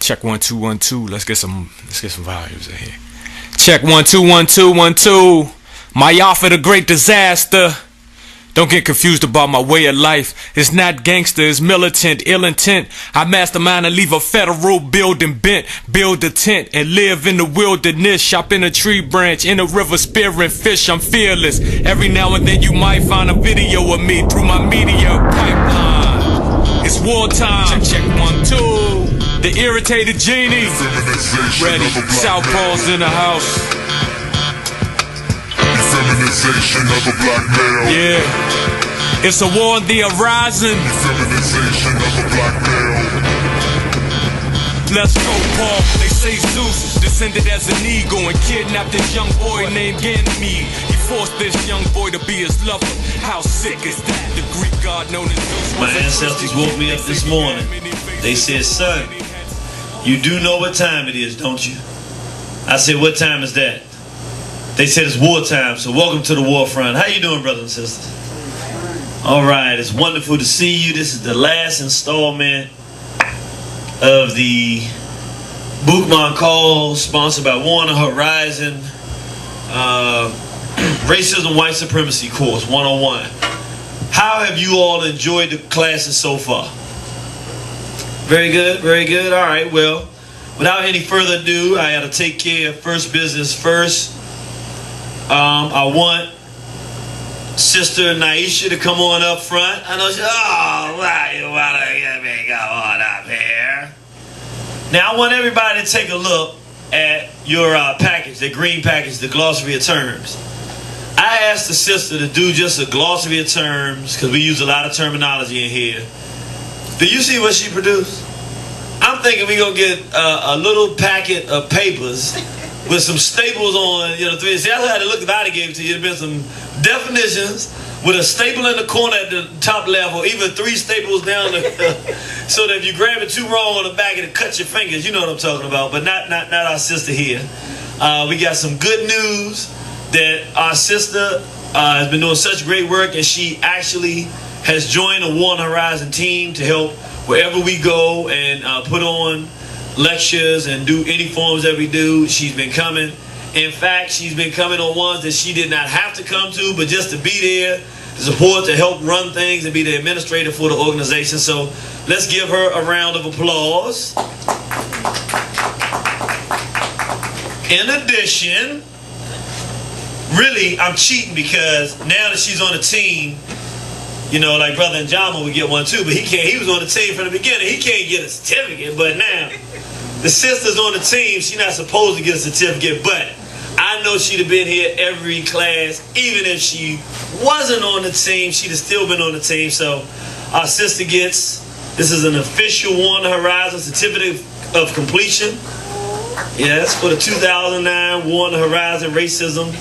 Check 1 2 1 2. Let's get some volumes in here. Check 1 2 1 2 1 2. My offer the great disaster. Don't get confused about my way of life. It's not gangster, it's militant, ill intent. I mastermind and leave a federal building bent. Build a tent and live in the wilderness. Shop in a tree branch, in a river spearing fish. I'm fearless. Every now and then you might find a video of me through my media pipeline. It's wartime. Check 1 2. The irritated genie. Ready. Southpaws in the house. Feminization of a black male. Yeah, it's a war on the horizon. Feminization of a black male. Let's go, Paul. They say Zeus descended as an eagle and kidnapped this young boy named Ganymede. He forced this young boy to be his lover. How sick is that? The Greek god known as Zeus. My ancestors woke me up this morning. They said, son, you do know what time it is, don't you? I said, what time is that? They said it's wartime, so welcome to the war front. How you doing, brothers and sisters? All right, it's wonderful to see you. This is the last installment of the Bookman Call, sponsored by Warner Horizon Racism White Supremacy Course 101. How have you all enjoyed the classes so far? Very good, very good. All right, well, without any further ado, I got to take care of first business first. I want Sister Naisha to come on up front. I know she, why you want to get me come on up here? Now, I want everybody to take a look at your package, the green package, the glossary of terms. I asked the sister to do just a glossary of terms because we use a lot of terminology in here. Do you see what she produced? I'm thinking we're going to get a little packet of papers with some staples on, you know, see, that's how the look that I gave to you. There'd been some definitions with a staple in the corner at the top left, or even 3 staples down the, so that if you grab it too wrong on the back, it'll cut your fingers. You know what I'm talking about, but not our sister here. We got some good news that our sister has been doing such great work, and she actually has joined the Warner Horizon team to help wherever we go and put on lectures and do any forms that we do. She's been coming. In fact, she's been coming on ones that she did not have to come to, but just to be there, to support, to help run things, and be the administrator for the organization. So let's give her a round of applause. In addition, really, I'm cheating because now that she's on the team, you know, like Brother Njama would get one too, but he can't. He was on the team from the beginning. He can't get a certificate, but now the sister's on the team. She's not supposed to get a certificate, but I know she'd have been here every class. Even if she wasn't on the team, she'd have still been on the team. So our sister gets, this is an official Warner Horizon certificate of completion. Yes, for the 2009 Warner Horizon Racism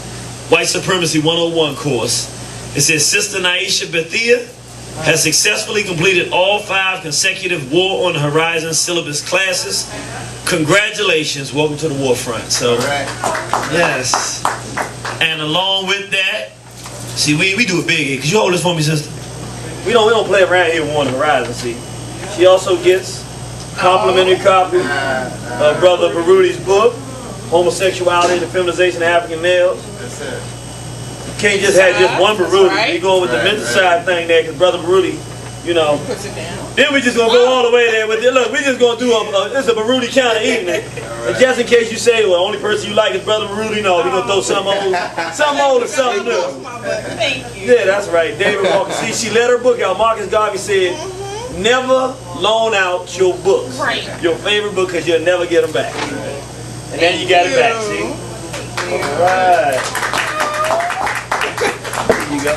White Supremacy 101 course. It says, Sister Naisha Bethia has successfully completed all 5 consecutive War on the Horizon syllabus classes. Congratulations. Welcome to the war front. So, yes. And along with that, see, we do it big here. Could you hold this for me, sister? We don't play around here with War on the Horizon, see. She also gets complimentary copy of Brother Barudi's book, Homosexuality and the Feminization of African Males. That's it. Can't just have just one Baruti. Right. We going with the mental side thing there, because Brother Baruti, you know. Then we just gonna go all the way there with it. Look, we just gonna do this is a Baruti kind of evening. And just in case you say, well, the only person you like is Brother Baruti, no, we gonna throw something old or something new. Thank you. Yeah, that's right. David Walker. See, she let her book out. Marcus Garvey said, never loan out your books. Right. Your favorite book, because you'll never get them back. And then you got it back, see? All right. You go.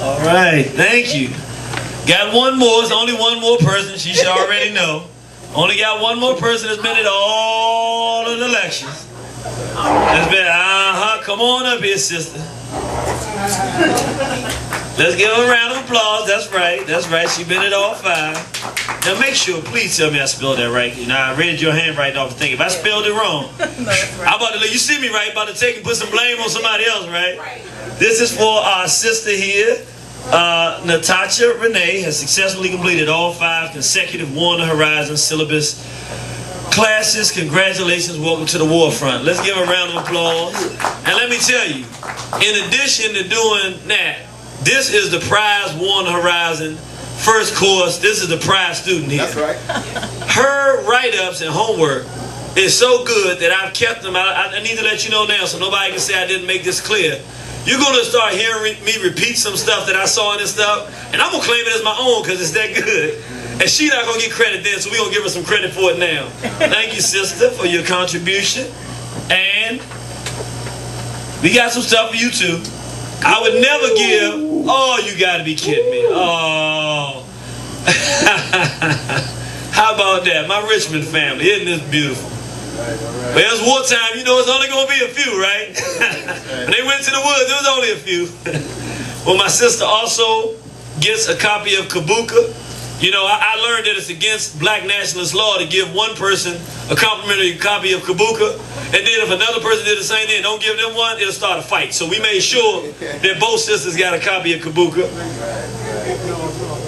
All right, thank you. Got one more. It's only one more person. She should already know. Only got one more person that's been at all of the lectures. That's been, come on up here, sister. Let's give her a round of applause. That's right. That's right. She's been at all 5. Now make sure, please tell me I spelled that right. You know, I read your handwriting off the thing. If I spelled it wrong, I'm about to let you see me right, about to take and put some blame on somebody else, right? This is for our sister here, Natasha Renee has successfully completed all 5 consecutive War on the Horizon syllabus classes. Congratulations, welcome to the war front. Let's give a round of applause. And let me tell you, in addition to doing that, this is the prize War on the Horizon first course. This is the prize student here. That's right. Her write-ups and homework is so good that I've kept them. I need to let you know now so nobody can say I didn't make this clear. You're going to start hearing me repeat some stuff that I saw in this stuff, and I'm going to claim it as my own because it's that good. And she's not going to get credit then, so we're going to give her some credit for it now. Thank you, sister, for your contribution. And we got some stuff for you, too. I would never give... Oh, you got to be kidding me. Oh. How about that? My Richmond family. Isn't this beautiful? Well, it's wartime, you know it's only going to be a few, right? When they went to the woods, there was only a few. Well, my sister also gets a copy of Kabuka. You know, I learned that it's against black nationalist law to give one person a complimentary copy of Kabuka, and then if another person did the same thing, don't give them one, it'll start a fight. So we made sure that both sisters got a copy of Kabuka.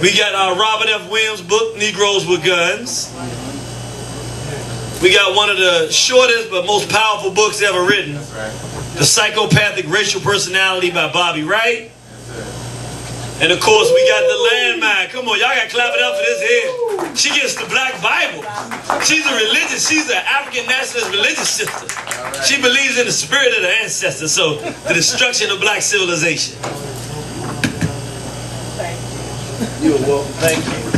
We got our Robert F. Williams book, Negroes with Guns. We got one of the shortest but most powerful books ever written, The Psychopathic Racial Personality by Bobby Wright. And of course, we got the Landmine. Come on, y'all got to clap it up for this here. She gets the Black Bible. She's an African nationalist religious sister. She believes in the spirit of the ancestors, so the destruction of black civilization. You're welcome. Thank you.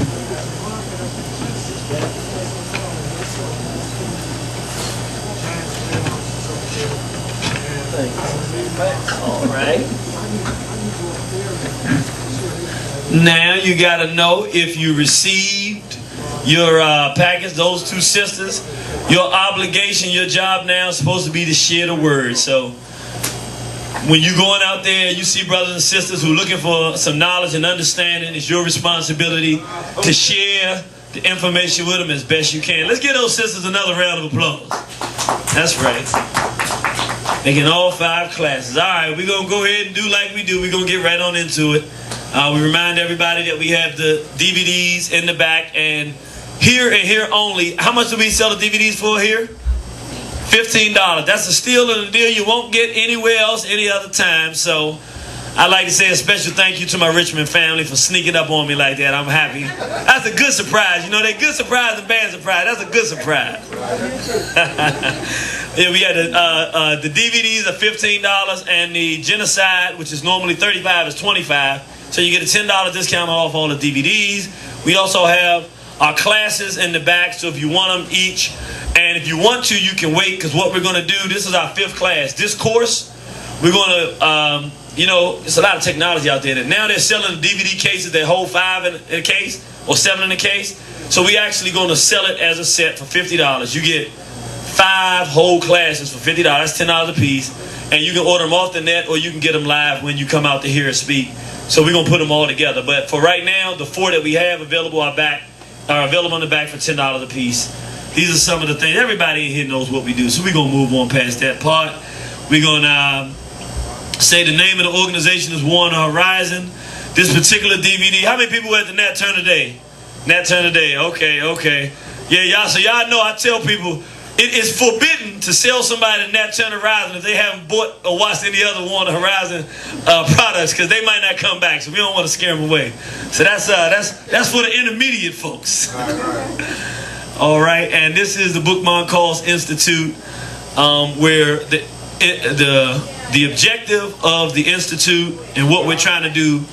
All right. Now you got to know if you received your package, those 2 sisters, your obligation, your job now is supposed to be to share the word. So when you're going out there, you see brothers and sisters who are looking for some knowledge and understanding, it's your responsibility to share the information with them as best you can. Let's give those sisters another round of applause. That's right. Making all 5 classes. All right, we're going to go ahead and do like we do. We're going to get right on into it. We remind everybody that we have the DVDs in the back, and here only. How much do we sell the DVDs for here? $15. That's a steal and a deal you won't get anywhere else any other time. So I'd like to say a special thank you to my Richmond family for sneaking up on me like that. I'm happy. That's a good surprise. You know, they're good surprise and bad surprise. That's a good surprise. Yeah, we had the DVDs are $15, and the Genocide, which is normally $35, is $25. So you get a $10 discount off all the DVDs. We also have our classes in the back, so if you want them each, and if you want to, you can wait, because what we're going to do, this is our 5th class. This course, we're going to, you know, it's a lot of technology out there. Now they're selling the DVD cases that hold 5 in a case, or 7 in a case. So we actually going to sell it as a set for $50. You get 5 whole classes for $50. That's $10 a piece. And you can order them off the net, or you can get them live when you come out to hear us speak. So we're going to put them all together. But for right now, the 4 that we have available are available on the back for $10 a piece. These are some of the things. Everybody in here knows what we do. So we're going to move on past that part. We're going to say the name of the organization is War on the Horizon. This particular DVD. How many people were at the Nat Turner Day? Nat Turner Day. Okay. Yeah, y'all. So y'all know I tell people, it is forbidden to sell somebody the Nat Turner Horizon if they haven't bought or watched any other War on the Horizon products, because they might not come back. So we don't want to scare them away. So that's for the intermediate folks. All right, and this is the Bookman Calls Institute, where the objective of the institute and what we're trying to do.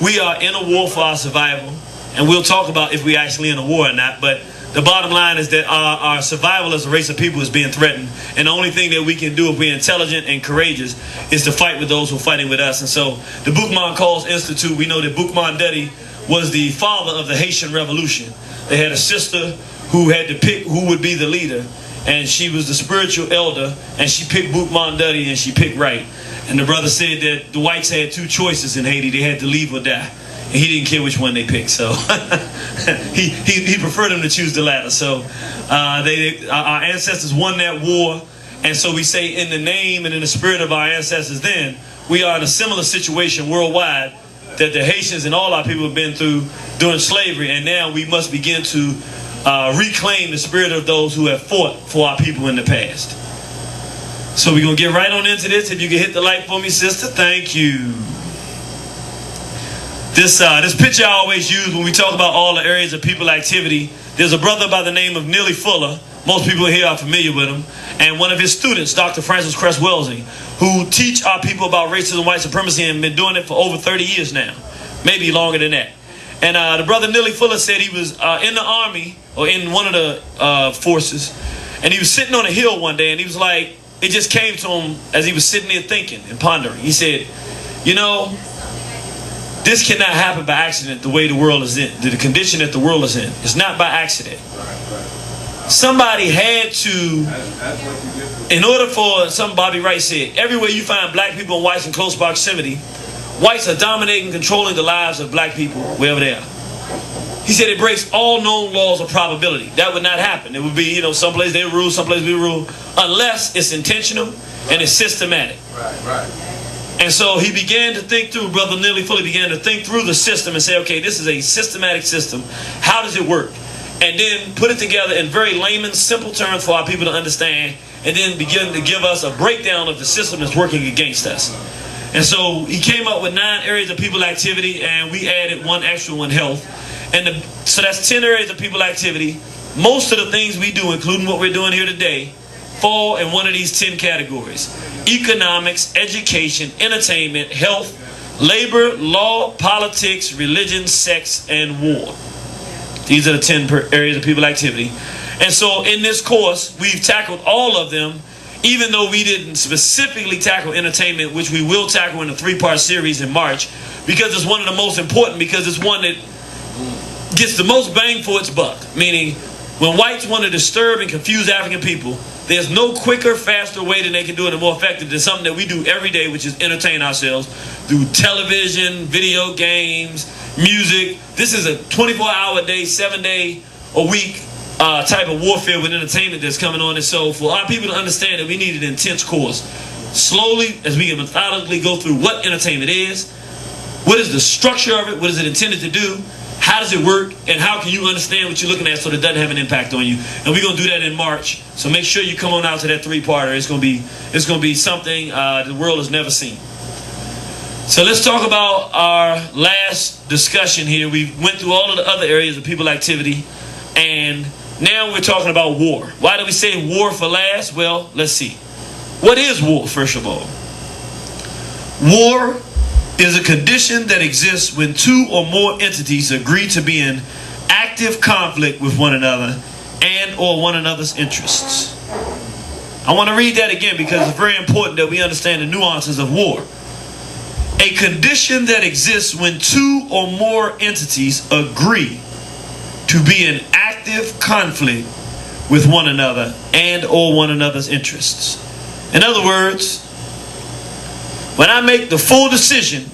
We are in a war for our survival, and we'll talk about if we actually in a war or not. But the bottom line is that our survival as a race of people is being threatened. And the only thing that we can do if we're intelligent and courageous is to fight with those who are fighting with us. And so the Bookman Calls Institute, we know that Bookman Dutty was the father of the Haitian Revolution. They had a sister who had to pick who would be the leader. And she was the spiritual elder. And she picked Bookman Dutty, and she picked right. And the brother said that the whites had 2 choices in Haiti. They had to leave or die. And he didn't care which one they picked, so he preferred them to choose the latter. So our ancestors won that war, and so we say in the name and in the spirit of our ancestors then, we are in a similar situation worldwide that the Haitians and all our people have been through during slavery, and now we must begin to reclaim the spirit of those who have fought for our people in the past. So we're going to get right on into this. If you can hit the like for me, sister, thank you. This picture I always use when we talk about all the areas of people activity. There's a brother by the name of Neely Fuller. Most people here are familiar with him. And one of his students, Dr. Francis Cress Welsing, who teach our people about racism, white supremacy, and been doing it for over 30 years now. Maybe longer than that. And the brother Neely Fuller said he was in the army, or in one of the forces, and he was sitting on a hill one day, and he was like, it just came to him as he was sitting there thinking and pondering. He said, you know, this cannot happen by accident the way the world is in, the condition that the world is in. It's not by accident. Somebody had to, in order for, something Bobby Wright said, everywhere you find black people and whites in close proximity, whites are dominating, controlling the lives of black people wherever they are. He said it breaks all known laws of probability. That would not happen. It would be, you know, someplace they rule, someplace we rule, unless it's intentional and it's systematic. Right. And so he began to think through, Brother Neely Fuller began to think through the system and say, okay, this is a systematic system. How does it work? And then put it together in very layman, simple terms for our people to understand, and then begin to give us a breakdown of the system that's working against us. And so he came up with 9 areas of people activity, and we added 1 extra one, health. And so that's 10 areas of people activity. Most of the things we do, including what we're doing here today, fall in one of these 10 categories: economics, education, entertainment, health, labor, law, politics, religion, sex, and war. These are the 10 areas of people activity. And so in this course, we've tackled all of them, even though we didn't specifically tackle entertainment, which we will tackle in a 3-part series in March, because it's one of the most important, because it's one that gets the most bang for its buck. Meaning, when whites want to disturb and confuse African people, there's no quicker, faster way than they can do it and more effective than something that we do every day, which is entertain ourselves through television, video games, music. This is a 24-hour day, 7-day-a-week type of warfare with entertainment that's coming on. And so for our people to understand that we need an intense course, slowly, as we can methodically go through what entertainment is, what is the structure of it, what is it intended to do, how does it work, and how can you understand what you're looking at so that it doesn't have an impact on you. And we're going to do that in March. So make sure you come on out to that 3-parter. It's going to be something the world has never seen. So let's talk about our last discussion here. We went through all of the other areas of people activity, and now we're talking about war. Why do we say war for last? Well, let's see. What is war, first of all? War is a condition that exists when 2 or more entities agree to be in active conflict with one another and or one another's interests. I want to read that again because it's very important that we understand the nuances of war. A condition that exists when 2 or more entities agree to be in active conflict with one another and or one another's interests. In other words, when I make the full decision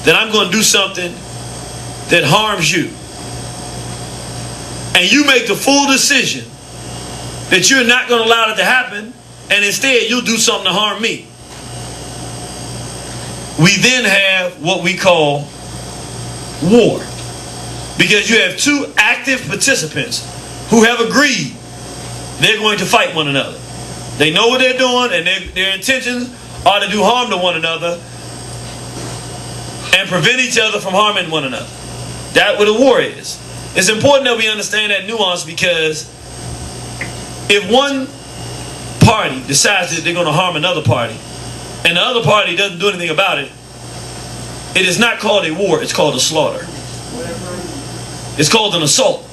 that I'm going to do something that harms you, and you make the full decision that you're not going to allow it to happen, and instead you'll do something to harm me, we then have what we call war. Because you have 2 active participants who have agreed they're going to fight one another. They know what they're doing, and their intentions are to do harm to one another and prevent each other from harming one another. That's what a war is. It's important that we understand that nuance, because if one party decides that they're going to harm another party and the other party doesn't do anything about it, it is not called a war, it's called a slaughter. It's called an assault.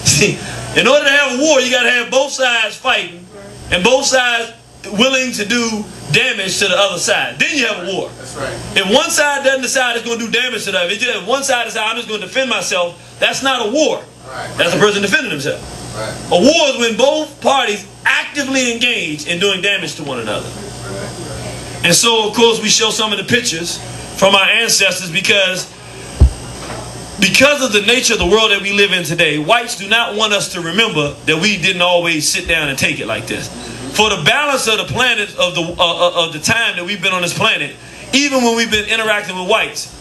See, in order to have a war, you got to have both sides fighting and both sides willing to do damage to the other side. Then you have a war. That's right. If one side doesn't decide it's going to do damage to the other, if one side decides I'm just going to defend myself, that's not a war. Right. That's a person defending himself. Right. A war is when both parties actively engage in doing damage to one another. And so, of course, we show some of the pictures from our ancestors because of the nature of the world that we live in today. Whites do not want us to remember that we didn't always sit down and take it like this. For the balance of the planet, of the time that we've been on this planet, even when we've been interacting with whites,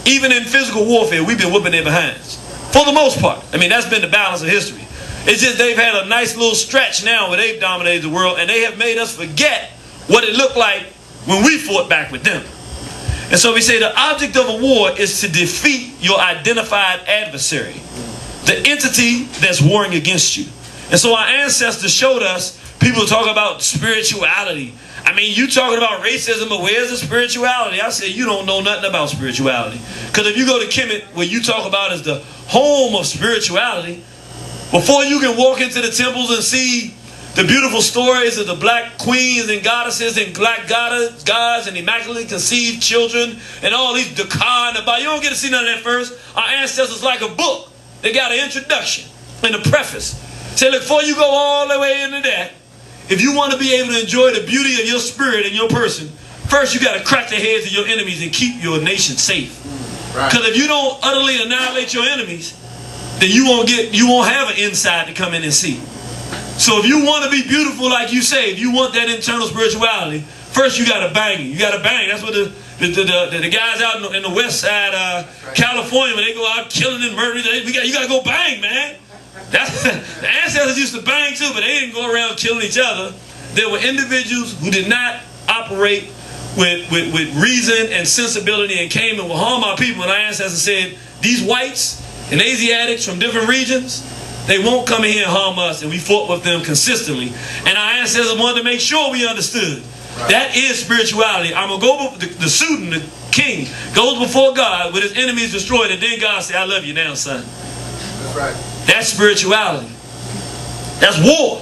even in physical warfare, we've been whooping their behinds. For the most part. I mean, that's been the balance of history. It's just they've had a nice little stretch now where they've dominated the world, and they have made us forget what it looked like when we fought back with them. And so we say the object of a war is to defeat your identified adversary, the entity that's warring against you. And so our ancestors showed us, people talk about spirituality. I mean, you talking about racism, but where's the spirituality? I said, you don't know nothing about spirituality. Because if you go to Kemet, where you talk about is the home of spirituality, before you can walk into the temples and see the beautiful stories of the black queens and goddesses and black gods and immaculately conceived children and all these Dakar and the Bible, you don't get to see none of that first. Our ancestors like a book. They got an introduction and a preface. Say, look, before you go all the way into that, if you want to be able to enjoy the beauty of your spirit and your person, first you got to crack the heads of your enemies and keep your nation safe. Because if you don't utterly annihilate your enemies, then you won't have an inside to come in and see. So if you want to be beautiful, like you say, if you want that internal spirituality, first you got to bang it. You got to bang. That's what the guys out in the west side California, when they go out killing and murdering, you got to go bang, man. The ancestors used to bang too, but they didn't go around killing each other. There were individuals who did not operate with reason and sensibility and came and would harm our people. And our ancestors said, these whites and Asiatics from different regions, they won't come in here and harm us. And we fought with them consistently. And our ancestors wanted to make sure we understood. Right. That is spirituality. I'm going to go, the student, the king, goes before God with his enemies destroyed. And then God said, I love you now, son. That's right. That's spirituality. That's war.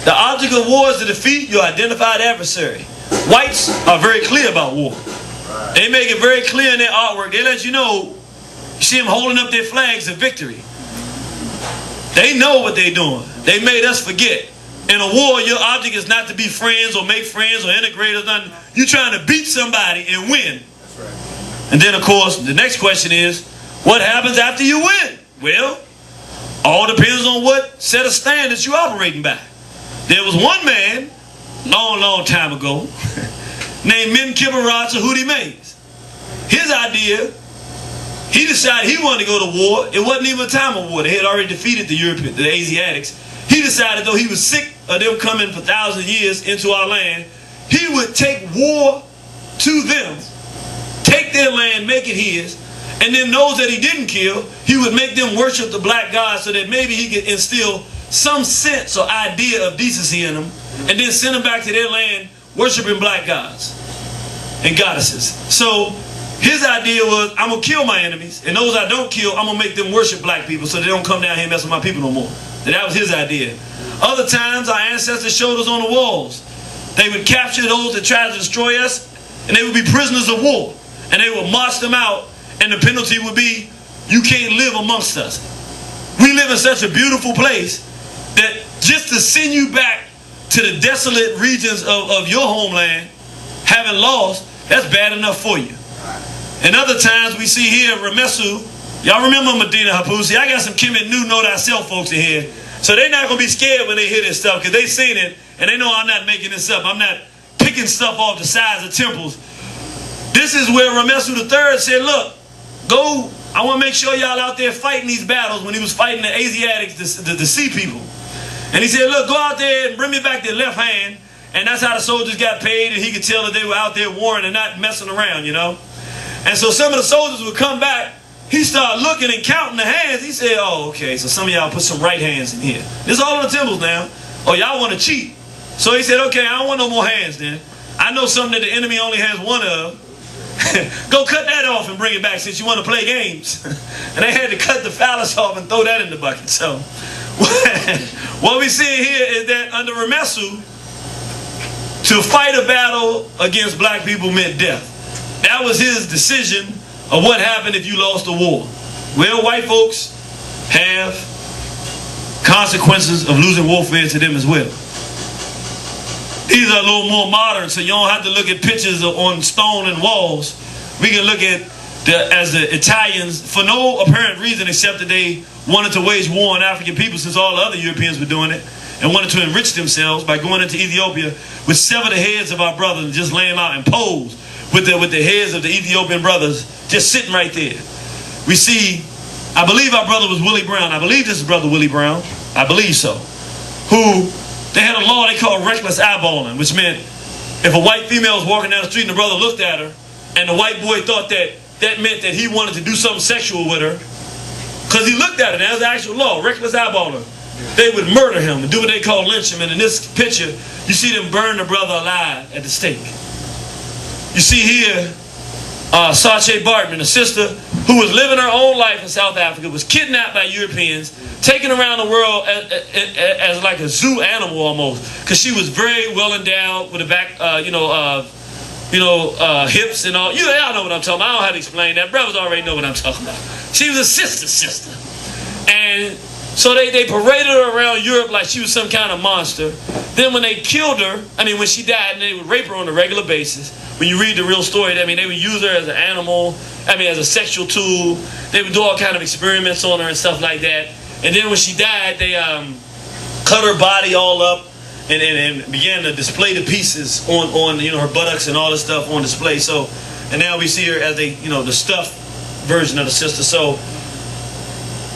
The object of war is to defeat your identified adversary. Whites are very clear about war. Right. They make it very clear in their artwork. They let you know, you see them holding up their flags of victory. They know what they're doing. They made us forget. In a war, your object is not to be friends or make friends or integrate or nothing. You're trying to beat somebody and win. That's right. And then, of course, the next question is, what happens after you win? Well, all depends on what set of standards you're operating by. There was one man, long time ago, named Menkiberats Houthi Mays. His idea, he decided he wanted to go to war. It wasn't even a time of war. They had already defeated the Europeans, the Asiatics. He decided, though he was sick of them coming for thousands of years into our land, he would take war to them, take their land, make it his, and then those that he didn't kill, he would make them worship the black god so that maybe he could instill some sense or idea of decency in them, and then send them back to their land worshiping black gods and goddesses. So his idea was, I'm going to kill my enemies, and those I don't kill, I'm going to make them worship black people so they don't come down here and mess with my people no more. And that was his idea. Other times, our ancestors showed us on the walls. They would capture those that tried to destroy us, and they would be prisoners of war. And they would march them out, and the penalty would be, you can't live amongst us. We live in such a beautiful place that just to send you back to the desolate regions of your homeland, having lost, that's bad enough for you. And other times we see here in Ramesu, y'all remember Medina Hapusi? I got some Kemet New Know Thyself folks in here. So they're not going to be scared when they hear this stuff, because they seen it, and they know I'm not making this up. I'm not picking stuff off the sides of temples. This is where Ramesu III said, look, go, I want to make sure y'all out there fighting these battles, when he was fighting the Asiatics, the sea people. And he said, look, go out there and bring me back their left hand. And that's how the soldiers got paid, and he could tell that they were out there warring and not messing around, you know. And so some of the soldiers would come back. He started looking and counting the hands. He said, oh, okay, so some of y'all put some right hands in here. This is all in the temples now. Oh, y'all want to cheat. So he said, okay, I don't want no more hands then. I know something that the enemy only has one of. Go cut that off and bring it back since you want to play games. And they had to cut the phallus off and throw that in the bucket. So what we see here is that under Ramesu, to fight a battle against black people meant death. That was his decision of what happened if you lost a war. Well, white folks have consequences of losing warfare to them as well. These are a little more modern, so you don't have to look at pictures on stone and walls. We can look at as the Italians, for no apparent reason except that they wanted to wage war on African people, since all the other Europeans were doing it, and wanted to enrich themselves by going into Ethiopia, would sever the heads of our brothers and just lay them out and pose. with the heads of the Ethiopian brothers just sitting right there. We see, I believe our brother was Willie Brown. I believe this is brother Willie Brown. I believe so. Who, they had a law they called reckless eyeballing, which meant if a white female was walking down the street and the brother looked at her, and the white boy thought that meant that he wanted to do something sexual with her, because he looked at her, that was the actual law, reckless eyeballing. They would murder him and do what they call lynchment. In this picture, you see them burn the brother alive at the stake. You see here, Sache Bartman, a sister who was living her own life in South Africa, was kidnapped by Europeans, taken around the world as like a zoo animal almost, because she was very well endowed with a back, hips and all. Y'all know what I'm talking about. I don't have to explain that. Brothers already know what I'm talking about. She was a sister. And so they paraded her around Europe like she was some kind of monster. Then when they killed her, when she died, and they would rape her on a regular basis. When you read the real story, they would use her as an animal, as a sexual tool. They would do all kind of experiments on her and stuff like that. And then when she died, they cut her body all up and began to display the pieces on her buttocks and all this stuff on display. So, and now we see her as the stuffed version of the sister. So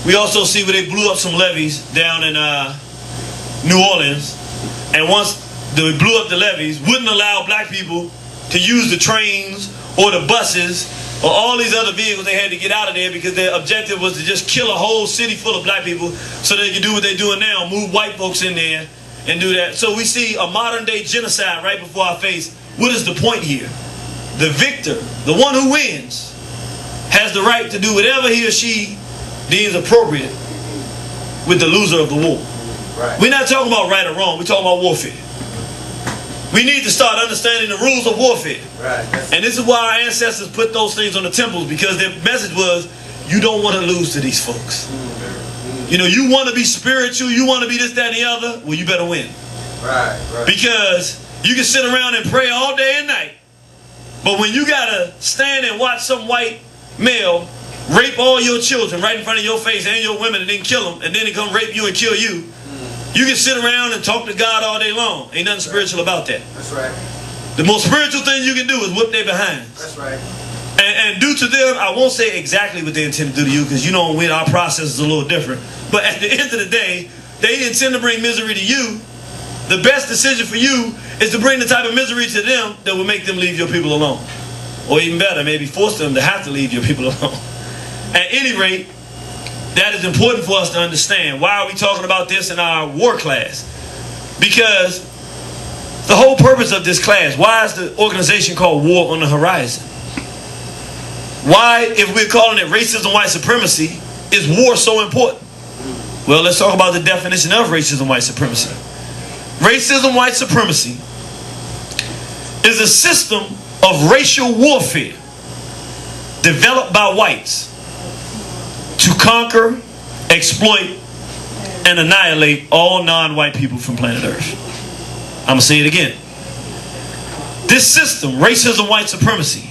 we also see where they blew up some levees down in New Orleans, and once they blew up the levees, wouldn't allow black people to use the trains or the buses or all these other vehicles. They had to get out of there because their objective was to just kill a whole city full of black people so they could do what they're doing now, move white folks in there and do that. So we see a modern day genocide right before our face. What is the point here? The victor, the one who wins, has the right to do whatever he or she deems appropriate with the loser of the war. Right. We're not talking about right or wrong. We're talking about warfare. We need to start understanding the rules of warfare. Right. And this is why our ancestors put those things on the temples, because their message was, you don't want to lose to these folks. You want to be spiritual, you want to be this, that, and the other, well, you better win. Right. Because you can sit around and pray all day and night, but when you got to stand and watch some white male rape all your children right in front of your face and your women and then kill them, and then they come rape you and kill you, you can sit around and talk to God all day long. Ain't nothing spiritual about that. That's right. The most spiritual thing you can do is whip their behinds. That's right. And do to them, I won't say exactly what they intend to do to you, because our process is a little different. But at the end of the day, they intend to bring misery to you. The best decision for you is to bring the type of misery to them that will make them leave your people alone. Or even better, maybe force them to have to leave your people alone. At any rate, that is important for us to understand. Why are we talking about this in our war class? Because the whole purpose of this class, why is the organization called War on the Horizon? Why, if we're calling it racism, white supremacy, is war so important? Well, let's talk about the definition of racism, white supremacy. Racism, white supremacy is a system of racial warfare developed by whites to conquer, exploit, and annihilate all non-white people from planet Earth. I'm going to say it again. This system, racism, white supremacy,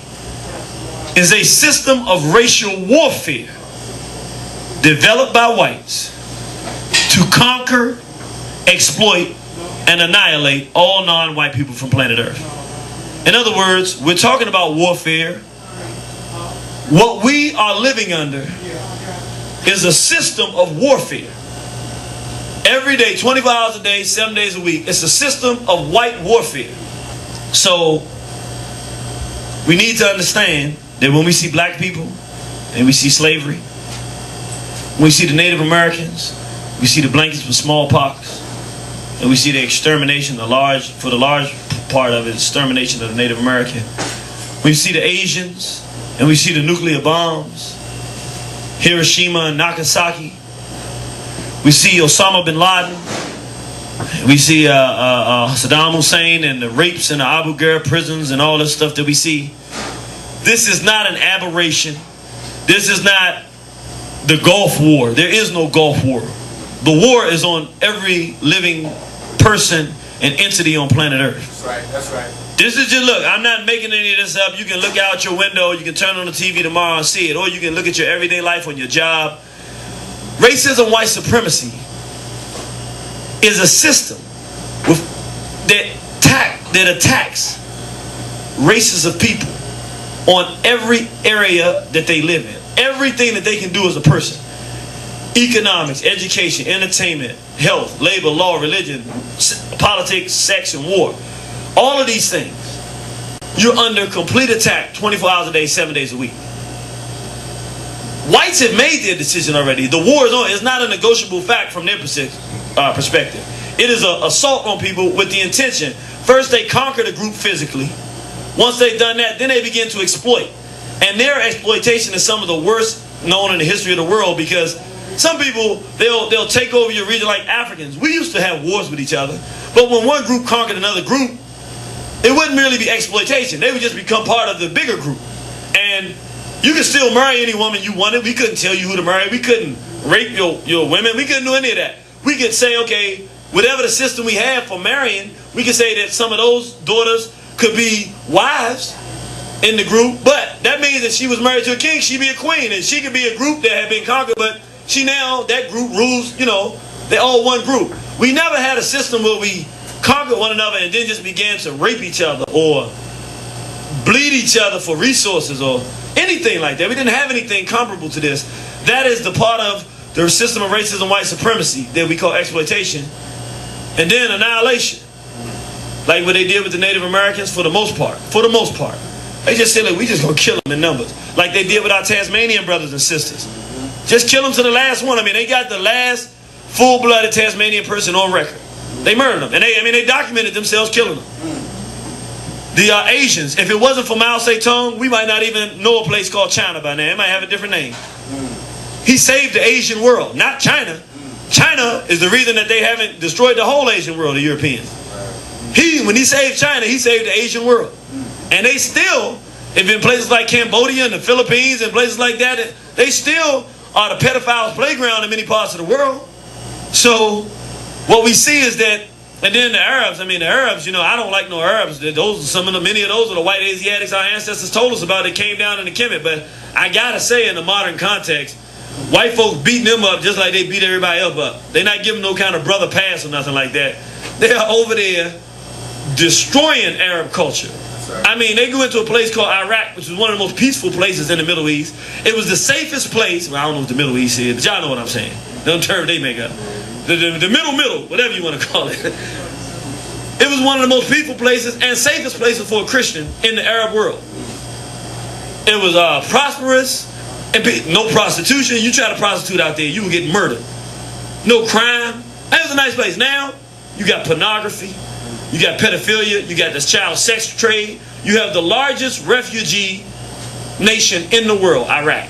is a system of racial warfare developed by whites to conquer, exploit, and annihilate all non-white people from planet Earth. In other words, we're talking about warfare. What we are living under is a system of warfare. Every day, 24 hours a day, 7 days a week, it's a system of white warfare. So we need to understand that when we see black people and we see slavery, when we see the Native Americans, we see the blankets for smallpox, and we see the extermination, for the large part of it, extermination of the Native American. We see the Asians, and we see the nuclear bombs, Hiroshima and Nagasaki. We see Osama bin Laden. We see Saddam Hussein and the rapes in the Abu Ghraib prisons and all this stuff that we see. This is not an aberration. This is not the Gulf War. There is no Gulf War. The war is on every living person and entity on planet Earth. That's right. That's right. This is just, look, I'm not making any of this up. You can look out your window. You can turn on the TV tomorrow and see it. Or you can look at your everyday life on your job. Racism, white supremacy is a system that attacks races of people on every area that they live in. Everything that they can do as a person. Economics, education, entertainment, health, labor, law, religion, politics, sex, and war. All of these things. You're under complete attack 24 hours a day, 7 days a week. Whites have made their decision already. The war is on. It's not a negotiable fact from their perspective. It is an assault on people with the intention. First, they conquer the group physically. Once they've done that, then they begin to exploit. And their exploitation is some of the worst known in the history of the world, because some people, they'll take over your region like Africans. We used to have wars with each other. But when one group conquered another group, it wouldn't really be exploitation. They would just become part of the bigger group. And you could still marry any woman you wanted. We couldn't tell you who to marry. We couldn't rape your women. We couldn't do any of that. We could say, okay, whatever the system we have for marrying, we could say that some of those daughters could be wives in the group. But that means that she was married to a king, she'd be a queen. And she could be a group that had been conquered, but she now, that group rules, you know, they're all one group. We never had a system where we conquered one another and then just began to rape each other or bleed each other for resources or anything like that. We didn't have anything comparable to this. That is the part of the system of racism, white supremacy that we call exploitation. And then annihilation. Like what they did with the Native Americans for the most part. For the most part. They just said, like, we just gonna kill them in numbers. Like they did with our Tasmanian brothers and sisters. Just kill them to the last one. I mean, they got the last full-blooded Tasmanian person on record. They murdered them. And they documented themselves killing them. The Asians, if it wasn't for Mao Zedong, we might not even know a place called China by now. It might have a different name. He saved the Asian world, not China. China is the reason that they haven't destroyed the whole Asian world, the Europeans. When he saved China, he saved the Asian world. And they still, if in places like Cambodia and the Philippines and places like that, they still are the pedophiles' playground in many parts of the world. So what we see is that, and then the Arabs, you know, I don't like no Arabs. Many of those are the white Asiatics our ancestors told us about that came down in the Kemet. But I gotta say, in the modern context, white folks beating them up just like they beat everybody else up. They're not giving no kind of brother pass or nothing like that. They are over there destroying Arab culture. I mean, they go into a place called Iraq, which is one of the most peaceful places in the Middle East. It was the safest place. Well, I don't know what the Middle East is, but y'all know what I'm saying. Them terms they make up. The middle, whatever you want to call it. It was one of the most peaceful places and safest places for a Christian in the Arab world. It was prosperous, and no prostitution. You try to prostitute out there, you will get murdered. No crime. It was a nice place. Now, you got pornography. You got pedophilia, you got this child sex trade. You have the largest refugee nation in the world, Iraq.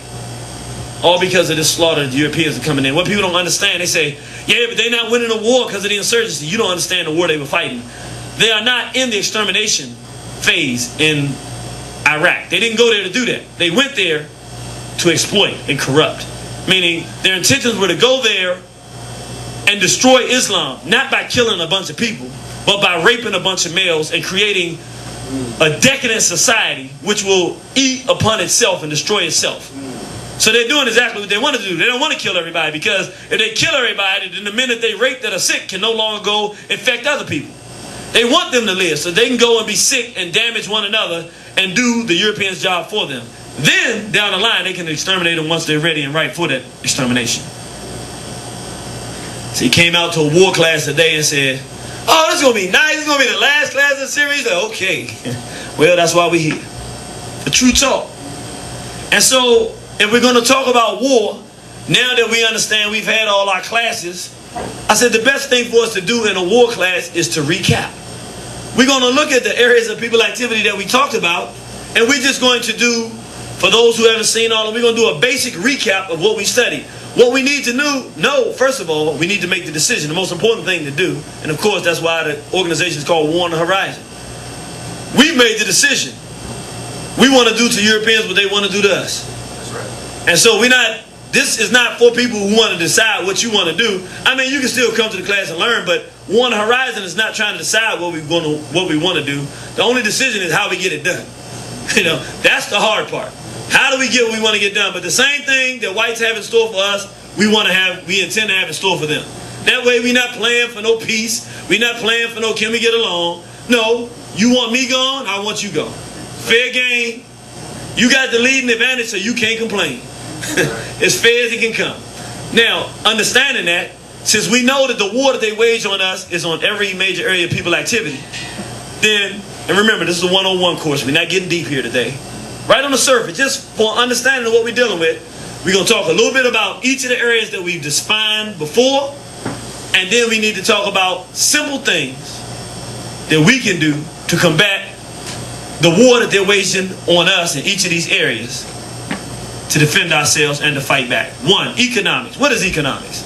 All because of this slaughter of the Europeans are coming in. What people don't understand, they say, yeah, but they're not winning the war because of the insurgency. You don't understand the war they were fighting. They are not in the extermination phase in Iraq. They didn't go there to do that. They went there to exploit and corrupt. Meaning their intentions were to go there and destroy Islam, not by killing a bunch of people, but by raping a bunch of males and creating a decadent society which will eat upon itself and destroy itself. So they're doing exactly what they want to do. They don't want to kill everybody, because if they kill everybody, then the men that they rape that are sick can no longer go infect other people. They want them to live so they can go and be sick and damage one another and do the Europeans' job for them. Then, down the line, they can exterminate them once they're ready and right for that extermination. So he came out to a war class today and said, oh, this is going to be nice. This is going to be the last class of the series. Okay. Well, that's why we're here. The true talk. And so, if we're going to talk about war, now that we understand we've had all our classes, I said the best thing for us to do in a war class is to recap. We're going to look at the areas of people activity that we talked about, and we're just going to do, for those who haven't seen all of it, we're going to do a basic recap of what we studied. What we need to know, first of all, we need to make the decision, the most important thing to do. And of course, that's why the organization is called War on the Horizon. We've made the decision. We want to do to Europeans what they want to do to us. That's right. And so this is not for people who want to decide what you want to do. I mean, you can still come to the class and learn, but War on the Horizon is not trying to decide what we want to do. The only decision is how we get it done. You know, that's the hard part. How do we get what we want to get done? But the same thing that whites have in store for us, we intend to have in store for them. That way we're not playing for no peace. We're not playing for no can we get along. No, you want me gone, I want you gone. Fair game. You got the leading advantage, so you can't complain. As fair as it can come. Now, understanding that, since we know that the war that they wage on us is on every major area of people activity, then, and remember, this is a 101 course. We're not getting deep here today. Right on the surface, just for understanding of what we're dealing with, we're going to talk a little bit about each of the areas that we've defined before, and then we need to talk about simple things that we can do to combat the war that they're waging on us in each of these areas to defend ourselves and to fight back. 1, economics. What is economics?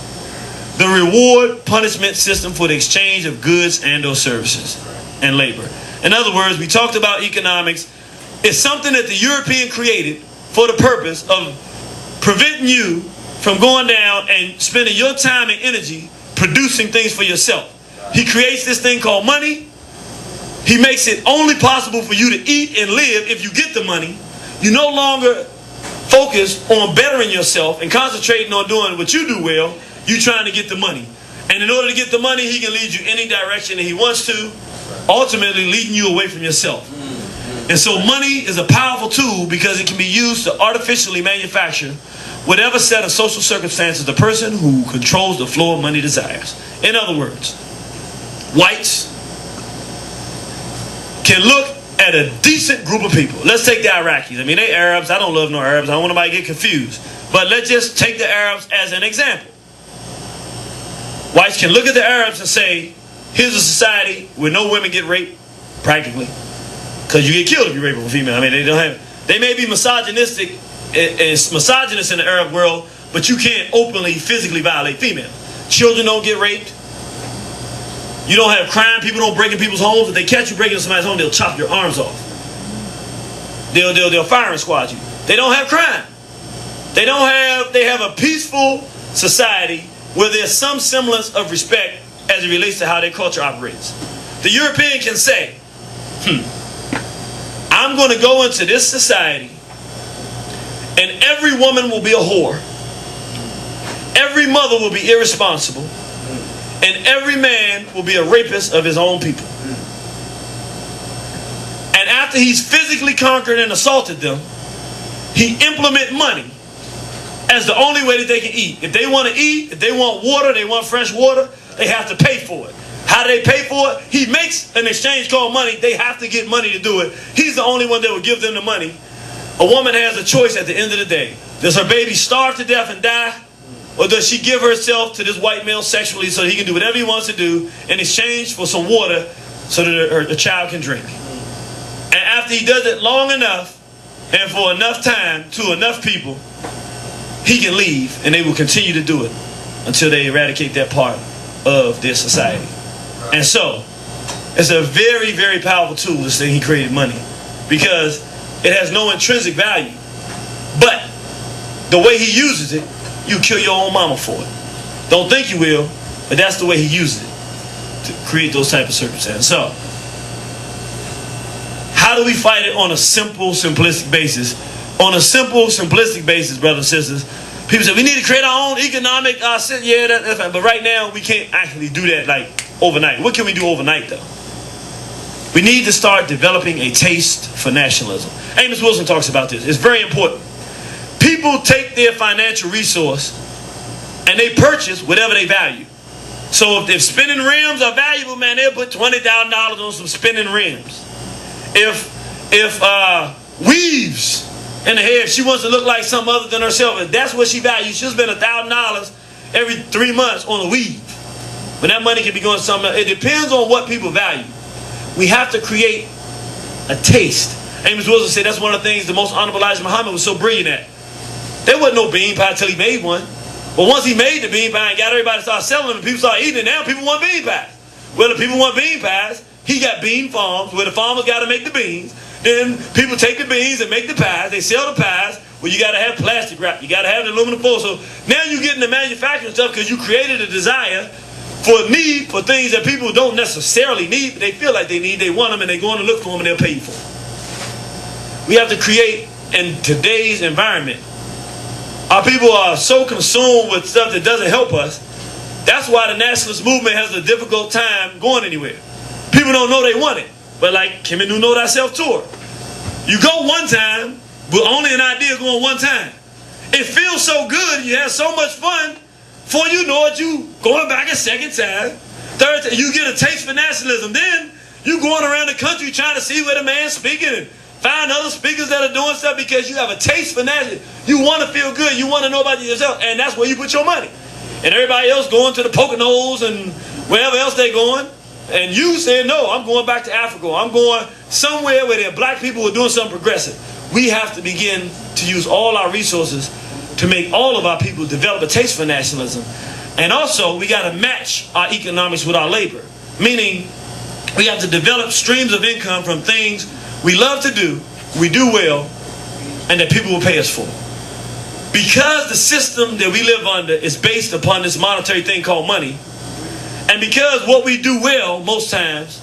The reward punishment system for the exchange of goods and or services and labor. In other words, we talked about economics. It's something that the European created for the purpose of preventing you from going down and spending your time and energy producing things for yourself. He creates this thing called money. He makes it only possible for you to eat and live if you get the money. You no longer focus on bettering yourself and concentrating on doing what you do well. You trying to get the money. And in order to get the money, he can lead you any direction that he wants to, ultimately leading you away from yourself. And so money is a powerful tool because it can be used to artificially manufacture whatever set of social circumstances the person who controls the flow of money desires. In other words, whites can look at a decent group of people. Let's take the Iraqis. I mean, they Arabs. I don't love no Arabs. I don't want nobody to get confused. But let's just take the Arabs as an example. Whites can look at the Arabs and say, here's a society where no women get raped, practically. Because you get killed if you rape a female. I mean, they may be misogynistic and misogynist in the Arab world, but you can't openly, physically violate females. Children don't get raped. You don't have crime. People don't break in people's homes. If they catch you breaking in somebody's home, they'll chop your arms off. They'll firing squad you. They don't have crime. They have a peaceful society where there's some semblance of respect as it relates to how their culture operates. The European can say, I'm going to go into this society and every woman will be a whore. Every mother will be irresponsible. And every man will be a rapist of his own people. And after he's physically conquered and assaulted them, he implement money as the only way that they can eat. If they want to eat, if they want water, they want fresh water, they have to pay for it. How do they pay for it? He makes an exchange called money. They have to get money to do it. He's the only one that will give them the money. A woman has a choice at the end of the day. Does her baby starve to death and die? Or does she give herself to this white male sexually so he can do whatever he wants to do in exchange for some water so that her child can drink? And after he does it long enough and for enough time to enough people, he can leave and they will continue to do it until they eradicate that part of their society. And so, it's a very, very powerful tool, this thing he created, money, because it has no intrinsic value. But the way he uses it, you kill your own mama for it. Don't think you will, but that's the way he uses it to create those type of circumstances. So, how do we fight it on a simple, simplistic basis? On a simple, simplistic basis, brothers and sisters, people say we need to create our own economic. Yeah, that's fine. But right now, we can't actually do that like overnight. What can we do overnight, though? We need to start developing a taste for nationalism. Amos Wilson talks about this. It's very important. People take their financial resource and they purchase whatever they value. So if spinning rims are valuable, man, they'll put $20,000 on some spinning rims. If weaves in the hair, she wants to look like something other than herself, if that's what she values, she'll spend $1,000 every 3 months on a weave. But that money can be going somewhere. It depends on what people value. We have to create a taste. Amos Wilson said that's one of the things the most honorable Elijah Muhammad was so brilliant at. There wasn't no bean pie until he made one. But once he made the bean pie and got everybody to start selling them and people started eating it, now people want bean pies. Well, if people want bean pies, he got bean farms where the farmers got to make the beans. Then people take the beans and make the pies. They sell the pies. Well, you got to have plastic wrap. You got to have the aluminum foil. So now you're getting the manufacturing stuff because you created a desire for need for things that people don't necessarily need, but they feel like they need. They want them and they're going to look for them and they'll pay you for them. We have to create in today's environment. Our people are so consumed with stuff that doesn't help us. That's why the nationalist movement has a difficult time going anywhere. People don't know they want it. But like Kim and Nu Know Thyself tour. You go one time, but only an idea going one time. It feels so good, you have so much fun, before you know it, you going back a second time, third time, you get a taste for nationalism. Then you going around the country trying to see where the man's speaking and find other speakers that are doing stuff because you have a taste for nationalism. You want to feel good, you want to know about yourself, and that's where you put your money. And everybody else going to the Poconos and wherever else they going, and you saying, no, I'm going back to Africa. I'm going somewhere where there are black people who are doing something progressive. We have to begin to use all our resources to make all of our people develop a taste for nationalism. And also, we got to match our economics with our labor. Meaning, we have to develop streams of income from things we love to do, we do well, and that people will pay us for. Because the system that we live under is based upon this monetary thing called money, and because what we do well most times,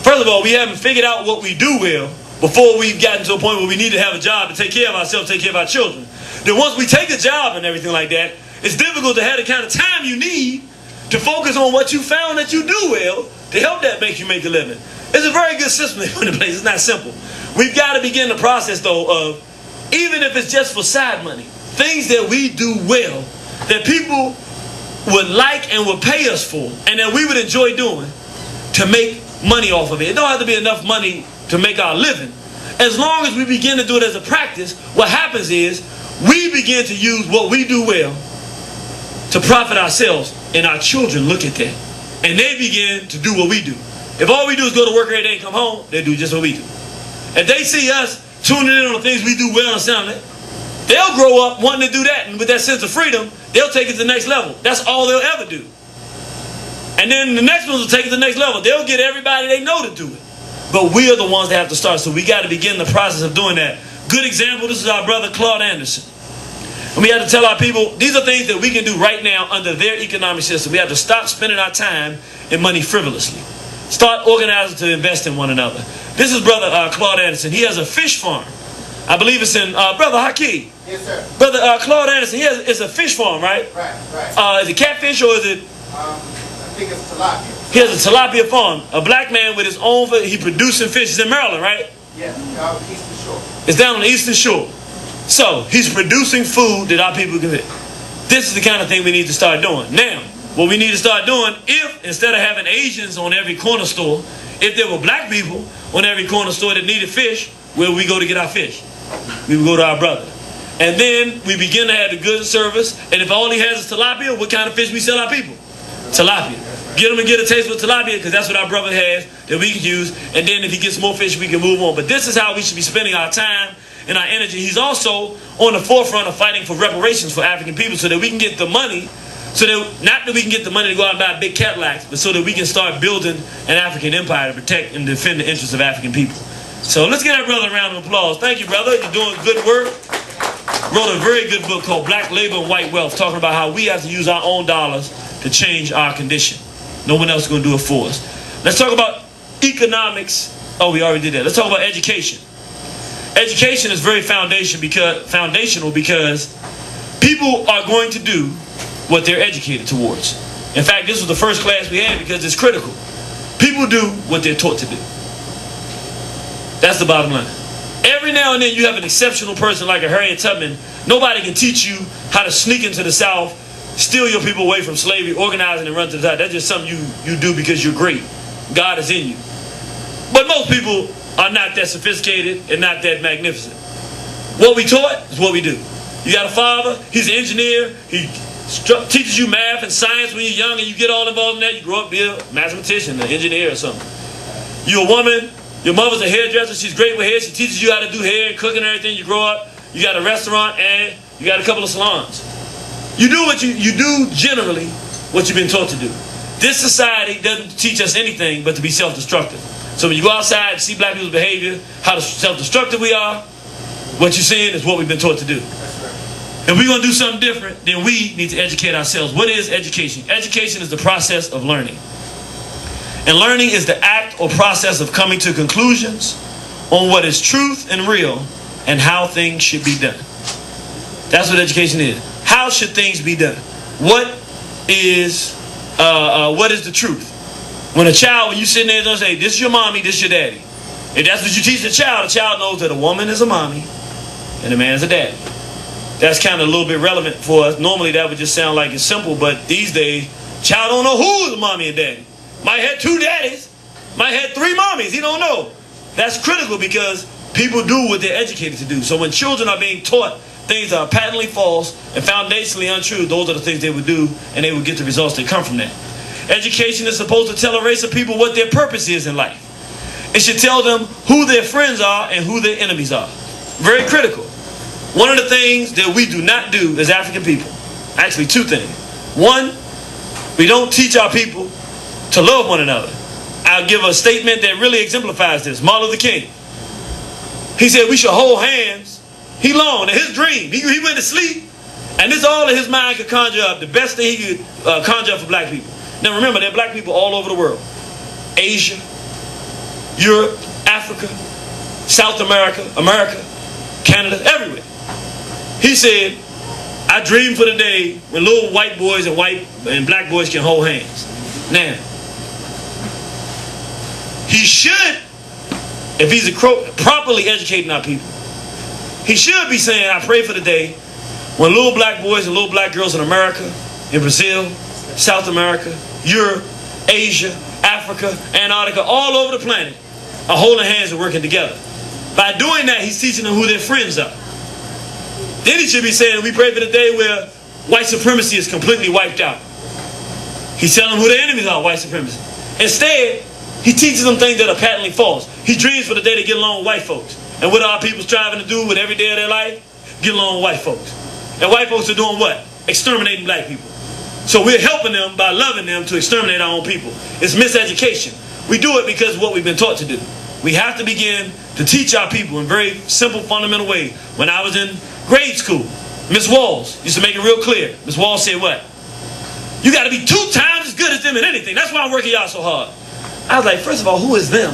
first of all, we haven't figured out what we do well before we've gotten to a point where we need to have a job to take care of ourselves, take care of our children. Then once we take a job and everything like that, it's difficult to have the kind of time you need to focus on what you found that you do well to help that make you make a living. It's a very good system they put in place. It's not simple. We've got to begin the process, though, of, even if it's just for side money, things that we do well, that people would like and would pay us for, and that we would enjoy doing, to make money off of it. It don't have to be enough money to make our living. As long as we begin to do it as a practice, what happens is we begin to use what we do well to profit ourselves, and our children look at that, and they begin to do what we do. If all we do is go to work every day and come home, they do just what we do. If they see us tuning in on the things we do well and sound, they'll grow up wanting to do that, and with that sense of freedom, they'll take it to the next level. That's all they'll ever do. And then the next ones will take it to the next level. They'll get everybody they know to do it. But we are the ones that have to start, so we got to begin the process of doing that. Good example, this is our brother Claude Anderson. And we have to tell our people, these are things that we can do right now under their economic system. We have to stop spending our time and money frivolously. Start organizing to invest in one another. This is brother Claude Anderson. He has a fish farm. I believe it's in, brother Haki. Yes, sir. Brother Claude Anderson, it's a fish farm, right? Right. Is it catfish or is it? I think it's tilapia. He has a tilapia farm. A black man with his own, he producing fish. He's in Maryland, right? Yeah, down the Eastern Shore. It's down on the Eastern Shore. So, he's producing food that our people can eat. This is the kind of thing we need to start doing. Now, what we need to start doing, if instead of having Asians on every corner store, if there were black people on every corner store that needed fish, where would we go to get our fish? We would go to our brother. And then we begin to have the good service. And if all he has is tilapia, what kind of fish we sell our people? Tilapia. Get them and get a taste for tilapia, because that's what our brother has that we can use. And then if he gets more fish, we can move on. But this is how we should be spending our time and our energy. He's also on the forefront of fighting for reparations for African people, so that we can get the money, so that not that we can get the money to go out and buy big Cadillacs, but so that we can start building an African empire to protect and defend the interests of African people. So let's give our brother a round of applause. Thank you, brother. You're doing good work. Wrote a very good book called Black Labor and White Wealth, talking about how we have to use our own dollars to change our condition. No one else is going to do it for us. Let's talk about economics. Oh, we already did that. Let's talk about education. Education is very foundational because people are going to do what they're educated towards. In fact, this was the first class we had because it's critical. People do what they're taught to do. That's the bottom line. Every now and then you have an exceptional person like a Harriet Tubman. Nobody can teach you how to sneak into the South, steal your people away from slavery, organize and run to the top. That's just something you do because you're great. God is in you. But most people are not that sophisticated and not that magnificent. What we taught is what we do. You got a father, he's an engineer, he teaches you math and science when you're young and you get all involved in that. You grow up, be a mathematician, an engineer or something. You're a woman, your mother's a hairdresser, she's great with hair, she teaches you how to do hair and cooking and everything. You grow up, you got a restaurant and you got a couple of salons. You do what you do generally what you've been taught to do. This society doesn't teach us anything but to be self-destructive. So when you go outside and see black people's behavior, how self-destructive we are, what you're seeing is what we've been taught to do. If we're going to do something different, then we need to educate ourselves. What is education? Education is the process of learning. And learning is the act or process of coming to conclusions on what is truth and real and how things should be done. That's what education is. How should things be done? What is the truth? When a child, when you sit there and say, this is your mommy, this is your daddy. If that's what you teach the child knows that a woman is a mommy and a man's a daddy. That's kind of a little bit relevant for us. Normally that would just sound like it's simple, but these days, child don't know who's mommy and daddy. Might have 2 daddies, might have 3 mommies, he don't know. That's critical because people do what they're educated to do. So when children are being taught things that are patently false and foundationally untrue, those are the things they would do, and they would get the results that come from that. Education is supposed to tell a race of people what their purpose is in life. It should tell them who their friends are and who their enemies are. Very critical. One of the things that we do not do as African people, actually 2 things. One, we don't teach our people to love one another. I'll give a statement that really exemplifies this. Martin Luther King. He said we should hold hands. He longed in his dream. He went to sleep, and this is all that his mind could conjure up. The best thing he could conjure up for black people. Now remember, there are black people all over the world. Asia, Europe, Africa, South America, Canada, everywhere. He said, I dream for the day when little white boys and black boys can hold hands. Now, he should, if he's properly educating our people, he should be saying, I pray for the day when little black boys and little black girls in America, in Brazil, South America, Europe, Asia, Africa, Antarctica, all over the planet are holding hands and working together. By doing that, he's teaching them who their friends are. Then he should be saying, we pray for the day where white supremacy is completely wiped out. He's telling them who their enemies are, white supremacy. Instead, he teaches them things that are patently false. He dreams for the day they get along with white folks. And what are our people striving to do with every day of their life? Get along with white folks. And white folks are doing what? Exterminating black people. So we're helping them by loving them to exterminate our own people. It's miseducation. We do it because of what we've been taught to do. We have to begin to teach our people in very simple, fundamental way. When I was in grade school, Miss Walls used to make it real clear. Miss Walls said what? You got to be 2 times as good as them in anything. That's why I'm working y'all so hard. I was like, first of all, who is them?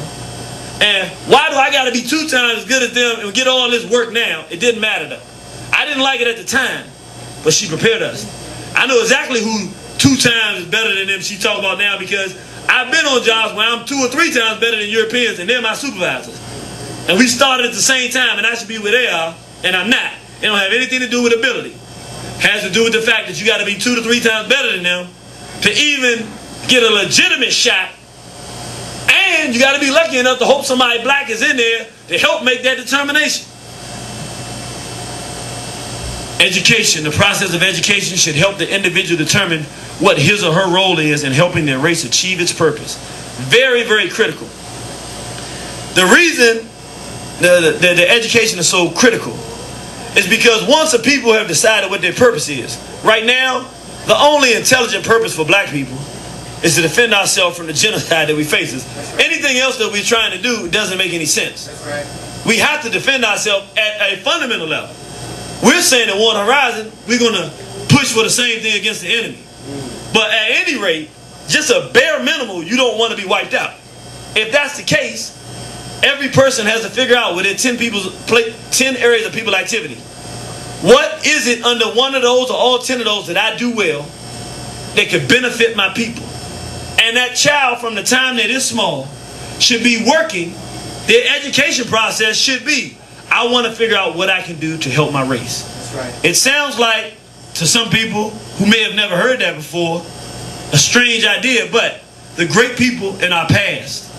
And why do I got to be 2 times as good as them and get all this work now? It didn't matter though. I didn't like it at the time, but she prepared us. I know exactly who 2 times is better than them she talking about now, because I've been on jobs where I'm 2 or 3 times better than Europeans, and they're my supervisors. And we started at the same time, and I should be where they are, and I'm not. It don't have anything to do with ability. It has to do with the fact that you got to be 2 to 3 times better than them to even get a legitimate shot. And you got to be lucky enough to hope somebody black is in there to help make that determination. Education, the process of education should help the individual determine what his or her role is in helping their race achieve its purpose. Very, very critical. The reason the education is so critical is because once the people have decided what their purpose is, right now, the only intelligent purpose for black people is to defend ourselves from the genocide that we face. Right. Anything else that we're trying to do doesn't make any sense. That's right. We have to defend ourselves at a fundamental level. We're saying at One Horizon, we're going to push for the same thing against the enemy. But at any rate, just a bare minimal, you don't want to be wiped out. If that's the case, every person has to figure out within 10 areas of people activity, what is it under one of those or all 10 of those that I do well that could benefit my people? And that child, from the time that is small, should be working. Their education process should be, I want to figure out what I can do to help my race. That's right. It sounds like, to some people who may have never heard that before, a strange idea, but the great people in our past,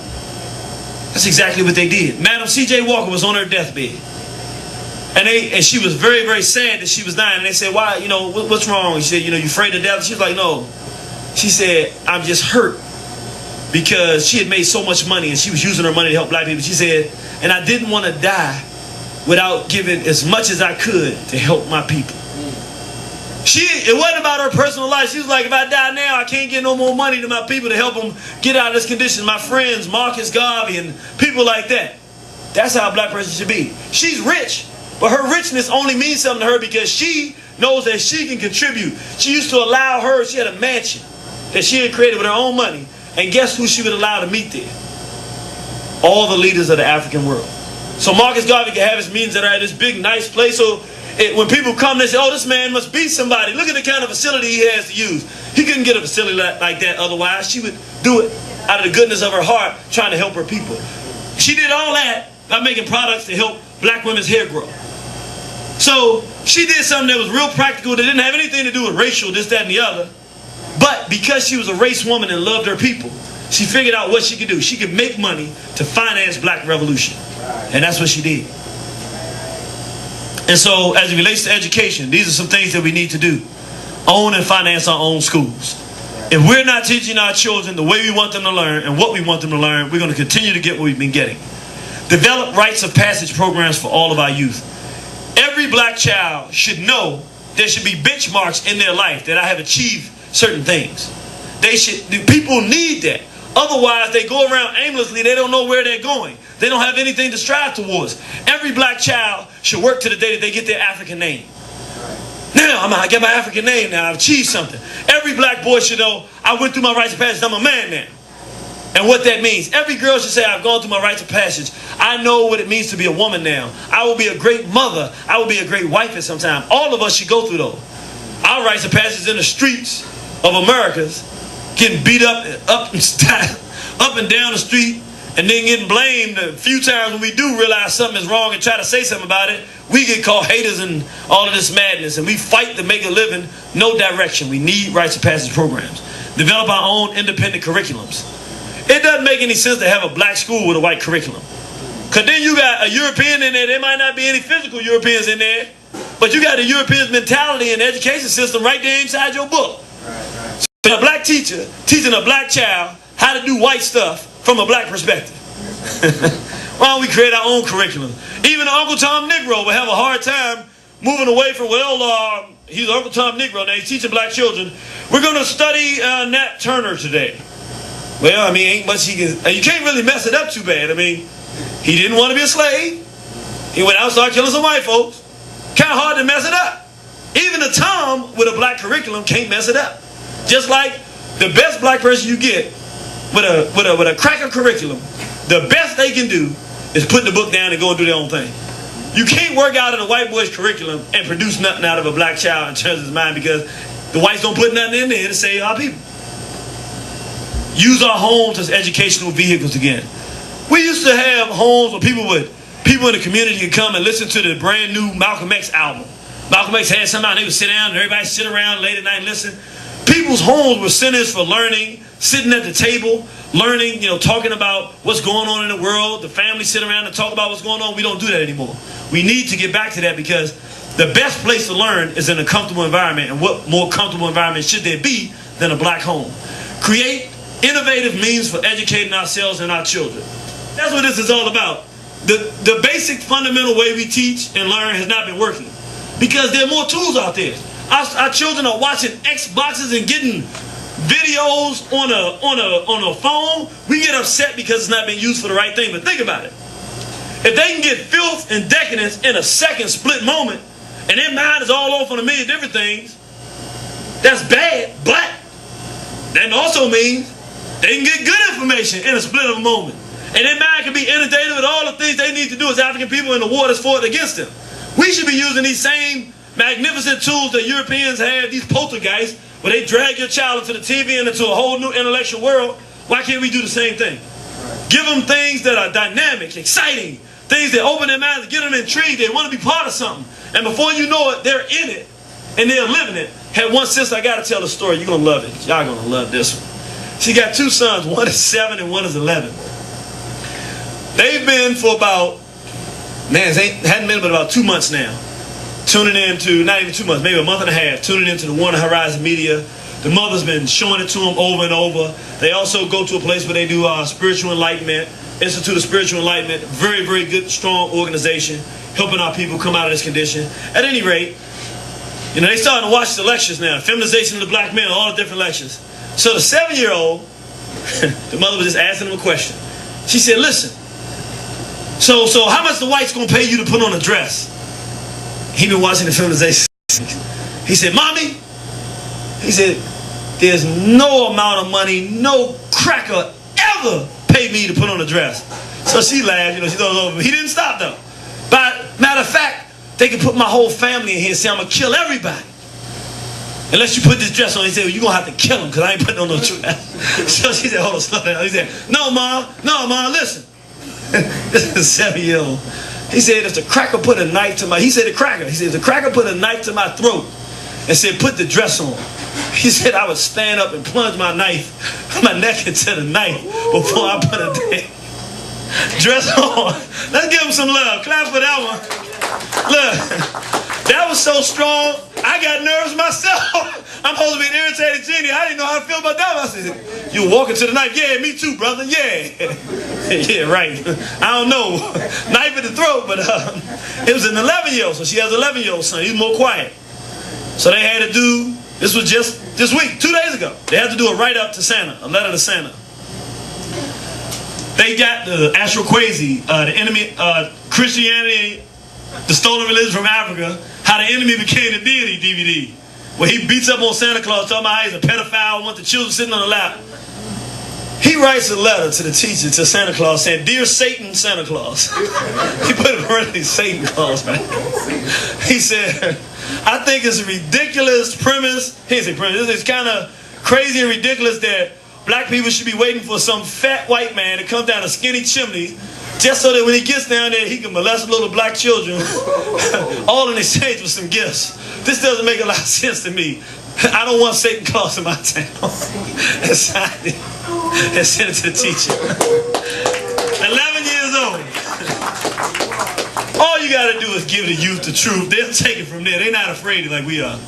that's exactly what they did. Madam C.J. Walker was on her deathbed. And she was very, very sad that she was dying. And they said, why, what's wrong? She said, you afraid of death? She was like, no. She said, I'm just hurt because she had made so much money and she was using her money to help black people. She said, and I didn't want to die without giving as much as I could to help my people. It wasn't about her personal life. She was like, if I die now, I can't get no more money to my people to help them get out of this condition. My friends, Marcus Garvey and people like that. That's how a black person should be. She's rich, but her richness only means something to her because she knows that she can contribute. She used to allow she had a mansion that she had created with her own money. And guess who she would allow to meet there? All the leaders of the African world. So Marcus Garvey could have his meetings that are at this big, nice place. So when people come, they say, oh, this man must be somebody. Look at the kind of facility he has to use. He couldn't get a facility like that otherwise. She would do it out of the goodness of her heart, trying to help her people. She did all that by making products to help black women's hair grow. So she did something that was real practical that didn't have anything to do with racial, this, that, and the other. But because she was a race woman and loved her people, she figured out what she could do. She could make money to finance black revolution. And that's what she did. And so as it relates to education, these are some things that we need to do. Own and finance our own schools. If we're not teaching our children the way we want them to learn and what we want them to learn, we're going to continue to get what we've been getting. Develop rites of passage programs for all of our youth. Every black child should know there should be benchmarks in their life that I have achieved certain things. People need that. Otherwise, they go around aimlessly. They don't know where they're going. They don't have anything to strive towards. Every black child should work to the day that they get their African name. Now, I get my African name now. I've achieved something. Every black boy should know I went through my rites of passage. I'm a man now. And what that means. Every girl should say, I've gone through my rites of passage. I know what it means to be a woman now. I will be a great mother. I will be a great wife at some time. All of us should go through those. Our rites of passage in the streets of America's getting beat up and down the street, and then getting blamed a few times when we do realize something is wrong and try to say something about it. We get called haters and all of this madness, and we fight to make a living, no direction. We need rites of passage programs. Develop our own independent curriculums. It doesn't make any sense to have a black school with a white curriculum. Because then you got a European in there. There might not be any physical Europeans in there, but you got the European mentality and education system right there inside your book. So a black teacher teaching a black child how to do white stuff from a black perspective. Why don't we create our own curriculum? Even Uncle Tom Negro will have a hard time moving away from, he's Uncle Tom Negro now, he's teaching black children. We're going to study Nat Turner today. Well, I mean, ain't much he can, you can't really mess it up too bad. I mean, he didn't want to be a slave. He went out and started killing some white folks. Kind of hard to mess it up. Even a Tom with a black curriculum can't mess it up. Just like the best black person you get with a cracker curriculum, the best they can do is put the book down and go and do their own thing. You can't work out of the white boy's curriculum and produce nothing out of a black child in terms of his mind, because the whites don't put nothing in there to save our people. Use our homes as educational vehicles again. We used to have homes where people in the community could come and listen to the brand new Malcolm X album. Malcolm X had something out, and they would sit down and everybody sit around late at night and listen. People's homes were centers for learning, sitting at the table, learning, talking about what's going on in the world. The family sit around and talk about what's going on. We don't do that anymore. We need to get back to that, because the best place to learn is in a comfortable environment. And what more comfortable environment should there be than a black home? Create innovative means for educating ourselves and our children. That's what this is all about. The basic fundamental way we teach and learn has not been working, because there are more tools out there. Our children are watching Xboxes and getting videos on a phone. We get upset because it's not being used for the right thing. But think about it. If they can get filth and decadence in a second split moment, and their mind is all off on a million different things, that's bad. But that also means they can get good information in a split of a moment. And their mind can be inundated with all the things they need to do as African people in the war that's fought against them. We should be using these same magnificent tools that Europeans have, these poltergeists, where they drag your child into the TV and into a whole new intellectual world. Why can't we do the same thing? Give them things that are dynamic, exciting, things that open their minds, get them intrigued. They want to be part of something. And before you know it, they're in it and they're living it. Had one sister, I got to tell the story. You're going to love it. Y'all going to love this one. She got two sons. One is 7 and one is 11. They've been for about, hadn't been but about 2 months now, tuning into, not even 2 months, maybe a month and a half, tuning into the Warner Horizon Media. The mother's been showing it to them over and over. They also go to a place where they do spiritual enlightenment, Institute of Spiritual Enlightenment. Very, very good, strong organization, helping our people come out of this condition. At any rate, they starting to watch the lectures now. Feminization of the black man, all the different lectures. So the 7-year-old, the mother was just asking him a question. She said, listen, so how much the whites gonna pay you to put on a dress? He been watching the feminization. He said, Mommy, he said, there's no amount of money, no cracker ever pay me to put on a dress. So she laughed, she thought it was over. He didn't stop though. But matter of fact, they can put my whole family in here and say, I'm gonna kill everybody unless you put this dress on. He said, well, you're gonna have to kill him because I ain't putting on no dress. So she said, hold on, slow down. He said, no, Mom, listen. This is a 7-year-old. He said, if the cracker put a knife to my, he said, if the cracker put a knife to my throat and said, put the dress on, he said, I would stand up and plunge my neck into the knife before I put a damn dress on. Let's give him some love. Clap for that one. Look, that was so strong, I got nervous myself. I'm supposed to be an irritated genie. I didn't know how to feel about that. I said, you walking to the knife? Yeah, me too, brother. Yeah. Yeah, right. I don't know. Knife in the throat, but it was an 11-year-old, so she has an 11-year-old son. He's more quiet. So they had to do, this was just this week, 2 days ago. They had to do a write-up to Santa, a letter to Santa. They got the Astroquazi, the enemy, Christianity, the stolen religion from Africa, how the enemy became the deity DVD. Where he beats up on Santa Claus, talking about how he's a pedophile, want the children sitting on the lap. He writes a letter to the teacher, to Santa Claus, saying, Dear Satan Santa Claus. He put it really Satan Claus, man. He said, I think it's a ridiculous premise. He didn't say premise. It's kind of crazy and ridiculous that black people should be waiting for some fat white man to come down a skinny chimney just so that when he gets down there, he can molest little black children, all in exchange for some gifts. This doesn't make a lot of sense to me. I don't want Satan Claus in my town. And signed it and sent it to the teacher. 11 years old. All you got to do is give the youth the truth. They'll take it from there. They're not afraid like we are.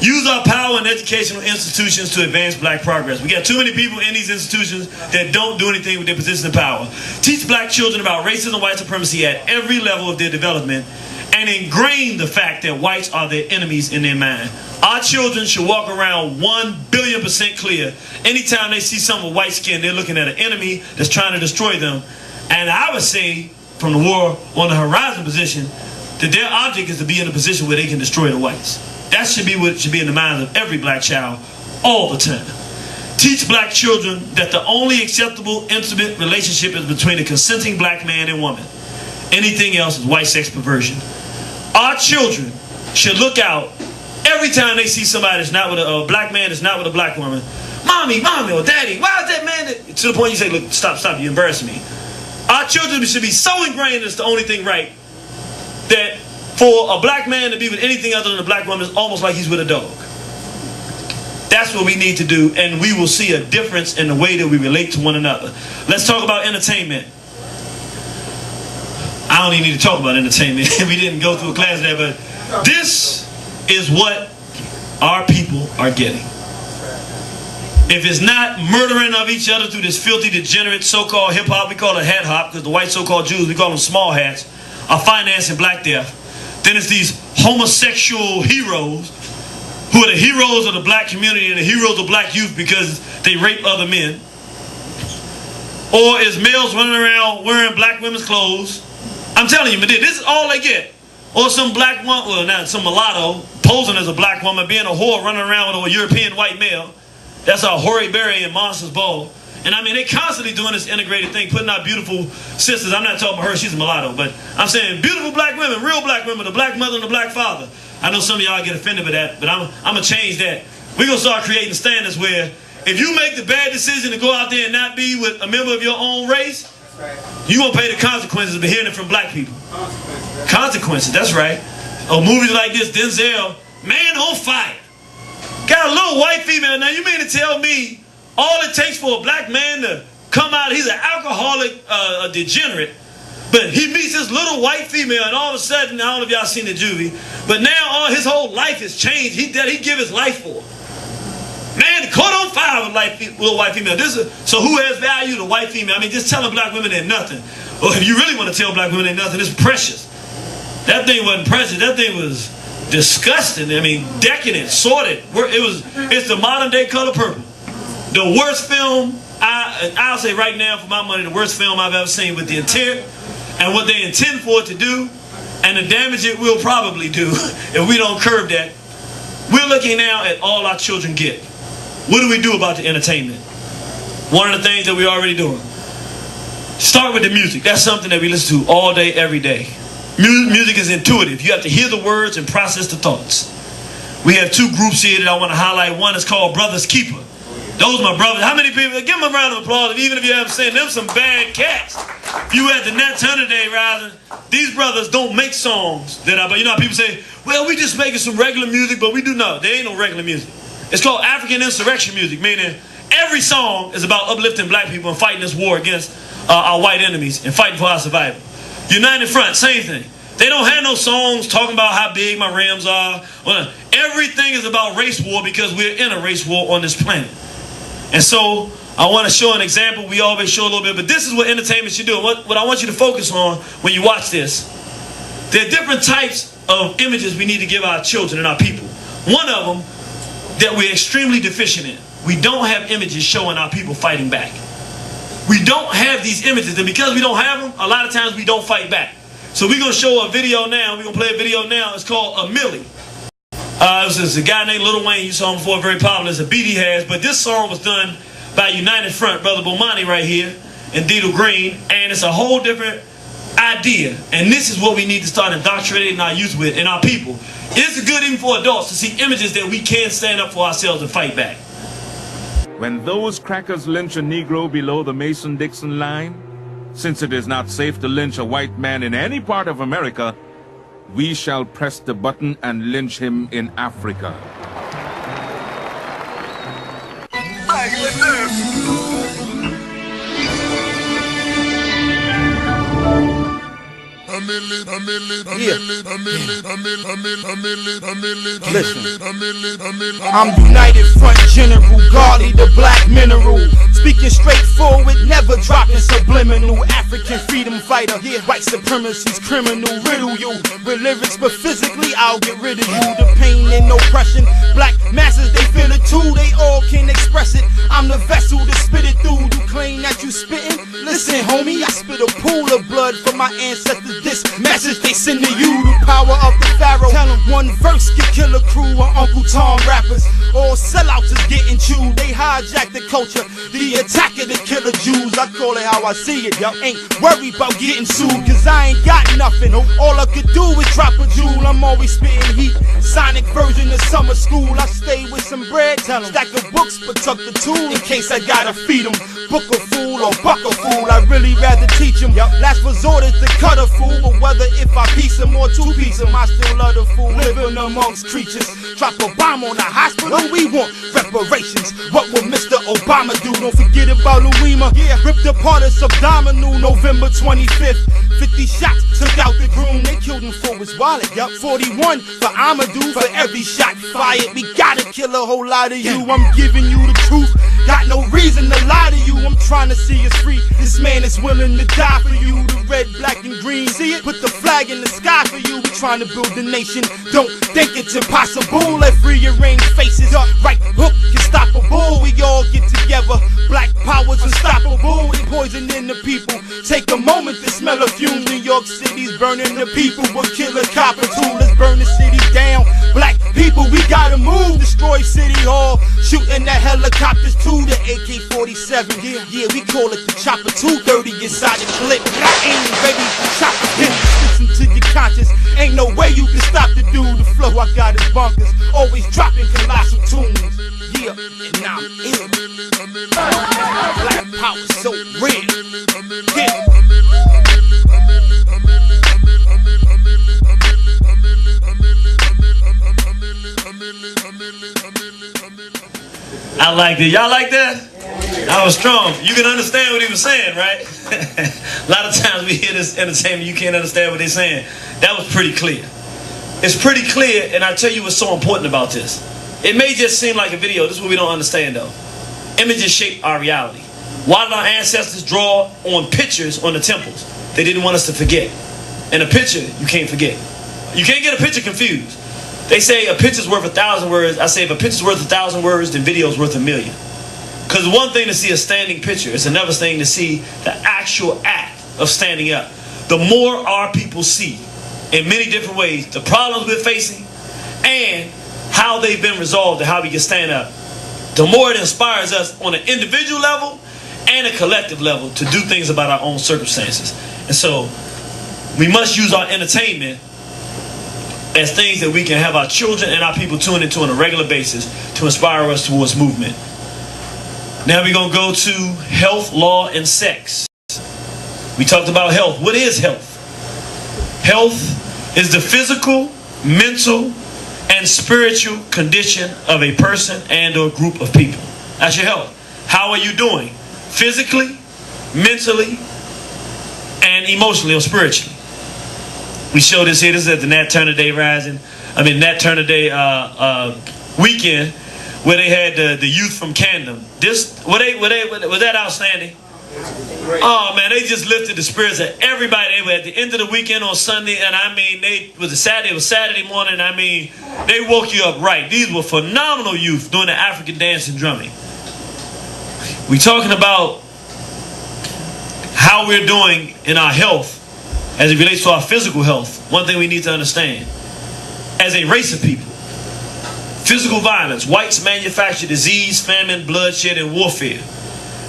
Use our power in educational institutions to advance black progress. We got too many people in these institutions that don't do anything with their position of power. Teach black children about racism and white supremacy at every level of their development and ingrain the fact that whites are their enemies in their mind. Our children should walk around 1,000,000,000% clear. Anytime they see someone with white skin, they're looking at an enemy that's trying to destroy them. And I would say, from the war on the horizon position, that their object is to be in a position where they can destroy the whites. That should be what should be in the minds of every black child all the time. Teach black children that the only acceptable intimate relationship is between a consenting black man and woman. Anything else is white sex perversion. Our children should look out every time they see somebody that's not with a black man that's not with a black woman. Mommy, or daddy, why is that man that, to the point you say, look, stop, you're embarrassing me. Our children should be so ingrained it's the only thing right that for a black man to be with anything other than a black woman is almost like he's with a dog. That's what we need to do, and we will see a difference in the way that we relate to one another. Let's talk about entertainment. I don't even need to talk about entertainment. We didn't go through a class there, but this is what our people are getting. If it's not murdering of each other through this filthy, degenerate so-called hip-hop, we call it hat hop, because the white so-called Jews, we call them small hats, are financing black death. Then it's these homosexual heroes who are the heroes of the black community and the heroes of black youth because they rape other men. Or is males running around wearing black women's clothes. I'm telling you, this is all they get. Or some black woman, well, not some mulatto, posing as a black woman, being a whore, running around with a European white male. That's our Horry Berry and Monsters Ball. And I mean, they constantly doing this integrated thing, putting out beautiful sisters. I'm not talking about her, she's a mulatto, but I'm saying beautiful black women, real black women, the black mother and the black father. I know some of y'all get offended by that, but I'm going to change that. We're going to start creating standards where if you make the bad decision to go out there and not be with a member of your own race, you're going to pay the consequences of hearing it from black people. Consequences, that's right. Or movies like this, Denzel, Man on Fire. Got a little white female. Now you mean to tell me all it takes for a black man to come out, he's an alcoholic, a degenerate, but he meets this little white female and all of a sudden, I don't know if y'all seen the juvie, but now his whole life has changed. He give his life for her. Man, caught on fire with little white female. So who has value? The white female. I mean, just telling black women they're nothing. Or if you really want to tell black women they're nothing, it's precious. That thing wasn't precious. That thing was disgusting. I mean, decadent, sordid. It's the modern day Color Purple. The worst film, I'll say right now for my money, the worst film I've ever seen, with the intent and what they intend for it to do and the damage it will probably do if we don't curb that. We're looking now at all our children get. What do we do about the entertainment? One of the things that we're already doing. Start with the music. That's something that we listen to all day, every day. Music is intuitive. You have to hear the words and process the thoughts. We have two groups here that I want to highlight. One is called Brothers Keeper. Those are my brothers. How many people? Give them a round of applause, even if you haven't seen them, some bad cats. If you at the Nat Turner Day rising, these brothers don't make songs that are, but you know how people say, well, we just making some regular music, but we do not. There ain't no regular music. It's called African insurrection music, meaning every song is about uplifting black people and fighting this war against our white enemies and fighting for our survival. United Front, same thing. They don't have no songs talking about how big my rims are. Well, everything is about race war because we're in a race war on this planet. And so I want to show an example. We always show a little bit, but this is what entertainment should do. What I want you to focus on when you watch this, there are different types of images we need to give our children and our people. One of them that we're extremely deficient in. We don't have images showing our people fighting back. We don't have these images, and because we don't have them, a lot of times we don't fight back. So we're going to show a video now. We're going to play a video now. It's called A Millie. It's a guy named Lil Wayne. You saw him before, very popular. It's a beat he has. But this song was done by United Front, Brother Bomani right here, and Dito Green. And it's a whole different idea. And this is what we need to start indoctrinating our youth with and our people. It's good even for adults to see images that we can stand up for ourselves and fight back. When those crackers lynch a Negro below the Mason-Dixon line, since it is not safe to lynch a white man in any part of America, we shall press the button and lynch him in Africa. I'm United Front General, Gardy the black mineral. Speaking straightforward, never dropping subliminal. African freedom fighter, white supremacy's criminal. Riddle you with lyrics, but physically I'll get rid of you. The pain and oppression, black masses they feel it too. They all can express it. I'm the vessel to spit it through. You claim that you spitting? Listen, homie, I spit a pool of blood for my ancestors. This message they send to you, the power of the pharaoh. Tell them one verse can kill a crew of Uncle Tom rappers. All sellouts is getting chewed. They hijack the culture. The attack of the killer Jews, I call it how I see it. Y'all ain't worried about getting sued, cause I ain't got nothing. All I could do is drop a jewel. I'm always spitting heat. Sonic version of summer school. I stay with some bread, stack of books, but tuck the tool in case I gotta feed them. Book a fool or buck a fool, I'd really rather teach him. Last resort is to cut a fool, but whether if I piece him or two-piece him, I still love the fool. Living amongst creatures, drop a bomb on the hospital, we want reparations. What will Mr. Obama do? Don't forget about Louima, ripped apart his abdominal, November 25th. 50 shots, took out the groom, they killed him for his wallet. 41 for Amadou, for every shot fired. We gotta kill a whole lot of you, I'm giving you the truth. Got no reason to lie to you, I'm trying to see us free. This man is willing to die for you. The red, black, and green, see it? Put the flag in the sky for you. We trying to build a nation, don't think it's impossible. Let's rearrange faces, right hook can stop a bull. We all get together, black power's unstoppable. They poisoning the people, take a moment to smell a fume. New York City's burning the people, but kill a copper too. Let's burn the city down, black people, we gotta move. Destroy City Hall, shooting the helicopters to the AK-47. Yeah, we call it the chopper. 230 inside the clip. I ain't ready to chop it. Listen to your conscience. Ain't no way you can stop the dude. The flow I got is bonkers. Always dropping colossal tunes. Yeah, and I'm ill. Black power so real. Yeah. I liked it. Y'all like that? I was strong. You can understand what he was saying, right? A lot of times we hear this entertainment, you can't understand what they're saying. That was pretty clear. It's pretty clear, and I tell you what's so important about this. It may just seem like a video. This is what we don't understand, though. Images shape our reality. Why did our ancestors draw on pictures on the temples? They didn't want us to forget. And a picture, you can't forget. You can't get a picture confused. They say a picture's worth 1,000 words. I say if a picture's worth 1,000 words, then video's worth 1,000,000. Because one thing to see a standing picture, it's another thing to see the actual act of standing up. The more our people see, in many different ways, the problems we're facing and how they've been resolved and how we can stand up, the more it inspires us on an individual level and a collective level to do things about our own circumstances. And so we must use our entertainment as things that we can have our children and our people tune into on a regular basis to inspire us towards movement. Now we're going to go to health, law, and sex. We talked about health. What is health? Health is the physical, mental, and spiritual condition of a person and or group of people. That's your health. How are you doing? Physically, mentally, and emotionally or spiritually. We show this here. This is at the Nat Turner Day Nat Turner Day weekend, where they had the youth from Camden. Was that outstanding? Oh man, they just lifted the spirits of everybody. They were at the end of the weekend on Sunday, and I mean, it was Saturday morning. I mean, they woke you up right. These were phenomenal youth doing the African dance and drumming. We talking about how we're doing in our health as it relates to our physical health. One thing we need to understand, as a race of people, physical violence, whites manufacture disease, famine, bloodshed, and warfare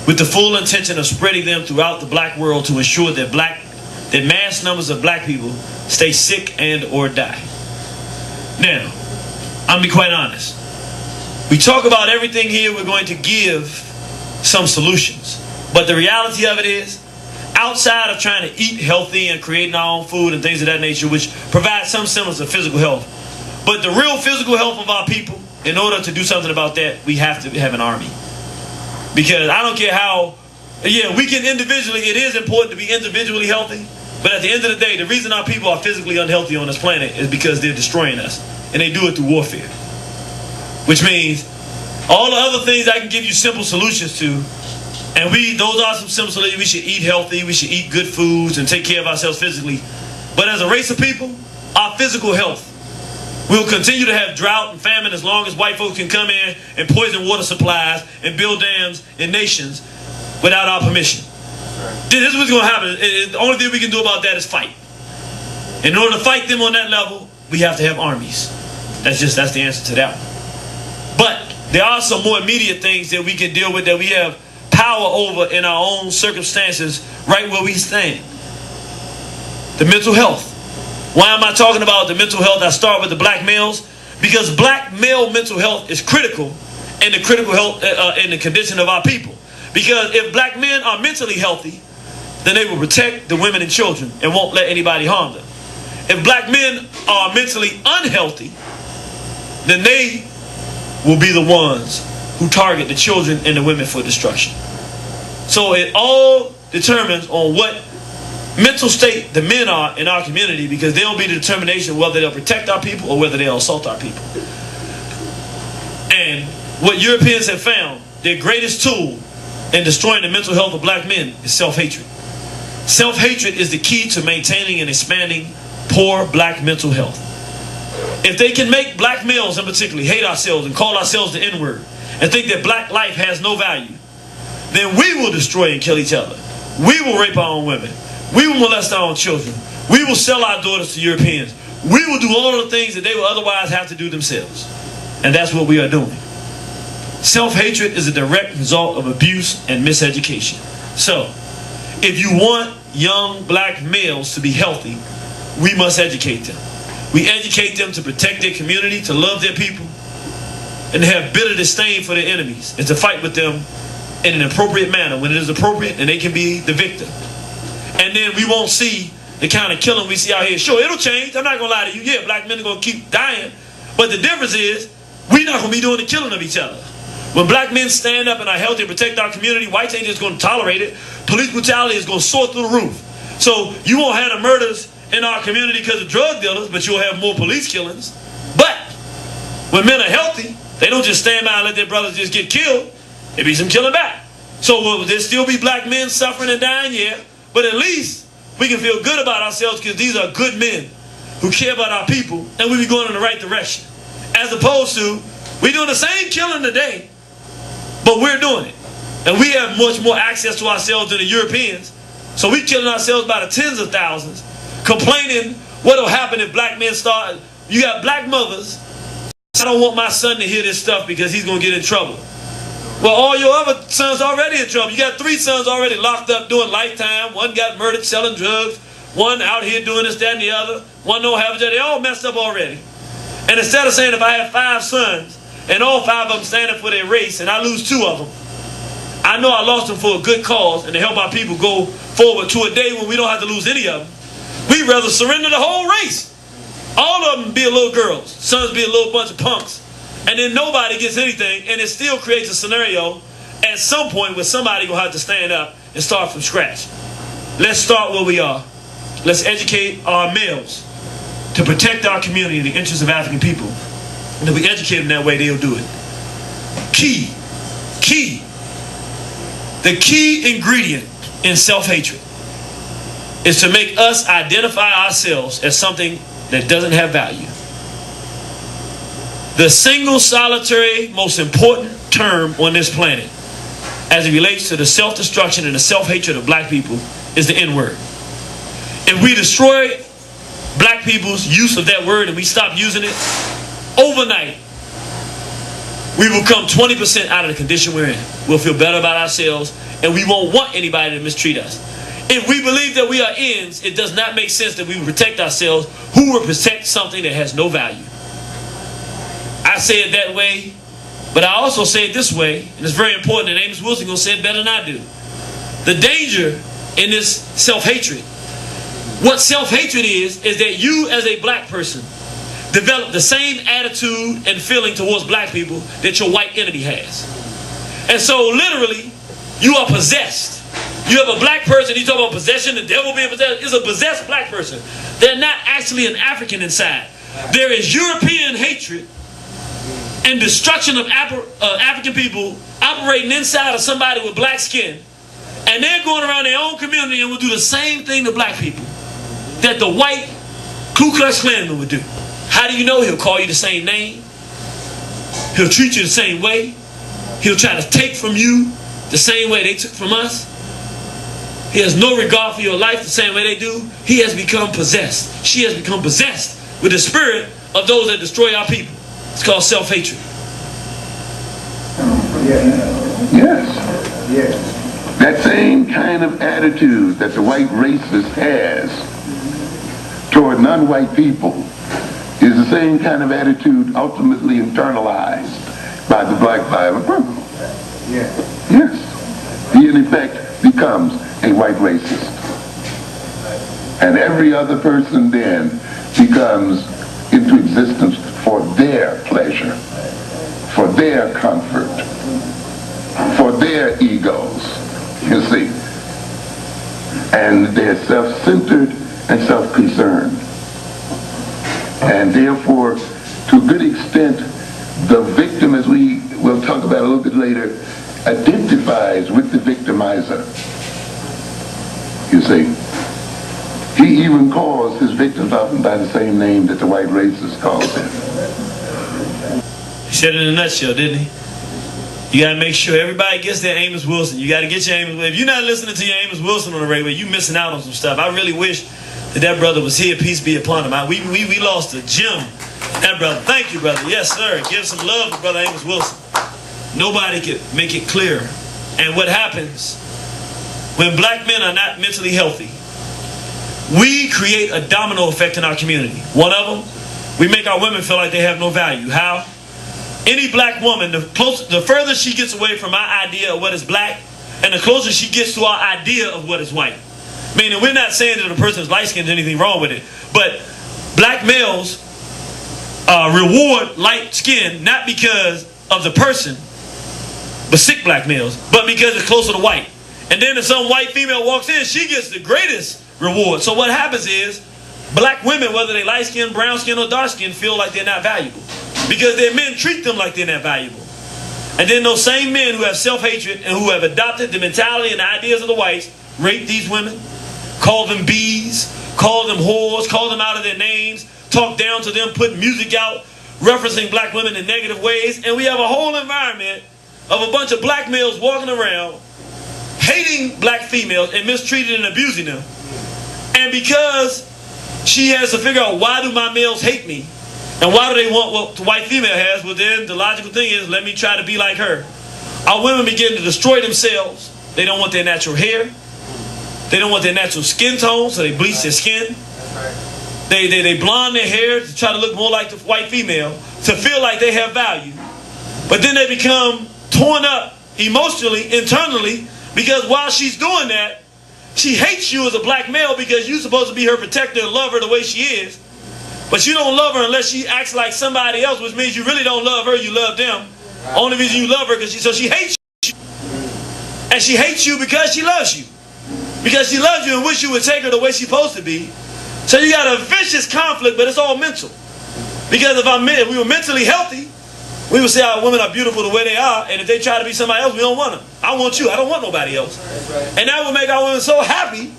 with the full intention of spreading them throughout the black world to ensure that mass numbers of black people stay sick and or die. Now, I'm gonna be quite honest. We talk about everything here, we're going to give some solutions. But the reality of it is, outside of trying to eat healthy and creating our own food and things of that nature, which provide some semblance of physical health, but the real physical health of our people, in order to do something about that, we have to have an army. Because I don't care how, we can individually, it is important to be individually healthy, but at the end of the day, the reason our people are physically unhealthy on this planet is because they're destroying us, and they do it through warfare. Which means, all the other things I can give you simple solutions to, and those are some simple solutions. We should eat healthy, we should eat good foods, and take care of ourselves physically. But as a race of people, our physical health, we'll continue to have drought and famine as long as white folks can come in and poison water supplies and build dams in nations without our permission. This is what's going to happen. The only thing we can do about that is fight. In order to fight them on that level, we have to have armies. That's the answer to that one. But there are some more immediate things that we can deal with, that we have power over in our own circumstances right where we stand. The mental health. Why am I talking about the mental health? I start with the black males, because black male mental health is critical in the critical health in the condition of our people. Because if black men are mentally healthy, then they will protect the women and children and won't let anybody harm them. If black men are mentally unhealthy, then they will be the ones who target the children and the women for destruction. So it all determines on what mental state the men are in our community, because they'll be the determination whether they'll protect our people or whether they'll assault our people. And what Europeans have found, their greatest tool in destroying the mental health of black men is self-hatred. Self-hatred is the key to maintaining and expanding poor black mental health. If they can make black males in particular hate ourselves and call ourselves the N-word and think that black life has no value, then we will destroy and kill each other. We will rape our own women. We will molest our own children. We will sell our daughters to Europeans. We will do all of the things that they will otherwise have to do themselves. And that's what we are doing. Self-hatred is a direct result of abuse and miseducation. So, if you want young black males to be healthy, we must educate them. We educate them to protect their community, to love their people, and to have bitter disdain for their enemies, and to fight with them in an appropriate manner when it is appropriate, and they can be the victim. And then we won't see the kind of killing we see out here. Sure, it'll change. I'm not going to lie to you. Yeah, black men are going to keep dying. But the difference is, we're not going to be doing the killing of each other. When black men stand up and are healthy and protect our community, whites ain't just going to tolerate it. Police brutality is going to soar through the roof. So you won't have the murders in our community because of drug dealers, but you'll have more police killings. But when men are healthy, they don't just stand by and let their brothers just get killed. There be some killing back. So will there still be black men suffering and dying? Yeah. But at least we can feel good about ourselves because these are good men who care about our people, and we be going in the right direction. As opposed to, we're doing the same killing today, but we're doing it. And we have much more access to ourselves than the Europeans. So we're killing ourselves by the tens of thousands, complaining what will happen if black men start. You got black mothers. I don't want my son to hear this stuff because he's going to get in trouble. Well, all your other sons already in trouble. You got 3 sons already locked up doing lifetime. One got murdered selling drugs. One out here doing this, that, and the other. One don't have a job. They all messed up already. And instead of saying if I have 5 sons and all 5 of them standing for their race and I lose 2 of them, I know I lost them for a good cause and to help our people go forward to a day when we don't have to lose any of them. We'd rather surrender the whole race. All of them be a little girls. Sons be a little bunch of punks. And then nobody gets anything, and it still creates a scenario at some point where somebody gonna have to stand up and start from scratch. Let's start where we are. Let's educate our males to protect our community in the interests of African people. And if we educate them that way, they'll do it. The key ingredient in self-hatred is to make us identify ourselves as something that doesn't have value. The single solitary most important term on this planet as it relates to the self-destruction and the self-hatred of black people is the N-word. If we destroy black people's use of that word and we stop using it, overnight, we will come 20% out of the condition we're in. We'll feel better about ourselves, and we won't want anybody to mistreat us. If we believe that we are ends, it does not make sense that we will protect ourselves. Who will protect something that has no value? I say it that way, but I also say it this way, and it's very important, and Amos Wilson gonna say it better than I do. The danger in this self-hatred, what self-hatred is that you as a black person develop the same attitude and feeling towards black people that your white entity has. And so literally, you are possessed. You have a black person, you talk about possession, the devil being possessed, is a possessed black person. They're not actually an African inside. There is European hatred and destruction of African people operating inside of somebody with black skin. And they're going around their own community and will do the same thing to black people that the white Ku Klux Klanman would do. How do you know? He'll call you the same name. He'll treat you the same way. He'll try to take from you the same way they took from us. He has no regard for your life the same way they do. He has become possessed. She has become possessed with the spirit of those that destroy our people. It's called self-hatred. Yes. That same kind of attitude that the white racist has toward non-white people is the same kind of attitude ultimately internalized by the black violent criminal. Yes. He in effect becomes a white racist. And every other person then becomes into existence for their pleasure, for their comfort, for their egos, you see. And they're self-centered and self-concerned. And therefore, to a good extent, the victim, as we will talk about a little bit later, identifies with the victimizer. You see. He even calls his victims often by the same name that the white racist calls him. He said it in a nutshell, didn't he? You got to make sure everybody gets their Amos Wilson. You got to get your Amos Wilson. If you're not listening to your Amos Wilson on the regular, you're missing out on some stuff. I really wish that brother was here. Peace be upon him. We lost a gem. That brother. Thank you, brother. Yes, sir. Give some love to brother Amos Wilson. Nobody could make it clearer. And what happens when black men are not mentally healthy, we create a domino effect in our community. One of them, we make our women feel like they have no value. How? Any black woman, the further she gets away from our idea of what is black, and the closer she gets to our idea of what is white. Meaning, we're not saying that a person's light skin is anything wrong with it, but black males reward light skin not because of the person, but sick black males, but because it's closer to white. And then if some white female walks in, she gets the greatest reward. So what happens is, black women, whether they light skin, brown skin, or dark skin, feel like they're not valuable because their men treat them like they're not valuable. And then those same men who have self-hatred and who have adopted the mentality and the ideas of the whites rape these women, call them bees, call them whores, call them out of their names, talk down to them, put music out referencing black women in negative ways, and we have a whole environment of a bunch of black males walking around hating black females and mistreating and abusing them. And because she has to figure out, why do my males hate me? And why do they want what the white female has? Well, then the logical thing is, let me try to be like her. Our women begin to destroy themselves. They don't want their natural hair. They don't want their natural skin tone, so they bleach their skin. They blonde their hair to try to look more like the white female, to feel like they have value. But then they become torn up emotionally, internally, because while she's doing that, she hates you as a black male because you're supposed to be her protector and love her the way she is. But you don't love her unless she acts like somebody else, which means you really don't love her, you love them. Only reason you love her because she hates you. And she hates you because she loves you. Because she loves you and wish you would take her the way she's supposed to be. So you got a vicious conflict, but it's all mental. Because if we were mentally healthy, we would say our women are beautiful the way they are, and if they try to be somebody else, we don't want them. I want you. I don't want nobody else. And that would make our women so happy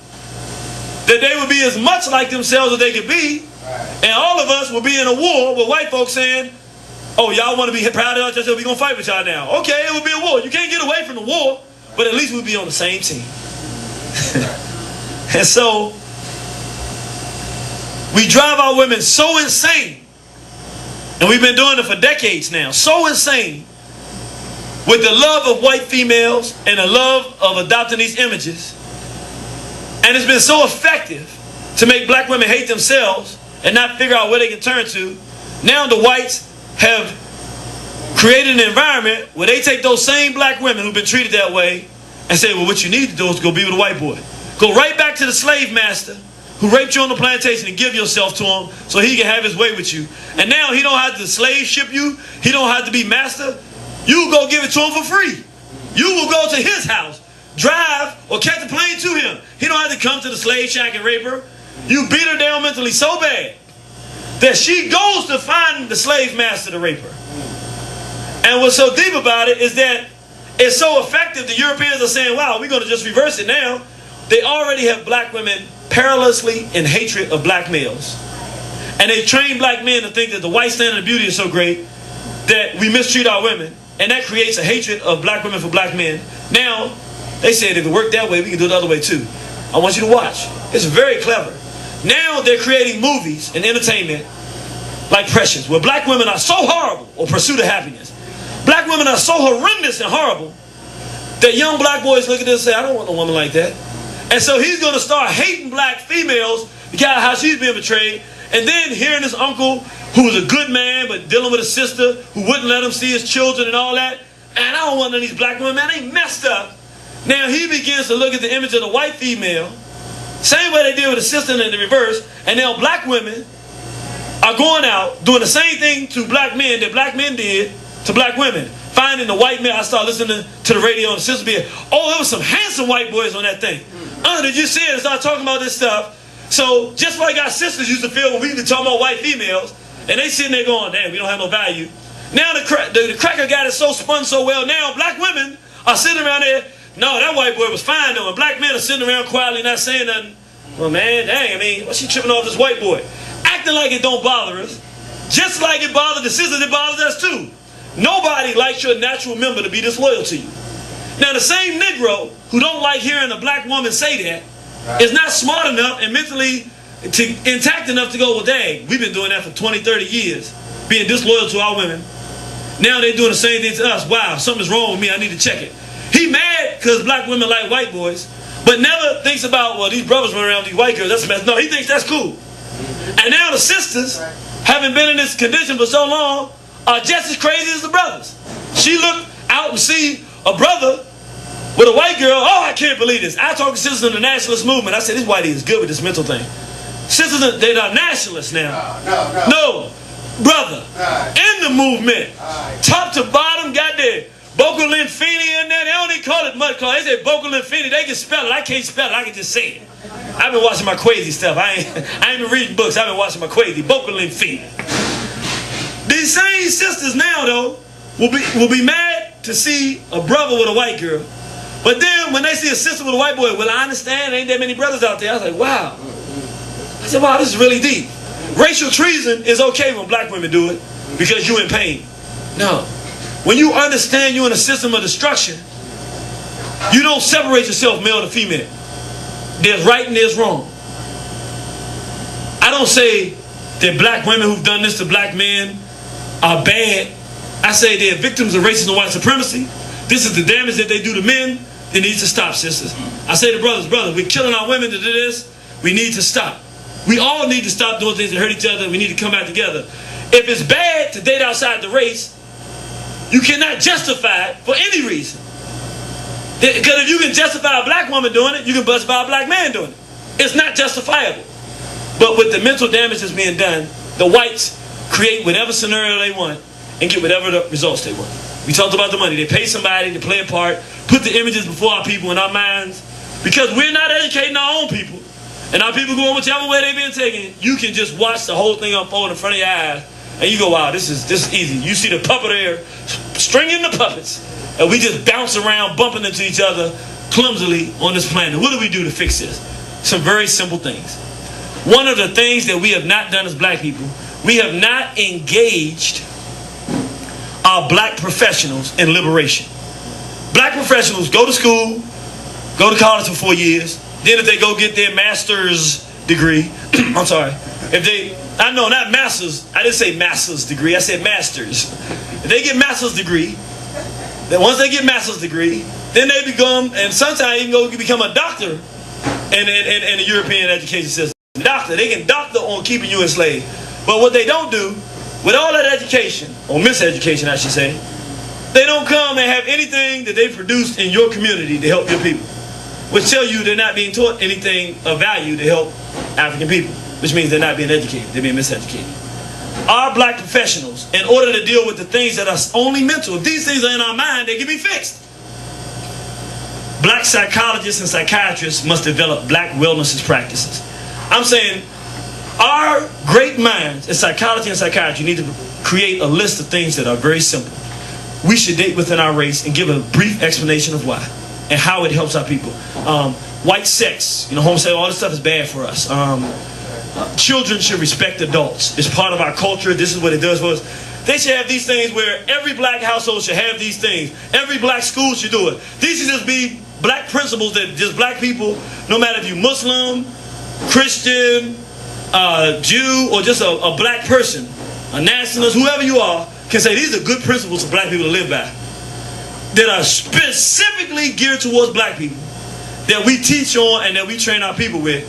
that they would be as much like themselves as they could be, and all of us would be in a war with white folks saying, oh, y'all want to be proud of us, we're going to fight with y'all now. Okay, it would be a war. You can't get away from the war, but at least we'd be on the same team. And so, we drive our women so insane, and we've been doing it for decades now, so insane, with the love of white females and the love of adopting these images. And it's been so effective to make black women hate themselves and not figure out where they can turn to. Now the whites have created an environment where they take those same black women who've been treated that way and say, well, what you need to do is go be with a white boy. Go right back to the slave master who raped you on the plantation and give yourself to him so he can have his way with you. And now he don't have to slave ship you. He don't have to be master. You go give it to him for free. You will go to his house, drive, or catch a plane to him. He don't have to come to the slave shack and rape her. You beat her down mentally so bad that she goes to find the slave master to rape her. And what's so deep about it is that it's so effective, the Europeans are saying, wow, we're going to just reverse it now. They already have black women perilously in hatred of black males. And they train black men to think that the white standard of beauty is so great that we mistreat our women. And that creates a hatred of black women for black men. Now, they said if it worked that way, we can do it the other way too. I want you to watch. It's very clever. Now they're creating movies and entertainment like Precious, where black women are so horrible, or Pursuit of Happiness. Black women are so horrendous and horrible that young black boys look at this and say, I don't want a woman like that. And so he's going to start hating black females because of how she's being portrayed. And then hearing this uncle who was a good man but dealing with a sister who wouldn't let him see his children and all that. And I don't want none of these black women, man, they messed up. Now he begins to look at the image of the white female, same way they did with the sister in the reverse, and now black women are going out doing the same thing to black men that black men did to black women. Finding the white man, I started listening to the radio and the sister being, oh, there was some handsome white boys on that thing. Did you see it? And start talking about this stuff. So just like our sisters used to feel when we were talking about white females, and they sitting there going, damn, we don't have no value. Now the cracker got it so spun so well, now black women are sitting around there, no, that white boy was fine though, and black men are sitting around quietly not saying nothing. Well, man, dang, I mean, what's she tripping off this white boy? Acting like it don't bother us. Just like it bothered the sisters, it bothers us too. Nobody likes your natural member to be disloyal to you. Now, the same Negro who don't like hearing a black woman say that is not smart enough and mentally intact enough to go, well, dang, we've been doing that for 20, 30 years, being disloyal to our women. Now they're doing the same thing to us. Wow, something's wrong with me. I need to check it. He mad because black women like white boys, but never thinks about, well, these brothers run around with these white girls. That's a mess. No, he thinks that's cool. And now the sisters, having been in this condition for so long, are just as crazy as the brothers. She looked out and see a brother with a white girl. Oh, I can't believe this. I talked to sisters in the nationalist movement. I said, this whitey is good with this mental thing. Sisters, they're not nationalists now. No, brother. In the movement. Top to bottom, got there. Boca Linfini in there. They don't even call it mud claw. They say Boca Linfini. They can spell it. I can't spell it. I can just say it. I've been watching my crazy stuff. I ain't been reading books. I've been watching my crazy. Boca Linfini. These same sisters now, though, will be mad to see a brother with a white girl. But then when they see a sister with a white boy, well, I understand. There ain't that many brothers out there. I was like, wow. I said, wow, this is really deep. Racial treason is okay when black women do it because you're in pain. No. When you understand you're in a system of destruction, you don't separate yourself male to female. There's right and there's wrong. I don't say that black women who've done this to black men are bad. I say they're victims of racism and white supremacy. This is the damage that they do to men. It needs to stop, sisters. I say to brothers, we're killing our women to do this. We need to stop. We all need to stop doing things that hurt each other. We need to come back together. If it's bad to date outside the race, you cannot justify it for any reason. Because if you can justify a black woman doing it, you can justify a black man doing it. It's not justifiable. But with the mental damage that's being done, the whites create whatever scenario they want and get whatever the results they want. We talked about the money. They pay somebody to play a part, put the images before our people in our minds. Because we're not educating our own people. And our people going whichever way they've been taken, you can just watch the whole thing unfold in front of your eyes. And you go, wow, this is easy. You see the puppeteer stringing the puppets. And we just bounce around, bumping into each other clumsily on this planet. What do we do to fix this? Some very simple things. One of the things that we have not done as black people, we have not engaged our black professionals in liberation. Black professionals go to school, go to college for 4 years. Then if they go get their master's degree, I'm sorry, not master's, I didn't say master's degree, I said master's. If they get master's degree, then once they get master's degree, then they become, and sometimes even go become a doctor in the European education system. Doctor, they can doctor on keeping you enslaved. But what they don't do, with all that education, or miseducation I should say, they don't come and have anything that they produced in your community to help your people. Which tell you they're not being taught anything of value to help African people. Which means they're not being educated, they're being miseducated. Our black professionals, in order to deal with the things that are only mental, if these things are in our mind, they can be fixed. Black psychologists and psychiatrists must develop black wellness practices. I'm saying our great minds in psychology and psychiatry need to create a list of things that are very simple. We should date within our race and give a brief explanation of why and how it helps our people. White sex, homosexuality, all this stuff is bad for us. Children should respect adults. It's part of our culture. This is what it does for us. They should have these things where every black household should have these things. Every black school should do it. These should just be black principles that just black people, no matter if you're Muslim, Christian, Jew, or just a black person, a nationalist, whoever you are, can say these are good principles for black people to live by that are specifically geared towards black people, that we teach on and that we train our people with.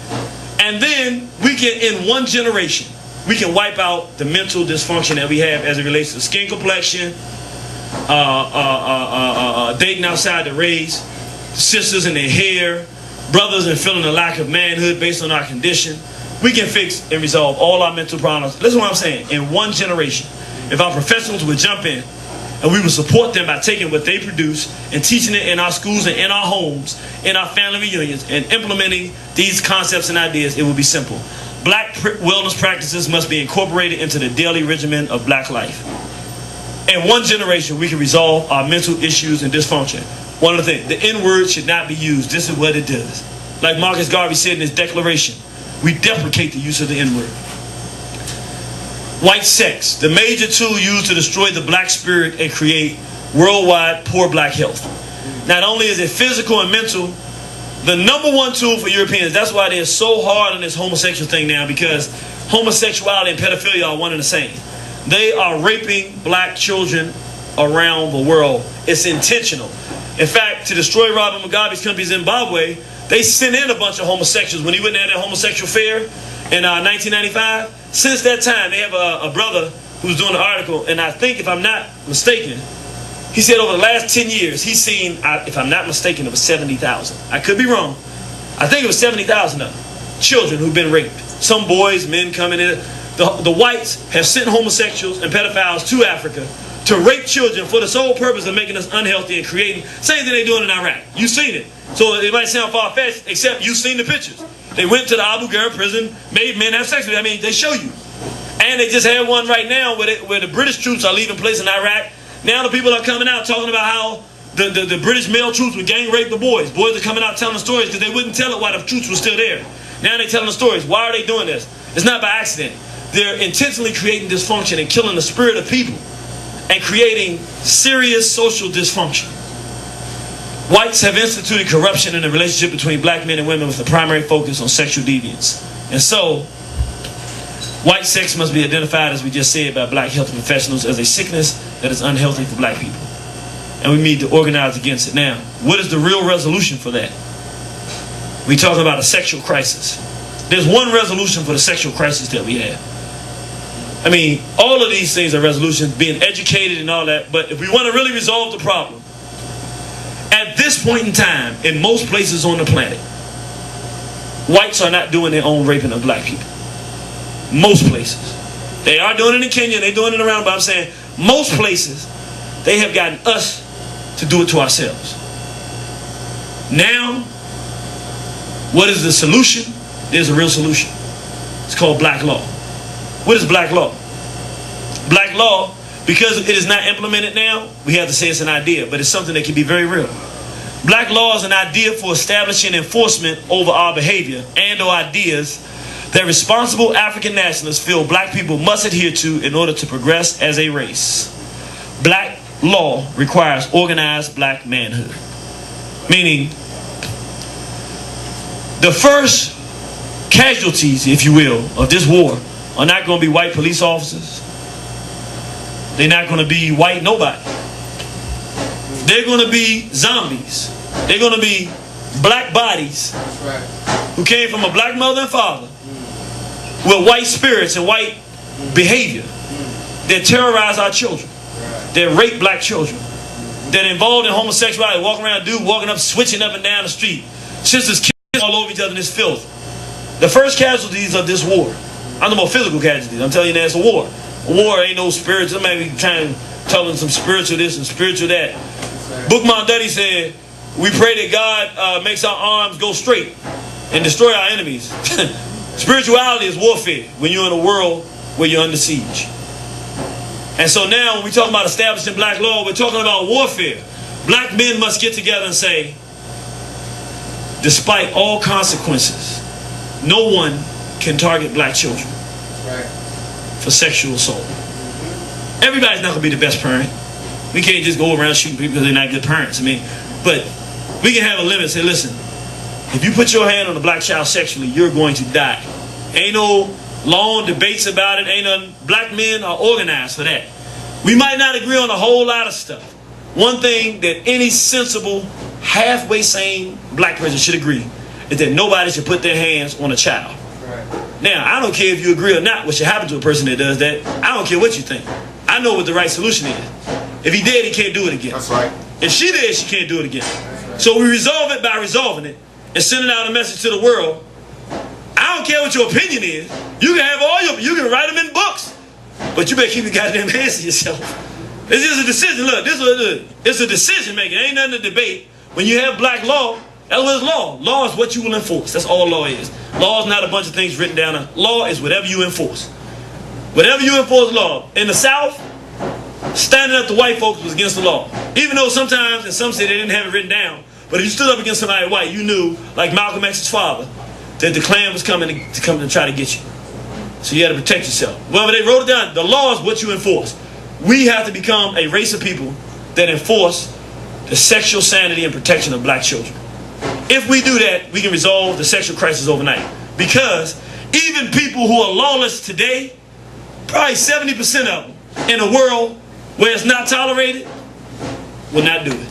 And then we can, in one generation, we can wipe out the mental dysfunction that we have as it relates to skin complexion, dating outside the race, sisters and their hair, brothers and feeling a lack of manhood based on our condition. We can fix and resolve all our mental problems. Listen to what I'm saying. In one generation, if our professionals would jump in and we would support them by taking what they produce and teaching it in our schools and in our homes, in our family reunions, and implementing these concepts and ideas, it would be simple. Black wellness practices must be incorporated into the daily regimen of black life. In one generation, we can resolve our mental issues and dysfunction. One of the things, the N-word should not be used. This is what it does. Like Marcus Garvey said in his declaration, we deprecate the use of the N-word. White sex, the major tool used to destroy the black spirit and create worldwide poor black health. Not only is it physical and mental, the number one tool for Europeans, that's why they're so hard on this homosexual thing now, because homosexuality and pedophilia are one and the same. They are raping black children around the world. It's intentional. In fact, to destroy Robert Mugabe's country, Zimbabwe, they sent in a bunch of homosexuals when he went at that homosexual fair in 1995. Since that time, they have a brother who's doing an article, and I think, if I'm not mistaken, he said over the last 10 years, he's seen, if I'm not mistaken, it was 70,000. I could be wrong. I think it was 70,000 of them. Children who've been raped. Some boys, men coming in. The whites have sent homosexuals and pedophiles to Africa to rape children for the sole purpose of making us unhealthy and creating, same thing they're doing in Iraq. You've seen it. So it might sound far-fetched, except you've seen the pictures. They went to the Abu Ghraib prison, made men have sex with them. I mean, they show you. And they just had one right now where the British troops are leaving place in Iraq. Now the people are coming out talking about how the British male troops would gang rape the boys. Boys are coming out telling the stories because they wouldn't tell it while the troops were still there. Now they're telling the stories. Why are they doing this? It's not by accident. They're intentionally creating dysfunction and killing the spirit of people and creating serious social dysfunction. Whites have instituted corruption in the relationship between black men and women with a primary focus on sexual deviance. And so, white sex must be identified, as we just said, by black health professionals as a sickness that is unhealthy for black people. And we need to organize against it. Now, what is the real resolution for that? We talk about a sexual crisis. There's one resolution for the sexual crisis that we have. I mean, all of these things are resolutions, being educated and all that, but if we want to really resolve the problem, at this this point in time, in most places on the planet, whites are not doing their own raping of black people. Most places. They are doing it in Kenya, they're doing it around, but I'm saying most places, they have gotten us to do it to ourselves. Now, what is the solution? There's a real solution. It's called black law. What is black law? Black law, because it is not implemented now, we have to say it's an idea, but it's something that can be very real. Black law is an idea for establishing enforcement over our behavior and or ideas that responsible African nationalists feel black people must adhere to in order to progress as a race. Black law requires organized black manhood. Meaning, the first casualties, if you will, of this war are not going to be white police officers. They're not going to be white nobody. They're going to be zombies. They're going to be black bodies who came from a black mother and father with white spirits and white behavior that terrorize our children, that rape black children, that involved in homosexuality, walking around, dude walking up, switching up and down the street, sisters killing all over each other in this filth. The first casualties of this war, I'm talking about physical casualties. I'm telling you that it's a war. A war ain't no spiritual. Somebody be trying to tell them some spiritual this and spiritual that. Bookmont Duddy said, we pray that God makes our arms go straight and destroy our enemies. Spirituality is warfare when you're in a world where you're under siege. And so now when we talk about establishing black law, we're talking about warfare. Black men must get together and say, despite all consequences, no one can target black children for sexual assault. Everybody's not going to be the best parent. We can't just go around shooting people because they're not good parents. I mean, but we can have a limit and say, listen, if you put your hand on a black child sexually, you're going to die. Ain't no long debates about it. Ain't none. Black men are organized for that. We might not agree on a whole lot of stuff. One thing that any sensible, halfway sane black person should agree is that nobody should put their hands on a child. Now, I don't care if you agree or not what should happen to a person that does that. I don't care what you think. I know what the right solution is. If he did, he can't do it again. That's right. If she did, she can't do it again. So we resolve it by resolving it and sending out a message to the world. I don't care what your opinion is. You can have you can write them in books, but you better keep your goddamn hands to yourself. It's just a decision. Look, it's a decision making. It ain't nothing to debate. When you have black law, that's what is law. Law is what you will enforce. That's all law is. Law is not a bunch of things written down. Law is whatever you enforce. Whatever you enforce law. In the South, standing up to white folks was against the law. Even though sometimes, in some cities, they didn't have it written down. But if you stood up against somebody white, you knew, like Malcolm X's father, that the Klan was coming to come and try to get you. So you had to protect yourself. Whether they wrote it down, the law is what you enforce. We have to become a race of people that enforce the sexual sanity and protection of black children. If we do that, we can resolve the sexual crisis overnight. Because even people who are lawless today, probably 70% of them in a world where it's not tolerated, will not do it.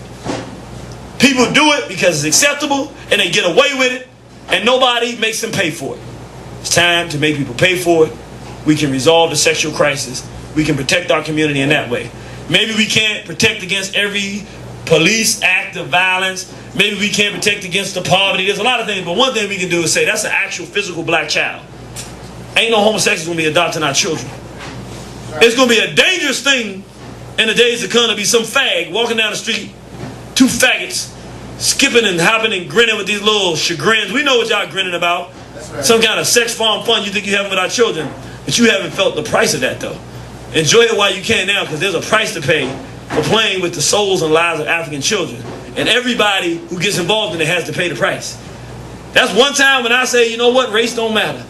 People do it because it's acceptable and they get away with it and nobody makes them pay for it. It's time to make people pay for it. We can resolve the sexual crisis. We can protect our community in that way. Maybe we can't protect against every police act of violence. Maybe we can't protect against the poverty. There's a lot of things, but one thing we can do is say that's an actual physical black child. Ain't no homosexuals going to be adopting our children. It's going to be a dangerous thing in the days to come to be some fag walking down the street, two faggots skipping and hopping and grinning with these little chagrins. We know what y'all grinning about. Right. Some kind of sex farm fun you think you have with our children, but you haven't felt the price of that though. Enjoy it while you can now, because there's a price to pay for playing with the souls and lives of African children. And everybody who gets involved in it has to pay the price. That's one time when I say, you know what, race don't matter.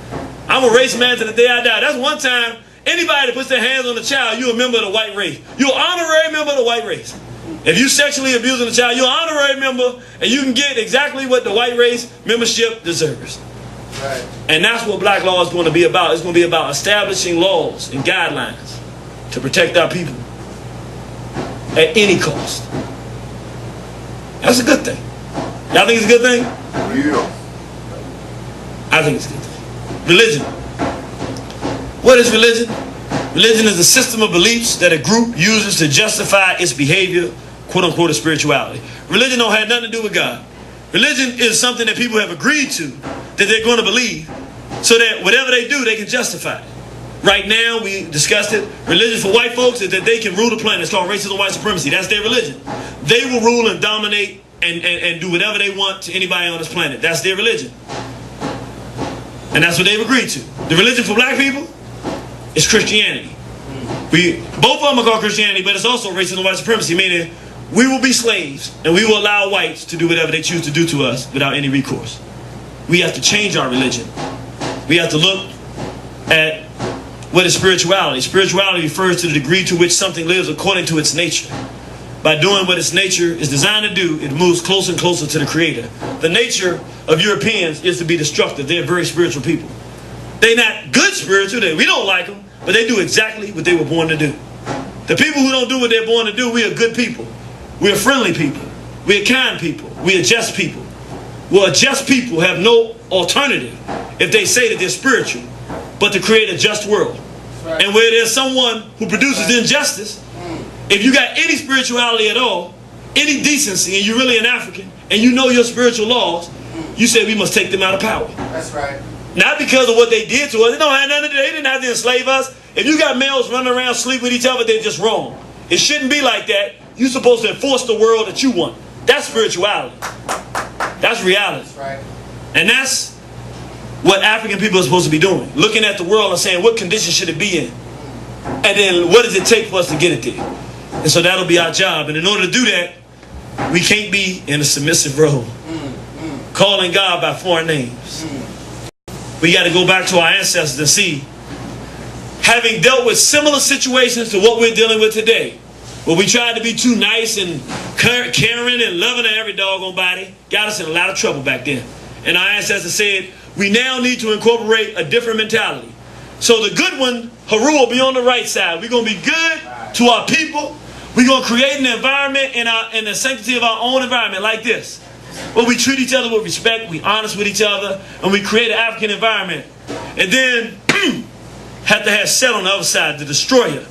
I'm a race man to the day I die. That's one time anybody that puts their hands on a child, you're a member of the white race. You're an honorary member of the white race. If you sexually abusing a child, you're an honorary member, and you can get exactly what the white race membership deserves. Right. And that's what black law is going to be about. It's going to be about establishing laws and guidelines to protect our people at any cost. That's a good thing. Y'all think it's a good thing? Yeah. I think it's a good thing. Religion. What is religion? Religion is a system of beliefs that a group uses to justify its behavior, quote unquote, a spirituality. Religion don't have nothing to do with God. Religion is something that people have agreed to, that they're going to believe, so that whatever they do, they can justify it. Right now, we discussed it. Religion for white folks is that they can rule the planet. It's called racism, white supremacy. That's their religion. They will rule and dominate and do whatever they want to anybody on this planet. That's their religion. And that's what they've agreed to. The religion for black people is Christianity. Both of them are called Christianity, but it's also racism, white supremacy, meaning we will be slaves and we will allow whites to do whatever they choose to do to us without any recourse. We have to change our religion. We have to look at what is spirituality. Spirituality refers to the degree to which something lives according to its nature. By doing what its nature is designed to do, it moves closer and closer to the Creator. The nature of Europeans is to be destructive. They're very spiritual people. They're not good spiritual. We don't like them, but they do exactly what they were born to do. The people who don't do what they're born to do, we are good people. We are friendly people. We are kind people. We are just people. Well, just people have no alternative if they say that they're spiritual, but to create a just world. Right. And where there's someone who produces injustice, if you got any spirituality at all, any decency, and you're really an African, and you know your spiritual laws, you say we must take them out of power. That's right. Not because of what they did to us. They don't have nothing to do. They didn't have to enslave us. If you got males running around sleep with each other, they're just wrong. It shouldn't be like that. You're supposed to enforce the world that you want. That's spirituality. That's reality. That's right. And that's what African people are supposed to be doing. Looking at the world and saying, what condition should it be in? And then what does it take for us to get it there? And so that'll be our job. And in order to do that, we can't be in a submissive role. Calling God by foreign names. We got to go back to our ancestors and see, having dealt with similar situations to what we're dealing with today, where we tried to be too nice and caring and loving to every doggone body, got us in a lot of trouble back then. And our ancestors said, we now need to incorporate a different mentality. So the good one, Haru, will be on the right side. We're going to be good to our people. We're going to create an environment in the sanctity of our own environment like this, where we treat each other with respect, we honest with each other, and we create an African environment. And then have to have set on the other side, the destroyer.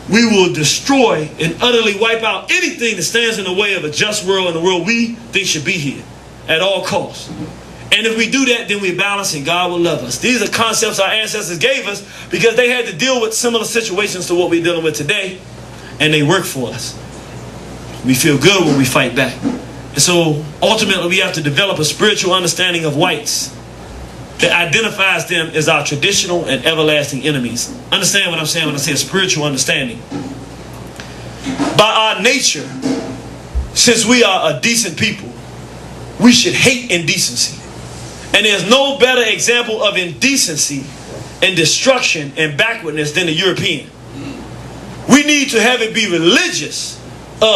We will destroy and utterly wipe out anything that stands in the way of a just world and the world we think should be here at all costs. And if we do that, then we're balanced and God will love us. These are concepts our ancestors gave us because they had to deal with similar situations to what we're dealing with today, and they work for us. We feel good when we fight back. And so ultimately we have to develop a spiritual understanding of whites that identifies them as our traditional and everlasting enemies. Understand what I'm saying when I say a spiritual understanding. By our nature, since we are a decent people, we should hate indecency. And there's no better example of indecency and destruction and backwardness than the European. We need to have it be religious,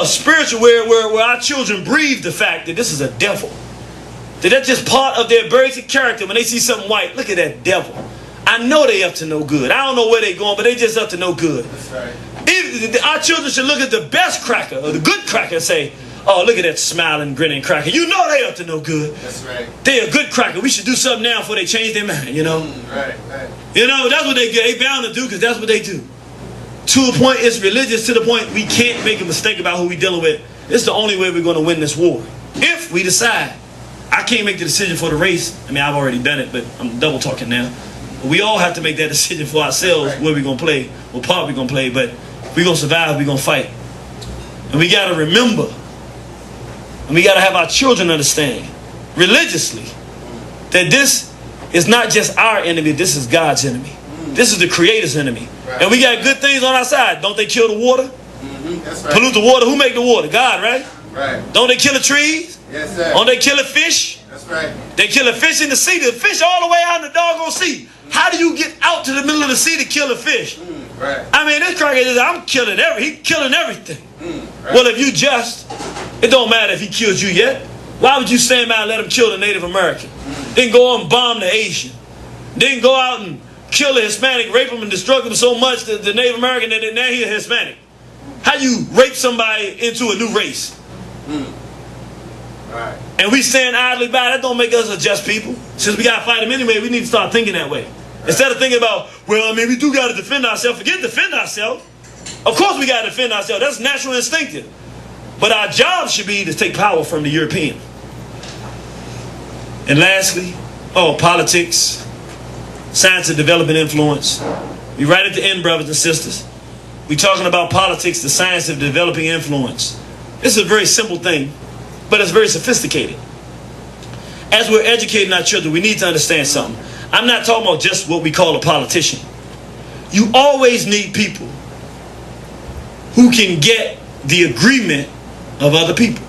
spiritual, where our children breathe the fact that this is a devil. That that's just part of their basic character. When they see something white, look at that devil. I know they up to no good. I don't know where they're going, but they just up to no good. That's right. Our children should look at the best cracker, or the good cracker, and say, oh, look at that smiling, grinning cracker. You know they up to no good. That's right. They a good cracker. We should do something now before they change their mind, you know? Right. You know, that's what they bound to do, because that's what they do. To a point, it's religious to the point we can't make a mistake about who we're dealing with. It's the only way we're going to win this war. If we decide. I can't make the decision for the race. I mean, I've already done it, but I'm double talking now. But we all have to make that decision for ourselves, where we're going to play, what part we're going to play. But if we're going to survive, we're going to fight. And we got to remember, and we got to have our children understand, religiously, that this is not just our enemy, this is God's enemy. This is the Creator's enemy. Right. And we got good things on our side. Don't they kill the water? That's right. Pollute the water. Who make the water? God, right? Right. Don't they kill the trees? Yes, sir. Don't they kill the fish? That's right. They kill a fish in the sea. The fish all the way out in the doggone sea. How do you get out to the middle of the sea to kill a fish? Right. I mean, this cracker is, I'm killing he's killing everything. Right. Well, if you just, it don't matter if he kills you yet. Why would you stand by and let him kill the Native American? Then go out and bomb the Asian. Then go out and kill the Hispanic, rape him and destroy him so much that the Native American that now he's a Hispanic. How you rape somebody into a new race? Right. And we stand idly by, that don't make us a just people. Since we got to fight them anyway, we need to start thinking that way. Right. Instead of thinking about, well, I mean, we do got to defend ourselves. Forget defend ourselves. Of course we got to defend ourselves. That's natural and instinctive. But our job should be to take power from the European. And lastly, politics, science of developing influence. We right at the end, brothers and sisters. We talking about politics, the science of developing influence. This is a very simple thing, but it's very sophisticated. As we're educating our children, we need to understand something. I'm not talking about just what we call a politician. You always need people who can get the agreement of other people.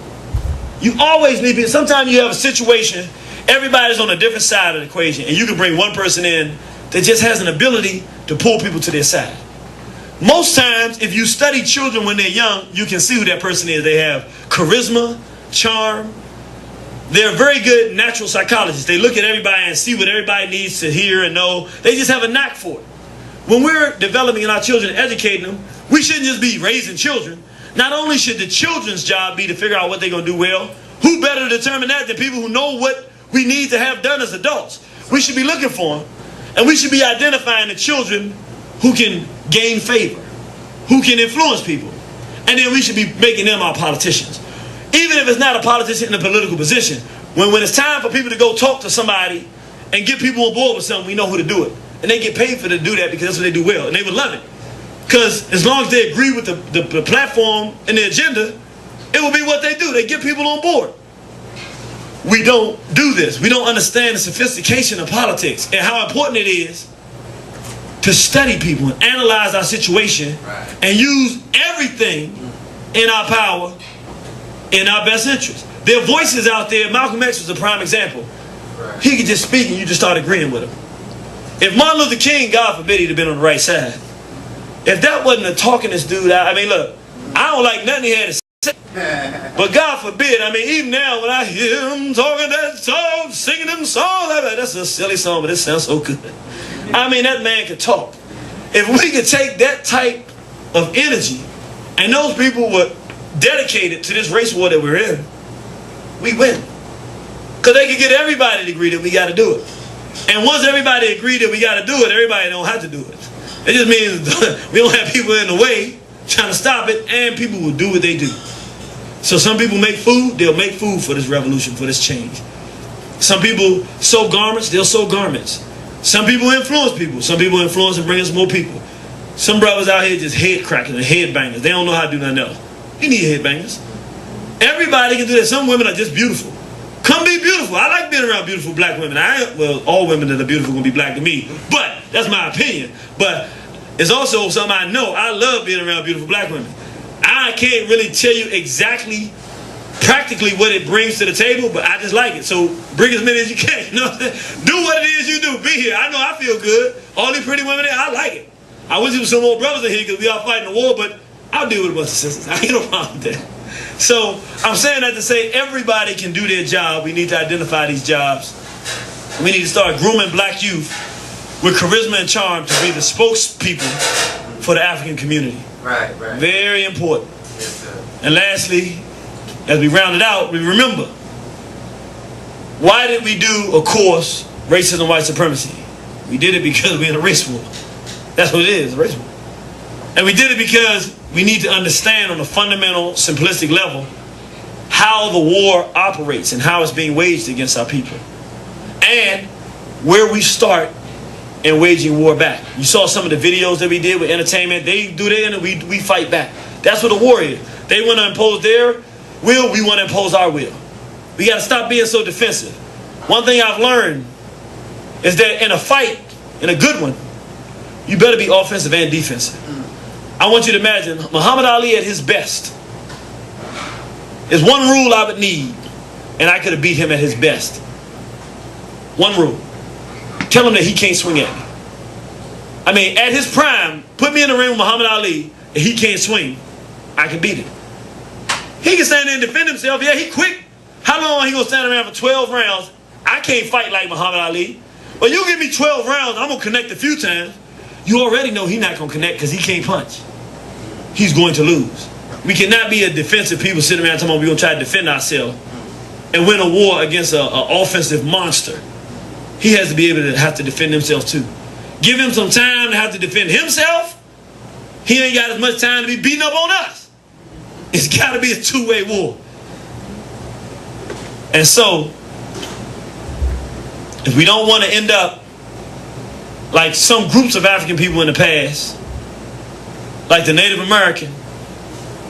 You always need people. Sometimes you have a situation, everybody's on a different side of the equation, and you can bring one person in that just has an ability to pull people to their side. Most times, if you study children when they're young, you can see who that person is. They have charisma, charm. They're very good natural psychologists. They look at everybody and see what everybody needs to hear and know. They just have a knack for it. When we're developing our children, educating them, we shouldn't just be raising children. Not only should the children's job be to figure out what they're going to do well, who better to determine that than people who know what we need to have done as adults? We should be looking for them, and we should be identifying the children who can gain favor, who can influence people, and then we should be making them our politicians. Even if it's not a politician in a political position, when it's time for people to go talk to somebody and get people on board with something, we know who to do it. And they get paid for to do that because that's what they do well, and they would love it. Because as long as they agree with the platform and the agenda, it will be what they do. They get people on board. We don't do this. We don't understand the sophistication of politics and how important it is to study people and analyze our situation and use everything in our power in our best interest. There are voices out there. Malcolm X was a prime example. He could just speak and you just start agreeing with him. If Martin Luther King, God forbid, he'd have been on the right side. If that wasn't a talkingest dude, I mean, look, I don't like nothing he had to say. But God forbid, I mean, even now when I hear him talking that song, singing them songs, that's a silly song, but it sounds so good. I mean, that man could talk. If we could take that type of energy, and those people were dedicated to this race war that we're in, we win. Because they could get everybody to agree that we got to do it. And once everybody agree that we got to do it, everybody don't have to do it. It just means we don't have people in the way trying to stop it, and people will do what they do. So some people make food, they'll make food for this revolution, for this change. Some people sew garments, they'll sew garments. Some people influence people. Some people influence and bring us more people. Some brothers out here just head cracking and head bangers. They don't know how to do nothing else. You need head bangers. Everybody can do that. Some women are just beautiful. Come be beautiful. I like being around beautiful black women. Well, all women that are beautiful going to be black to me. But that's my opinion. But it's also something I know. I love being around beautiful black women. I can't really tell you exactly, practically what it brings to the table, but I just like it. So bring as many as you can. You know what I'm saying? Do what it is you do. Be here. I know I feel good. All these pretty women there, I like it. I wish there was some more brothers in here because we all fighting the war, but I'll deal with a bunch of sisters. I ain't no problem with that. So I'm saying that to say everybody can do their job. We need to identify these jobs. We need to start grooming black youth with charisma and charm to be the spokespeople for the African community. Right. Very important. Yes, sir. And lastly, as we round it out, we remember, why did we do a course, Racism, White Supremacy? We did it because we're in a race war. That's what it is, a race war. And we did it because we need to understand on a fundamental, simplistic level how the war operates and how it's being waged against our people. And where we start in waging war back. You saw some of the videos that we did with entertainment. They do that and we fight back. That's what a war is. They want to impose their will, we want to impose our will. We got to stop being so defensive. One thing I've learned is that in a fight, in a good one, you better be offensive and defensive. I want you to imagine Muhammad Ali at his best. There's one rule I would need, and I could have beat him at his best. One rule. Tell him that he can't swing at me. I mean, at his prime, put me in the ring with Muhammad Ali, and he can't swing, I can beat him. He can stand there and defend himself. Yeah, he quick. How long he gonna stand around for 12 rounds? I can't fight like Muhammad Ali. But you give me 12 rounds, I'm gonna connect a few times. You already know he's not gonna connect because he can't punch. He's going to lose. We cannot be a defensive people sitting around talking about we're going to try to defend ourselves and win a war against an offensive monster. He has to be able to have to defend himself too. Give him some time to have to defend himself. He ain't got as much time to be beating up on us. It's got to be a two-way war. And so, if we don't want to end up like some groups of African people in the past, like the Native American,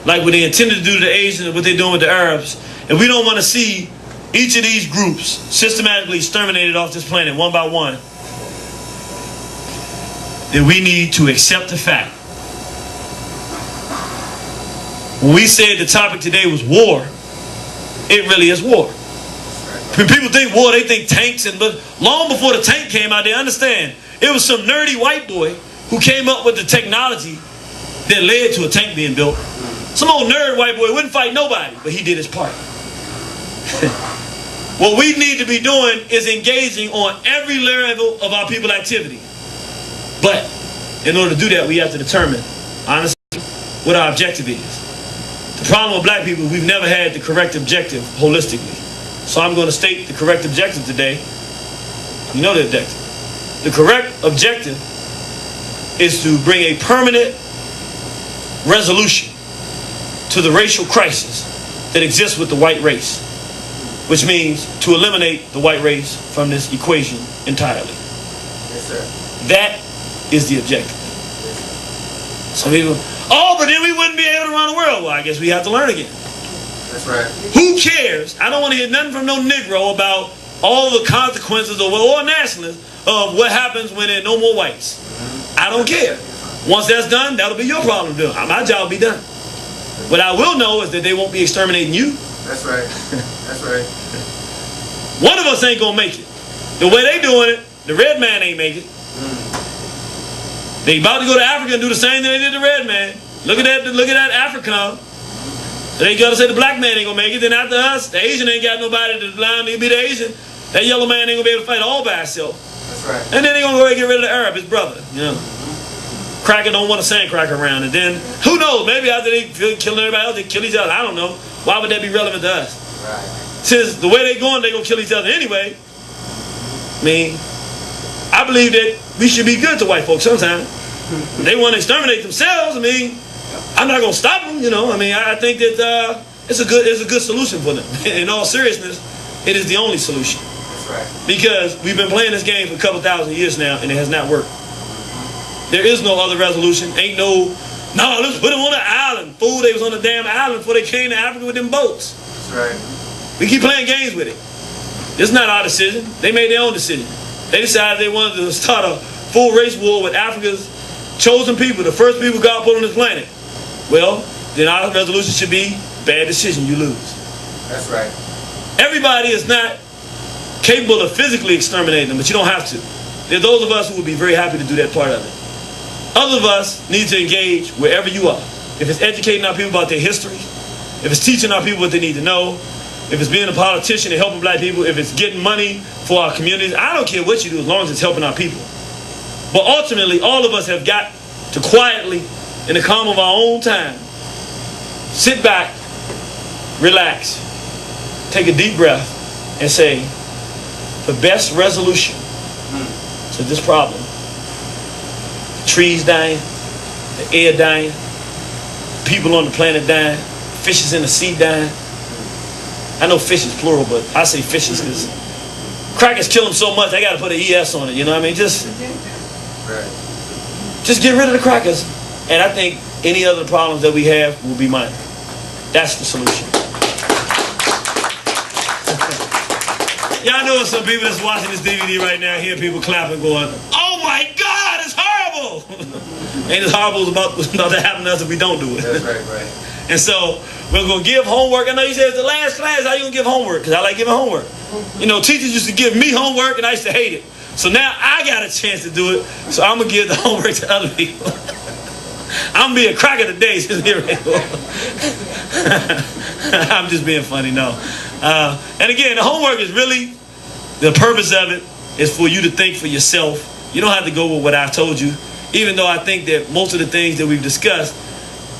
like what they intended to do to the Asians and what they're doing with the Arabs, if we don't want to see each of these groups systematically exterminated off this planet one by one, then we need to accept the fact. When we said the topic today was war, it really is war. When people think war, they think tanks, but long before the tank came out, they understand it was some nerdy white boy who came up with the technology that led to a tank being built. Some old nerd white boy wouldn't fight nobody, but he did his part. What we need to be doing is engaging on every level of our people activity. But in order to do that, we have to determine, honestly, what our objective is. The problem with black people, we've never had the correct objective holistically. So I'm going to state the correct objective today. You know the objective. The correct objective is to bring a permanent resolution to the racial crisis that exists with the white race, which means to eliminate the white race from this equation entirely. Yes, sir. That is the objective. Some people, oh, but then we wouldn't be able to run the world. Well, I guess we have to learn again. That's right. Who cares? I don't want to hear nothing from no Negro about all the consequences or nationalists of what happens when there are no more whites. I don't care. Once that's done, that'll be your problem to do. My job will be done. What I will know is that they won't be exterminating you. That's right. That's right. One of us ain't gonna make it. The way they doing it, the red man ain't make it. They about to go to Africa and do the same thing they did to the red man. Look at that African. They gotta say the black man ain't gonna make it. Then after us, the Asian ain't got nobody to line to be the Asian. That yellow man ain't gonna be able to fight all by himself. That's right. And then they gonna go and get rid of the Arab, his brother. You know, cracker don't want a sand cracker around. And then who knows? Maybe after they killing everybody else, they kill each other. I don't know. Why would that be relevant to us? Right. Since the way they going, they gonna kill each other anyway. I mean, I believe that we should be good to white folks sometimes. They want to exterminate themselves. I mean, I'm not gonna stop them. You know, I mean, I think that it's a good solution for them. In all seriousness, it is the only solution. That's right. Because we've been playing this game for a couple thousand years now, and it has not worked. There is no other resolution. Ain't no, let's put them on an island. Fool, they was on a damn island before they came to Africa with them boats. That's right. We keep playing games with it. It's not our decision. They made their own decision. They decided they wanted to start a full race war with Africa's chosen people, the first people God put on this planet. Well, then our resolution should be, bad decision, you lose. That's right. Everybody is not capable of physically exterminating them, but you don't have to. There are those of us who would be very happy to do that part of it. Others of us need to engage wherever you are. If it's educating our people about their history, if it's teaching our people what they need to know, if it's being a politician and helping black people, if it's getting money for our communities, I don't care what you do as long as it's helping our people. But ultimately, all of us have got to quietly, in the calm of our own time, sit back, relax, take a deep breath, and say, the best resolution to this problem, the trees dying, the air dying, people on the planet dying, fishes in the sea dying. I know fish is plural, but I say fishes because crackers kill them so much, I got to put an ES on it, you know what I mean? Just get rid of the crackers, and I think any other problems that we have will be minor. That's the solution. Y'all know some people that's watching this DVD right now hear people clapping going, oh my God, it's horrible! Ain't as horrible as about to happen to us if we don't do it. That's right, right. And so we're going to give homework. I know you said it's the last class, how you going to give homework? Because I like giving homework. You know, teachers used to give me homework and I used to hate it. So now I got a chance to do it, so I'm going to give the homework to other people. I'm being a cracker today. I'm just being funny, no. And again, the homework is really, the purpose of it is for you to think for yourself. You don't have to go with what I've told you, even though I think that most of the things that we've discussed,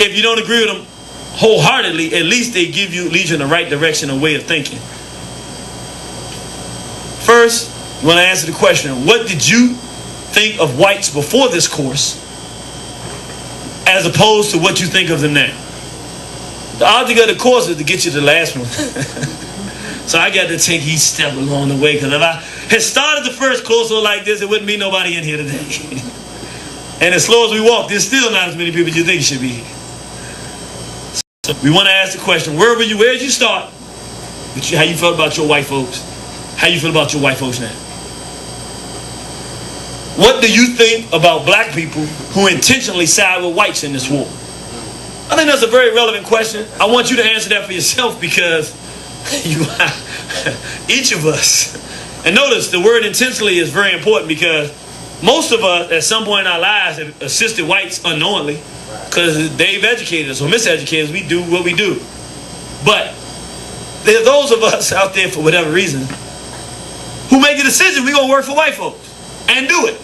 if you don't agree with them wholeheartedly, at least they lead you in the right direction and way of thinking. First, you want to answer the question, what did you think of whites before this course as opposed to what you think of them now? The object of the course is to get you to the last one. So I got to take each step along the way, because if I had started the first course like this, it wouldn't be nobody in here today. And as slow as we walk, there's still not as many people you think should be here. So we want to ask the question, where did you start? How you felt about your white folks? How you feel about your white folks now? What do you think about black people who intentionally side with whites in this war? I think that's a very relevant question. I want you to answer that for yourself, because each of us, and notice the word intentionally is very important, because most of us at some point in our lives have assisted whites unknowingly, because they've educated us or miseducated us. We do what we do. But there are those of us out there, for whatever reason, who make a decision we're going to work for white folks and do it.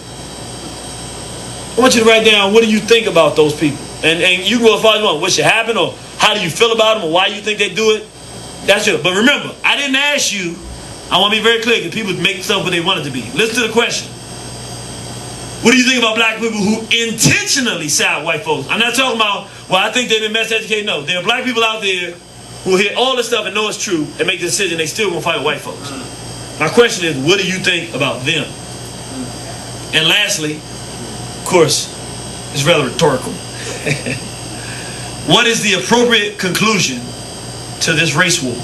I want you to write down, what do you think about those people? And you can go as far as you want. What should happen, or how do you feel about them, or why you think they do it? That's it. But remember, I didn't ask you. I want to be very clear, because people make stuff what they want it to be. Listen to the question. What do you think about black people who intentionally side white folks? I'm not talking about, well, I think they've been miseducated. No, there are black people out there who hear all this stuff and know it's true and make the decision they still going to fight white folks. My question is, what do you think about them? And lastly, of course, it's rather rhetorical. What is the appropriate conclusion to this race war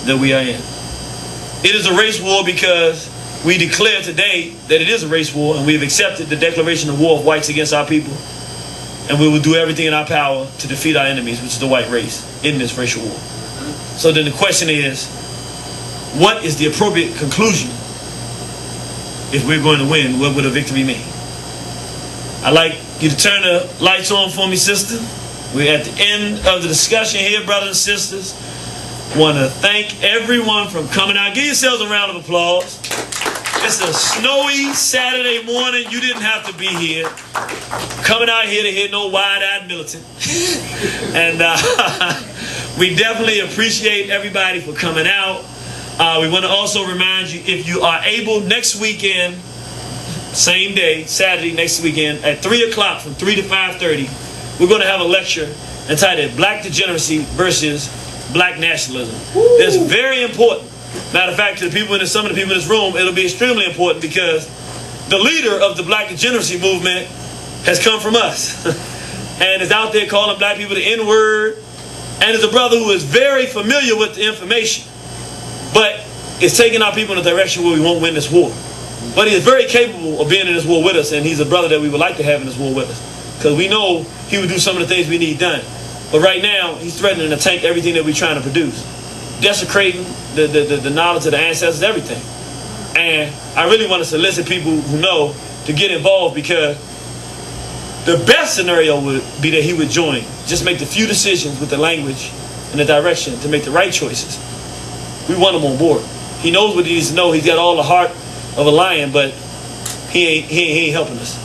that we are in? It is a race war because we declare today that it is a race war, and we have accepted the declaration of war of whites against our people, and we will do everything in our power to defeat our enemies, which is the white race, in this racial war. So then the question is, what is the appropriate conclusion? If we're going to win, what would a victory mean? I'd like you to turn the lights on for me, sister. We're at the end of the discussion here, brothers and sisters. Want to thank everyone for coming out. Give yourselves a round of applause. It's a snowy Saturday morning. You didn't have to be here. Coming out here to hear no wide-eyed militant. And we definitely appreciate everybody for coming out. We want to also remind you, if you are able, next weekend, same day, Saturday, next weekend, at 3 o'clock from 3 to 5:30, we're going to have a lecture entitled Black Degeneracy versus Black Nationalism. That's very important. Matter of fact, to the people in some of the people in this room, it'll be extremely important, because the leader of the Black Degeneracy movement has come from us and is out there calling black people the N-word, and is a brother who is very familiar with the information, but is taking our people in a direction where we won't win this war. But he is very capable of being in this war with us, and he's a brother that we would like to have in this war with us, because we know he would do some of the things we need done. But right now, he's threatening to tank everything that we're trying to produce, desecrating the knowledge of the ancestors, everything. And I really want to solicit people who know to get involved, because the best scenario would be that he would join. Just make the few decisions with the language and the direction to make the right choices. We want him on board. He knows what he needs to know. He's got all the heart of a lion, but he ain't helping us.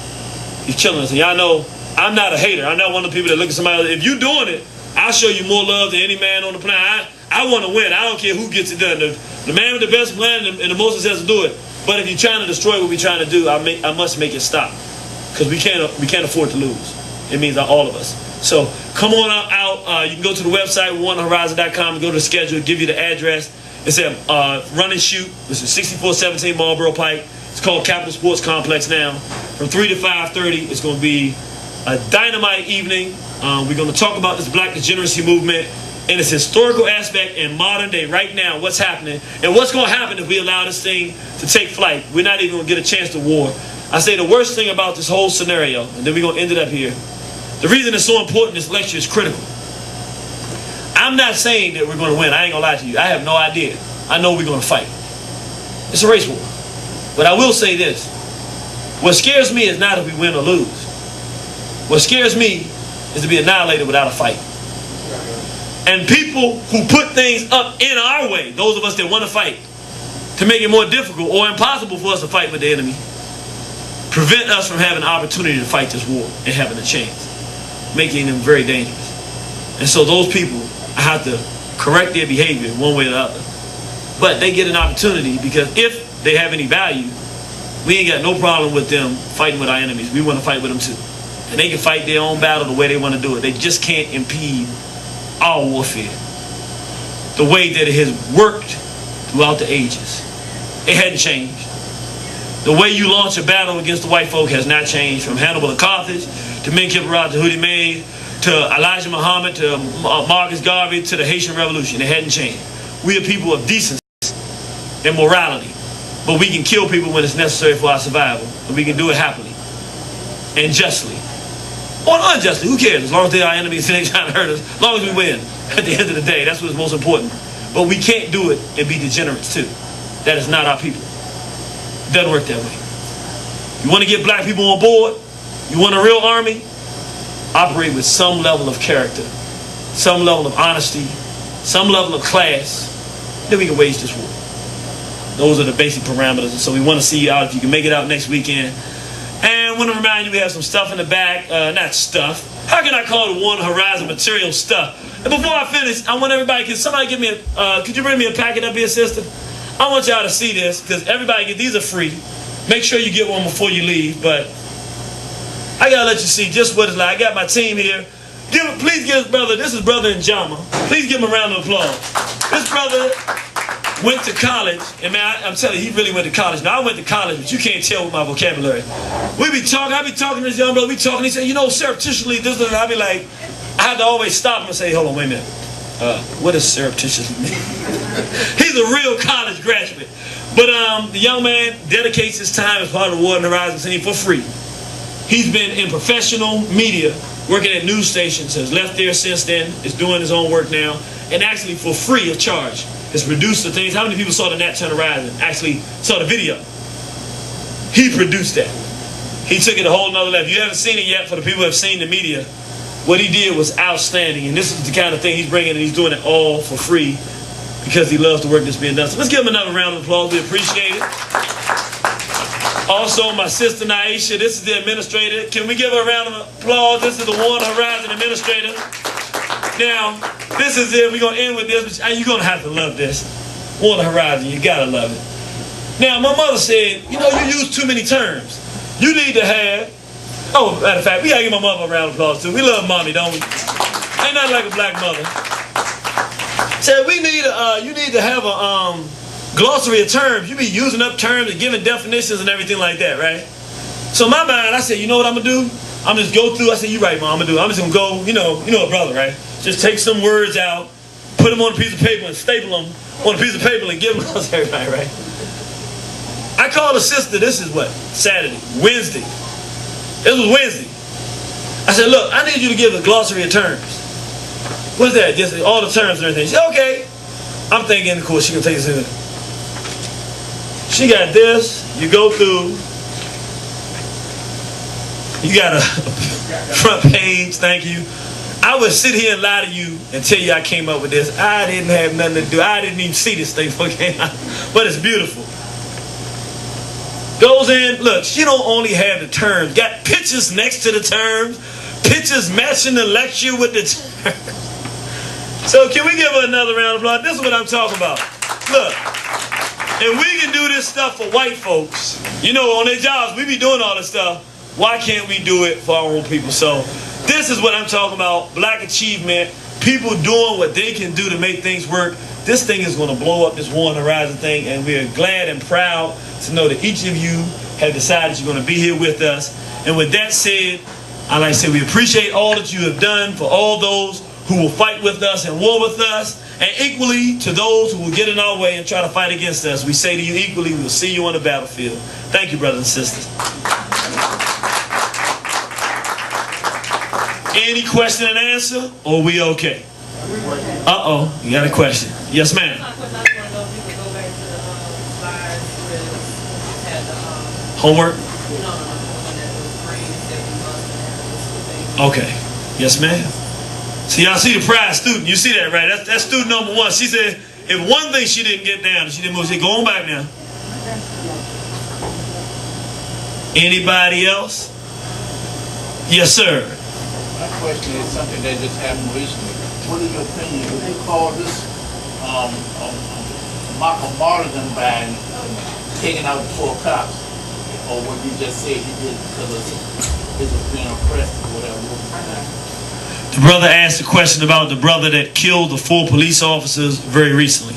He's killing us. And y'all know, I'm not a hater. I'm not one of the people that look at somebody else. If you're doing it, I'll show you more love than any man on the planet. I want to win. I don't care who gets it done. The man with the best plan and the most has to do it. But if you're trying to destroy what we're trying to do, I must make it stop, because we can't afford to lose. It means all of us. So come on out. You can go to the website, onehorizon.com, go to the schedule, give you the address. It's at Run and Shoot. This is 6417 Marlboro Pike. It's called Capital Sports Complex now. From 3 to 5:30, it's going to be a dynamite evening. We're going to talk about this Black Degeneracy movement and its historical aspect in modern day, right now, what's happening, and what's going to happen if we allow this thing to take flight. We're not even going to get a chance to war. I say the worst thing about this whole scenario, and then we're going to end it up here. The reason it's so important, this lecture is critical. I'm not saying that we're going to win. I ain't going to lie to you. I have no idea. I know we're going to fight. It's a race war. But I will say this. What scares me is not if we win or lose. What scares me is to be annihilated without a fight. And people who put things up in our way, those of us that want to fight, to make it more difficult or impossible for us to fight with the enemy, prevent us from having an opportunity to fight this war and having a chance, making them very dangerous. And so those people, I have to correct their behavior one way or the other. But they get an opportunity, because if they have any value, we ain't got no problem with them fighting with our enemies. We want to fight with them too. And they can fight their own battle the way they want to do it. They just can't impede our warfare, the way that it has worked throughout the ages. It hadn't changed. The way you launch a battle against the white folk has not changed, from Hannibal of Carthage to Menkaure to Houthi Made to Elijah Muhammad to Marcus Garvey to the Haitian Revolution. It hadn't changed. We are people of decency and morality, but we can kill people when it's necessary for our survival, and we can do it happily and justly. Or unjustly, who cares? As long as they're our enemies and they trying to hurt us, as long as we win at the end of the day, that's what's most important. But we can't do it and be degenerates too. That is not our people. It doesn't work that way. You want to get black people on board? You want a real army? Operate with some level of character, some level of honesty, some level of class. Then we can wage this war. Those are the basic parameters. And so we want to see you out if you can make it out next weekend. And I want to remind you we have some stuff in the back. Not stuff. How can I call it One Horizon material stuff? And before I finish, I want everybody, can somebody give me could you bring me a packet up here, sister? I want y'all to see this, because everybody these are free. Make sure you get one before you leave, but I gotta let you see just what it's like. I got my team here. Please give this brother, this is Brother Njama. Please give him a round of applause. This brother went to college, and man, I'm telling you, he really went to college. Now, I went to college, but you can't tell with my vocabulary. I be talking to this young brother, he said, you know, surreptitiously, this, and I be like, I have to always stop him and say, hold on, wait a minute. What does surreptitiously mean? He's a real college graduate. But the young man dedicates his time as part of the War and Horizon team for free. He's been in professional media, working at news stations, has left there since then, is doing his own work now, and actually for free of charge has produced the things. How many people saw the Nat Turner Rising? Actually saw the video. He produced that. He took it a whole nother level. You haven't seen it yet. For the people who have seen the media, what he did was outstanding, and this is the kind of thing he's bringing, and he's doing it all for free because he loves the work that's being done. So let's give him another round of applause. We appreciate it. Also, my sister Naisha, this is the administrator. Can we give her a round of applause? This is the One Horizon administrator. Now, this is it. We're going to end with this. But you're going to have to love this. One Horizon, you got to love it. Now, my mother said, you know, you use too many terms. You need to have... Oh, matter of fact, we got to give my mother a round of applause, too. We love mommy, don't we? Ain't nothing like a black mother. Said, you need to have a... glossary of terms. You be using up terms and giving definitions and everything like that, right? So in my mind, I said, you know what I'm gonna do? I'm just go through. I said, you right, Mom. I'm just gonna go. You know a brother, right? Just take some words out, put them on a piece of paper, and staple them on a piece of paper and give them to everybody, right? I called a sister. This is what Saturday, Wednesday. This was Wednesday. I said, look, I need you to give a glossary of terms. What's that? Just all the terms and everything. She said, okay. I'm thinking, of course, she can take this in. She got this. You go through. You got a front page. Thank you. I would sit here and lie to you and tell you I came up with this. I didn't have nothing to do. I didn't even see this thing before it came out. But it's beautiful. Goes in. Look, she don't only have the terms. Got pictures next to the terms. Pictures matching the lecture with the terms. So can we give her another round of applause? This is what I'm talking about. Look. And we can do this stuff for white folks. You know, on their jobs, we be doing all this stuff. Why can't we do it for our own people? So this is what I'm talking about. Black achievement. People doing what they can do to make things work. This thing is going to blow up, this One Horizon thing. And we are glad and proud to know that each of you have decided you're going to be here with us. And with that said, I like to say we appreciate all that you have done for all those who will fight with us and war with us. And equally to those who will get in our way and try to fight against us, we say to you equally, we will see you on the battlefield. Thank you, brothers and sisters. Any question and answer, or we okay? Uh-oh, you got a question. Yes, ma'am. Homework? Okay. Yes, ma'am. See, y'all see the prize student. You see that, right? That's student number one. She said, if one thing she didn't get down, she didn't move, she said, go on back now. Anybody else? Yes, sir. My question is something that just happened recently. What is your opinion? Would you call this mock a martyrdom by taking out 4 cops? Or would you just say he did because of his being oppressed or whatever? The brother asked a question about the brother that killed the 4 police officers very recently.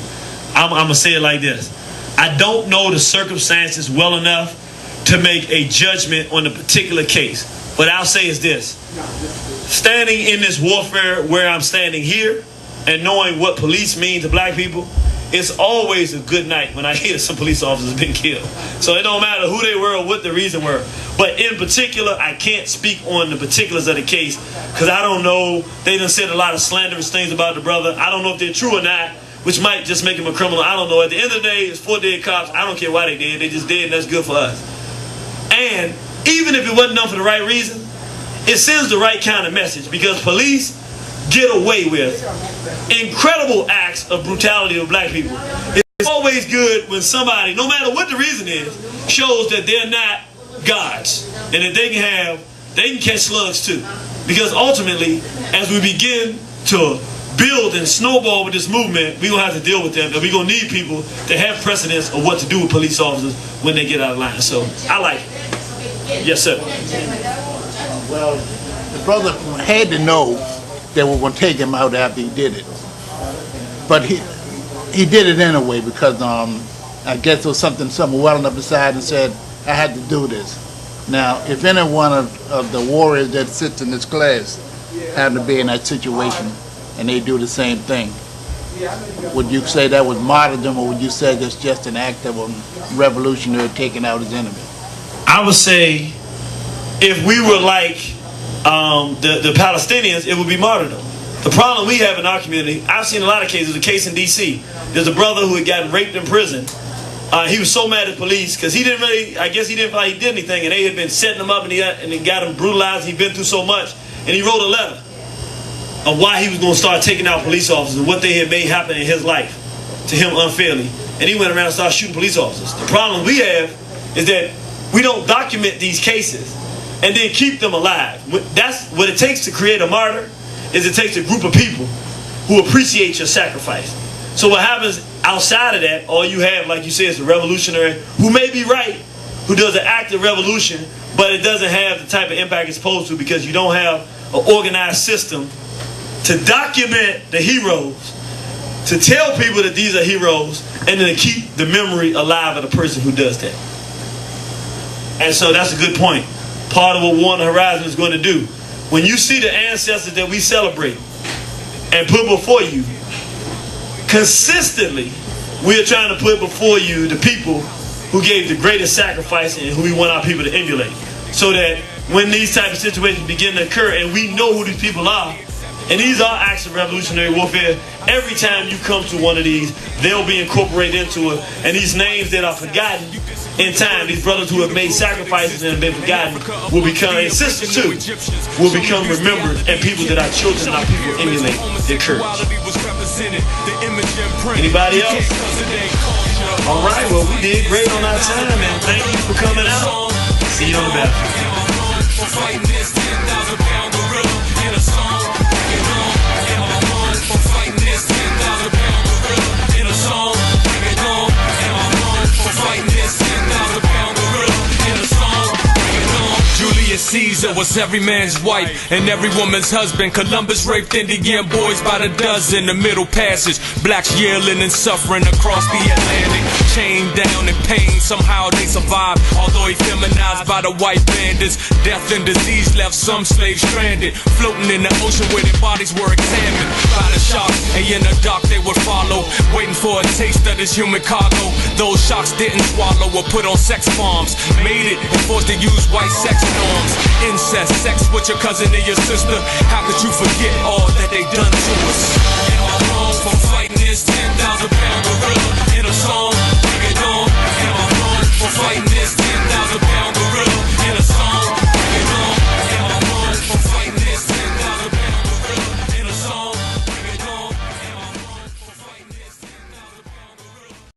I'm going to say it like this. I don't know the circumstances well enough to make a judgment on the particular case. What I'll say is this. Standing in this warfare where I'm standing here and knowing what police mean to black people, it's always a good night when I hear some police officers been killed. So it don't matter who they were or what the reason were. But in particular, I can't speak on the particulars of the case because I don't know. They done said a lot of slanderous things about the brother. I don't know if they're true or not, which might just make him a criminal. I don't know. At the end of the day, it's 4 dead cops. I don't care why they did. They just did, and that's good for us. And even if it wasn't done for the right reason, it sends the right kind of message because police get away with incredible acts of brutality of black people. It's always good when somebody, no matter what the reason is, shows that they're not gods and that they can catch slugs too. Because ultimately, as we begin to build and snowball with this movement, we're going to have to deal with them, and we're going to need people to have precedence of what to do with police officers when they get out of line. So I like it. Yes, sir. Well, the brother had to know they were going to take him out after he did it. But he did it anyway because I guess there was something welling up inside and said, I had to do this. Now, if any one of the warriors that sits in this class had to be in that situation and they do the same thing, would you say that was martyrdom, or would you say that's just an act of a revolutionary taking out his enemy? I would say if we were like the Palestinians, it would be martyrdom. The problem we have in our community, I've seen a lot of cases. A case in D.C. There's a brother who had gotten raped in prison. He was so mad at police because he didn't really, I guess he didn't feel like he did anything, and they had been setting him up and they got him brutalized. He'd been through so much, and he wrote a letter of why he was going to start taking out police officers and what they had made happen in his life to him unfairly. And he went around and started shooting police officers. The problem we have is that we don't document these cases and then keep them alive. That's what it takes to create a martyr. Is it takes a group of people who appreciate your sacrifice. So what happens outside of that, all you have, like you said, is a revolutionary who may be right, who does an act of revolution, but it doesn't have the type of impact it's supposed to because you don't have an organized system to document the heroes, to tell people that these are heroes, and then to keep the memory alive of the person who does that. And so that's a good point. Part of what War on the Horizon is going to do. When you see the ancestors that we celebrate and put before you, consistently, we are trying to put before you the people who gave the greatest sacrifice and who we want our people to emulate. So that when these type of situations begin to occur and we know who these people are, and these are acts of revolutionary warfare, every time you come to one of these, they'll be incorporated into it. And these names that are forgotten in time, these brothers who have made sacrifices and have been forgotten, will become, and sisters too, will become remembered, and people that our children and our people emulate their courage. Anybody else? All right, well, we did great on our time, and thank you for coming out. See you on the battlefield. Caesar was every man's wife and every woman's husband. Columbus raped Indian boys by the dozen. The Middle Passage, blacks yelling and suffering across the Atlantic. Chained down in pain, somehow they survived. Although effeminized by the white bandits, death and disease left some slaves stranded, floating in the ocean where their bodies were examined by the sharks. And in the dark they would follow, waiting for a taste of this human cargo. Those sharks didn't swallow or put on sex farms, made it and forced to use white sex norms. Incest, sex with your cousin and your sister. How could you forget all that they done to us? Am I wrong for fighting this 10,000-pound gorilla in a song? Bring it on. Am I wrong for fighting this 10,000-pound gorilla in a song? Bring it on. Am I wrong for fighting this 10,000-pound gorilla in a song? Bring it on. Am I wrong for fighting this 10,000-pound gorilla?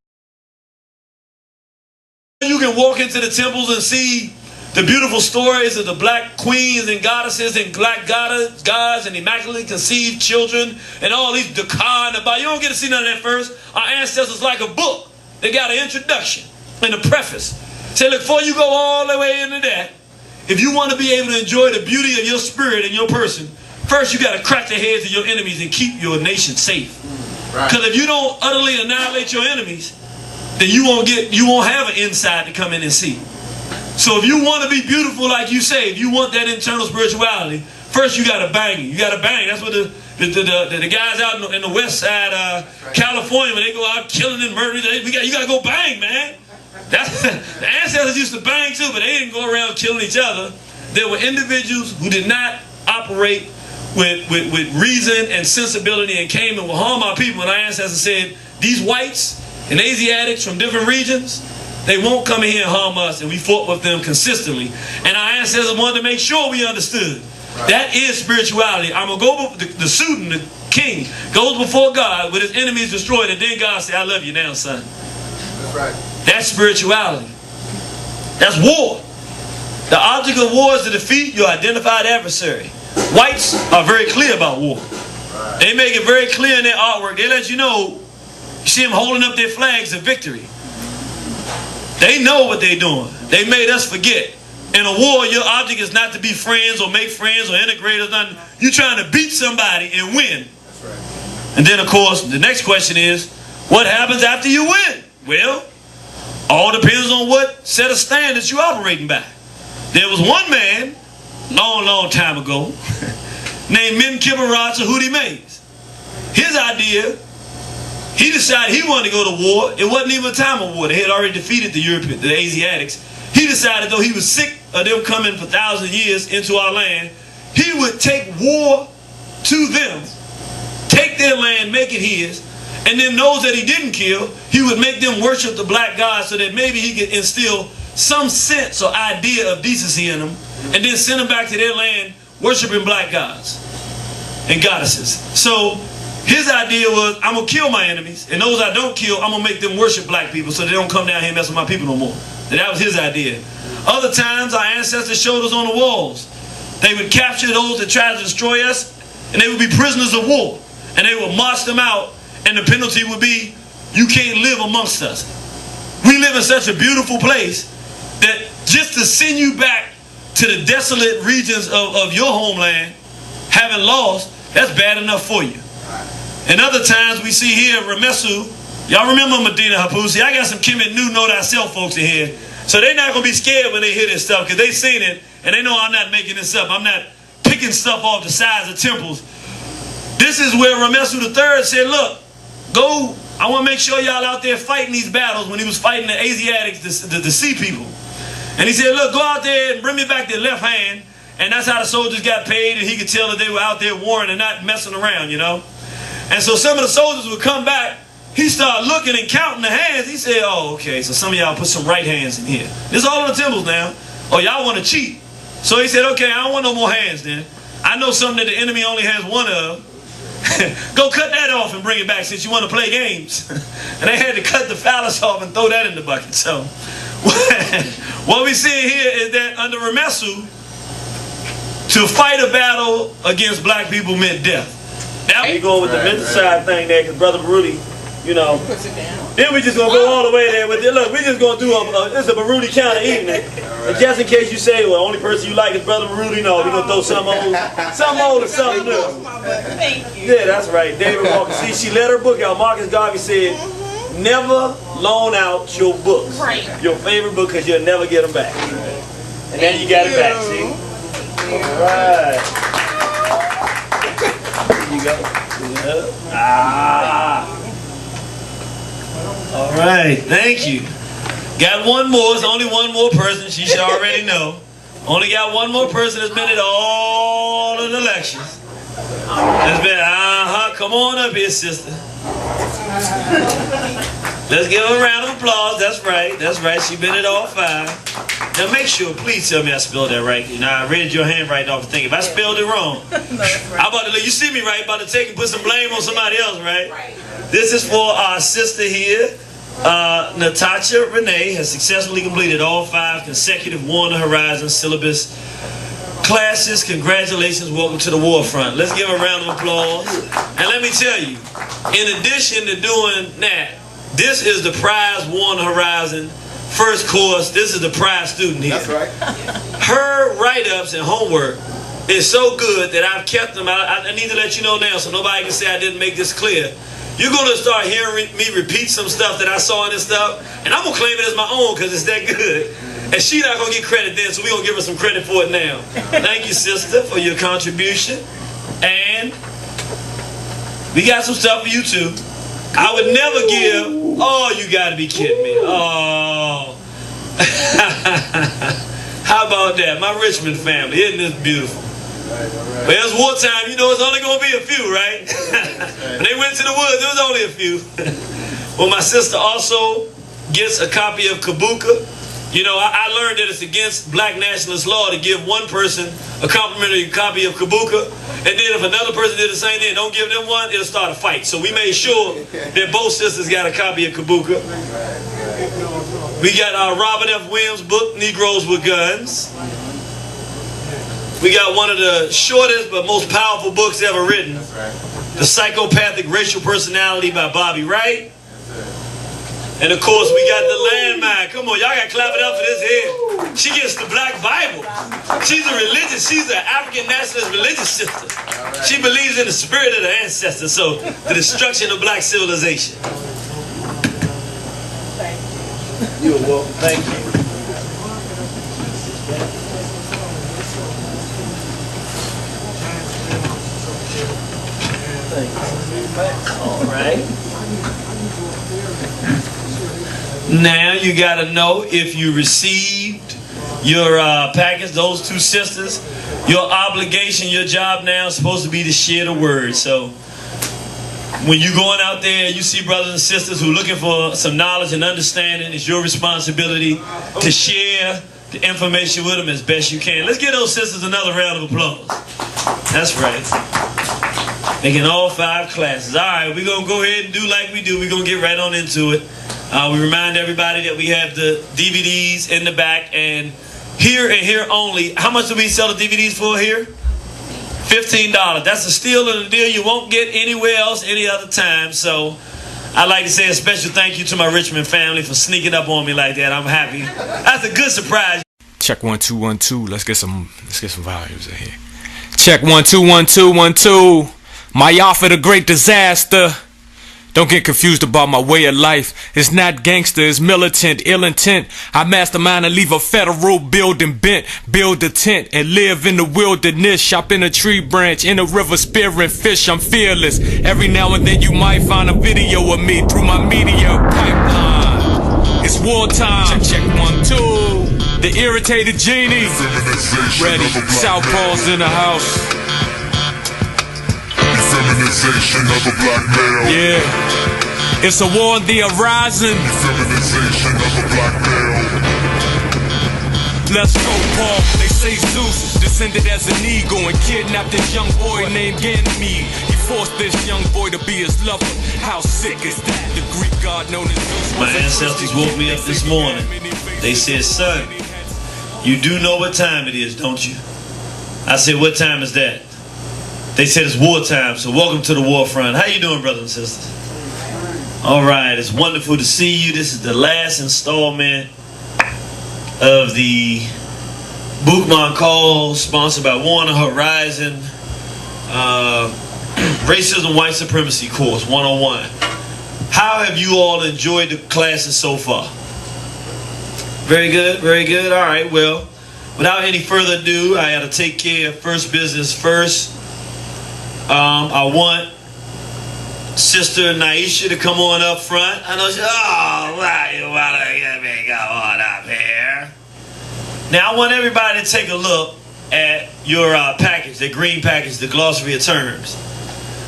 You can walk into the temples and see the beautiful stories of the black queens and goddesses and black gods and immaculately conceived children and all these Dakar and the Bible. You don't get to see none of that first. Our ancestors like a book. They got an introduction and a preface. Say, look, before you go all the way into that, if you want to be able to enjoy the beauty of your spirit and your person, first you got to crack the heads of your enemies and keep your nation safe. Because if you don't utterly annihilate your enemies, then you won't have an inside to come in and see. So if you want to be beautiful like you say, if you want that internal spirituality, first you got to bang it. You got to bang. That's what the guys out in the west side California, when they go out killing and murdering, you got to go bang, man. The ancestors used to bang too, but they didn't go around killing each other. There were individuals who did not operate with reason and sensibility and came and would harm our people. And our ancestors said, these whites and Asiatics from different regions, they won't come in here and harm us. And we fought with them consistently. And our ancestors wanted to make sure we understood. That is spirituality. I'm going to go, the student, the king, goes before God with his enemies destroyed. And then God said, I love you now, son. That's right. That's spirituality. That's war. The object of war is to defeat your identified adversary. Whites are very clear about war. They make it very clear in their artwork. They let you know, you see them holding up their flags of victory. They know what they're doing. They made us forget. In a war, your object is not to be friends or make friends or integrate or nothing. You're trying to beat somebody and win. That's right. And then, of course, the next question is, what happens after you win? Well, all depends on what set of standards you're operating by. There was one man, long time ago, named Min Kibarat Hootie Mays. His idea, he decided he wanted to go to war. It wasn't even a time of war. They had already defeated the Europeans, the Asiatics. He decided, though he was sick of them coming for thousands of years into our land, he would take war to them, take their land, make it his, and then those that he didn't kill, he would make them worship the black god so that maybe he could instill some sense or idea of decency in them, and then send them back to their land worshiping black gods and goddesses. So his idea was, I'm going to kill my enemies, and those I don't kill, I'm going to make them worship black people so they don't come down here and mess with my people no more. And that was his idea. Other times, our ancestors showed us on the walls. They would capture those that tried to destroy us, and they would be prisoners of war. And they would march them out, and the penalty would be, you can't live amongst us. We live in such a beautiful place that just to send you back to the desolate regions of your homeland, having lost, that's bad enough for you. And other times we see here Ramesu. Y'all remember Medina Hapusi? I got some Kemet New Know Thyself folks in here. So they're not going to be scared when they hear this stuff because they've seen it and they know I'm not making this up. I'm not picking stuff off the sides of temples. This is where Ramesu III said, look, go, I want to make sure y'all out there fighting these battles when he was fighting the Asiatics, the sea people. And he said, look, go out there and bring me back their left hand. And that's how the soldiers got paid, and he could tell that they were out there warring and not messing around, you know. And so some of the soldiers would come back. He started looking and counting the hands. He said, oh, okay, so some of y'all put some right hands in here. This is all in the temples now. Oh, y'all want to cheat. So he said, okay, I don't want no more hands then. I know something that the enemy only has one of. Go cut that off and bring it back since you want to play games. And they had to cut the phallus off and throw that in the bucket. So what we see here is that under Ramesu, to fight a battle against black people meant death. Now we go with the mental side thing there because Brother Baruti, you know. Then we just going to go all the way there with it. Look, we just going to do it's a Baruti County evening. And just in case you say, well, the only person you like is Brother Baruti, no, we're going to throw something old or something new. Thank you. Yeah, that's right. David Walker. See, she let her book out. Marcus Garvey said, never loan out your books. Right. Your favorite book because you'll never get them back. And then you got it back, see? All right. Here you go. All right, thank you. Got one more. It's only one more person. She should already know. Only got one more person that's been at all of the lectures. That's been, come on up here, sister. Let's give her a round of applause. That's right. That's right. She been at all 5. Now make sure, please tell me I spelled that right. You know, I read your handwriting off the thing. If I spelled it wrong, I'm about to let you see me right, about to take and put some blame on somebody else, right? This is for our sister here. Natasha Renee has successfully completed all 5 consecutive War on the Horizon syllabus classes. Congratulations, welcome to the Warfront. Let's give her a round of applause. And let me tell you, in addition to doing that, this is the prize War on the Horizon first course. This is the prize student here. That's right. Her write-ups and homework is so good that I've kept them. I need to let you know now so nobody can say I didn't make this clear. You're going to start hearing me repeat some stuff that I saw in this stuff, and I'm going to claim it as my own because it's that good. And she's not going to get credit then, so we're going to give her some credit for it now. Thank you, sister, for your contribution. And we got some stuff for you, too. I would never give... Oh, you got to be kidding me. Oh. How about that? My Richmond family. Isn't this beautiful? Well, it's wartime, you know it's only going to be a few, right? When they went to the woods, there was only a few. Well, my sister also gets a copy of Kabuka. You know, I learned that it's against black nationalist law to give one person a complimentary copy of Kabuka, and then if another person did the same thing, don't give them one, it'll start a fight. So we made sure that both sisters got a copy of Kabuka. We got our Robert F. Williams book, Negroes with Guns. We got one of the shortest but most powerful books ever written, The Psychopathic Racial Personality by Bobby Wright. And of course, we got the Landmine. Come on, y'all got to clap it up for this here. She gets the Black Bible. She's an African nationalist religious sister. She believes in the spirit of the ancestors, so the destruction of black civilization. You're welcome. Thank you. All right. Now you got to know if you received your package, those two sisters, your obligation, your job now is supposed to be to share the word. So when you're going out there, you see brothers and sisters who are looking for some knowledge and understanding, it's your responsibility to share the information with them as best you can. Let's give those sisters another round of applause. That's right. Making all 5 classes. All right, we're going to go ahead and do like we do. We're going to get right on into it. We remind everybody that we have the DVDs in the back, and here and here only. How much do we sell the DVDs for here? $15. That's a steal and a deal you won't get anywhere else any other time. So I'd like to say a special thank you to my Richmond family for sneaking up on me like that. I'm happy. That's a good surprise. Check 1 2 1 2. Let's get some volumes in here. Check 1 2 1 2 1 2. My offer the great disaster. Don't get confused about my way of life. It's not gangster, it's militant, ill intent. I mastermind and leave a federal building bent. Build a tent and live in the wilderness. Shop in a tree branch, in a river spearing fish. I'm fearless. Every now and then you might find a video of me through my media pipeline. It's wartime. Check 1 2. The irritated genie. Ready. Southpaws in the house. Feminization of a black male. Yeah, it's a war on the horizon. Feminization of a black male. Let's go, Paul. They say Zeus descended as an eagle and kidnapped this young boy named Ganymede. He forced this young boy to be his lover. How sick is that? The Greek god known as Zeus. My ancestors woke me up this morning. They said, son, you do know what time it is, don't you? I said, what time is that? They said it's wartime, so welcome to the war front. How you doing, brothers and sisters? All right, it's wonderful to see you. This is the last installment of the Bookman Call, sponsored by War on the Horizon, Racism, White Supremacy course, 101. How have you all enjoyed the classes so far? Very good, very good. All right, well, without any further ado, I got to take care of first business first. I want Sister Naisha to come on up front. I know she, why you want to get me come on up here? Now, I want everybody to take a look at your package, the green package, the glossary of terms.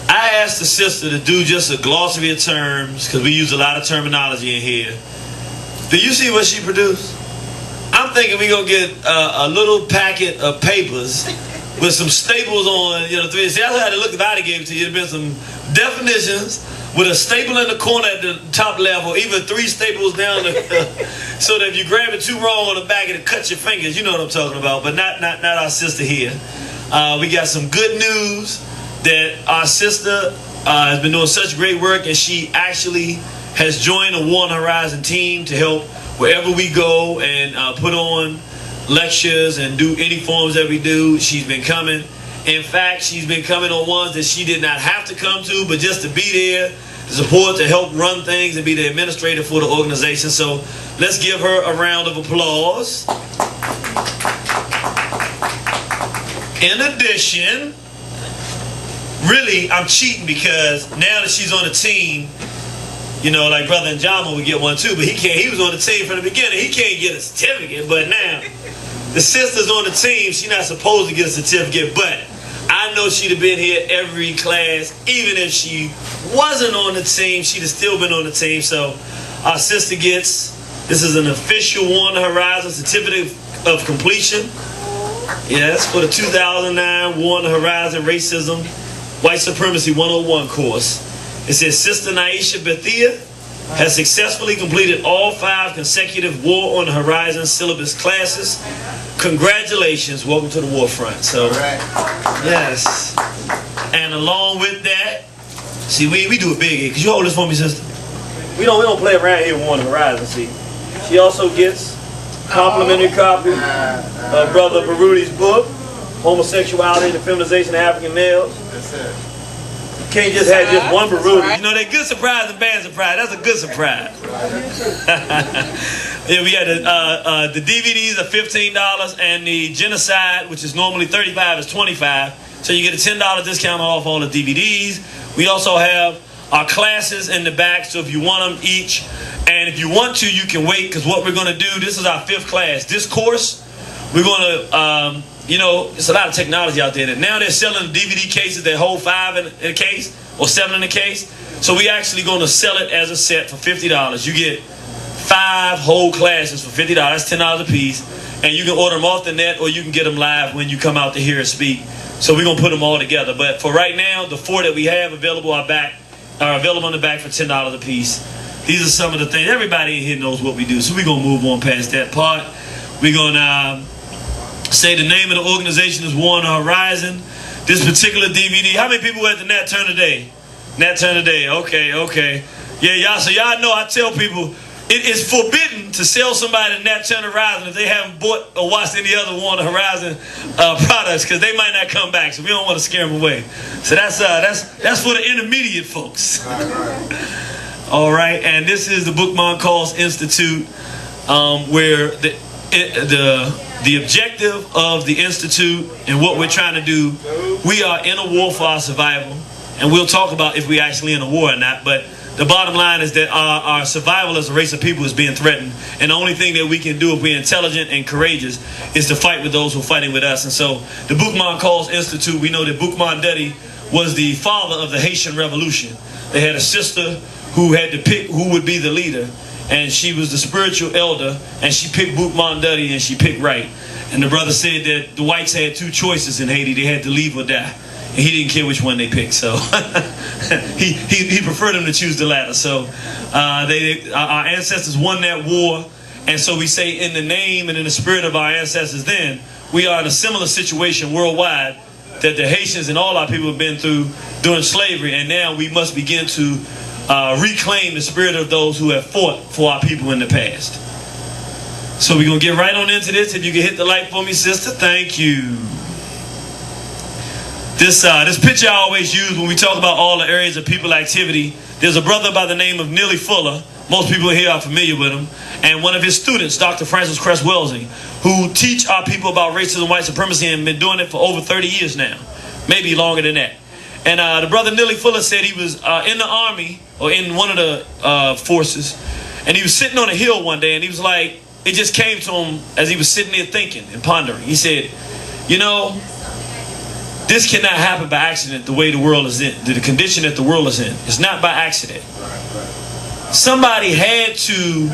I asked the sister to do just a glossary of terms because we use a lot of terminology in here. Do you see what she produced? I'm thinking we're going to get a little packet of papers with some staples on, you know, see, that's how to look if I'd have gave it to you. There'd been some definitions with a staple in the corner at the top level, even 3 staples down so that if you grab it too wrong on the back, it'll cut your fingers. You know what I'm talking about, but not our sister here. We got some good news that our sister has been doing such great work, and she actually has joined the War on the Horizon team to help wherever we go and put on lectures and do any forms that we do. She's been coming. In fact, she's been coming on ones that she did not have to come to, but just to be there, to support, to help run things, and be the administrator for the organization. So let's give her a round of applause. In addition, really, I'm cheating because now that she's on the team, you know, like Brother Njama would get one too, but he can't. He was on the team from the beginning. He can't get a certificate, but now the sister's on the team. She's not supposed to get a certificate, but I know she'd have been here every class. Even if she wasn't on the team, she'd have still been on the team. So our sister gets, this is an official War on the Horizon certificate of completion. Yes, for the 2009 War on the Horizon Racism, White Supremacy 101 course. It says, Sister Naisha Bethia has successfully completed all 5 consecutive War on the Horizon syllabus classes. Congratulations. Welcome to the war front. So, yes. And along with that, see, we do it big here. Could you hold this for me, sister? We don't play around here with War on the Horizon, see. She also gets complimentary copy of Brother Barudi's book, Homosexuality and the Feminization of African Males. That's it. Can't just have just one Barudi. You know, they're good surprise and bad surprise. That's a good surprise. Yeah, we had the DVDs are $15 and the Genocide, which is normally $35, is $25. So you get a $10 discount off all the DVDs. We also have our classes in the back, so if you want them each, and if you want to, you can wait, because what we're going to do, this is our 5th class. This course, we're going to, you know, it's a lot of technology out there. Now they're selling DVD cases that hold 5 in a case or 7 in a case. So we actually going to sell it as a set for $50. You get 5 whole classes for $50. That's $10 a piece. And you can order them off the net, or you can get them live when you come out to hear us speak. So we're going to put them all together. But for right now, the 4 that we have available are available in the back for $10 a piece. These are some of the things. Everybody in here knows what we do. So we're going to move on past that part. We're going to say the name of the organization is War on the Horizon. This particular DVD, how many people were at the Nat Turner Day? Nat Turner Day, okay. Yeah, y'all, so y'all know I tell people, it is forbidden to sell somebody Nat Turner Horizon if they haven't bought or watched any other War on the Horizon products, because they might not come back, so we don't want to scare them away. So that's for the intermediate folks. All right, and this is the Bookman Calls Institute, where the objective of the Institute and what we're trying to do, we are in a war for our survival, and we'll talk about if we're actually in a war or not, but the bottom line is that our survival as a race of people is being threatened, and the only thing that we can do if we're intelligent and courageous is to fight with those who are fighting with us. And so the Bookman Calls Institute, we know that Boukman Dutty was the father of the Haitian Revolution. They had a sister who had to pick who would be the leader, and she was the spiritual elder, and she picked Boukman Dutty, and she picked right. And the brother said that the whites had 2 choices in Haiti. They had to leave or die. And he didn't care which one they picked, so he preferred them to choose the latter. So our ancestors won that war, and so we say in the name and in the spirit of our ancestors then, we are in a similar situation worldwide that the Haitians and all our people have been through during slavery, and now we must begin to reclaim the spirit of those who have fought for our people in the past. So we're going to get right on into this. If you can hit the like for me, sister, thank you. This picture I always use when we talk about all the areas of people activity. There's a brother by the name of Neely Fuller. Most people here are familiar with him. And one of his students, Dr. Francis Cress Wellesley, who teach our people about racism and white supremacy and been doing it for over 30 years now. Maybe longer than that. And the brother Neely Fuller said he was in the army, or in one of the forces, and he was sitting on a hill one day, and he was like, it just came to him as he was sitting there thinking and pondering. He said, you know, this cannot happen by accident the way the world is in, the condition that the world is in. It's not by accident. Somebody had to,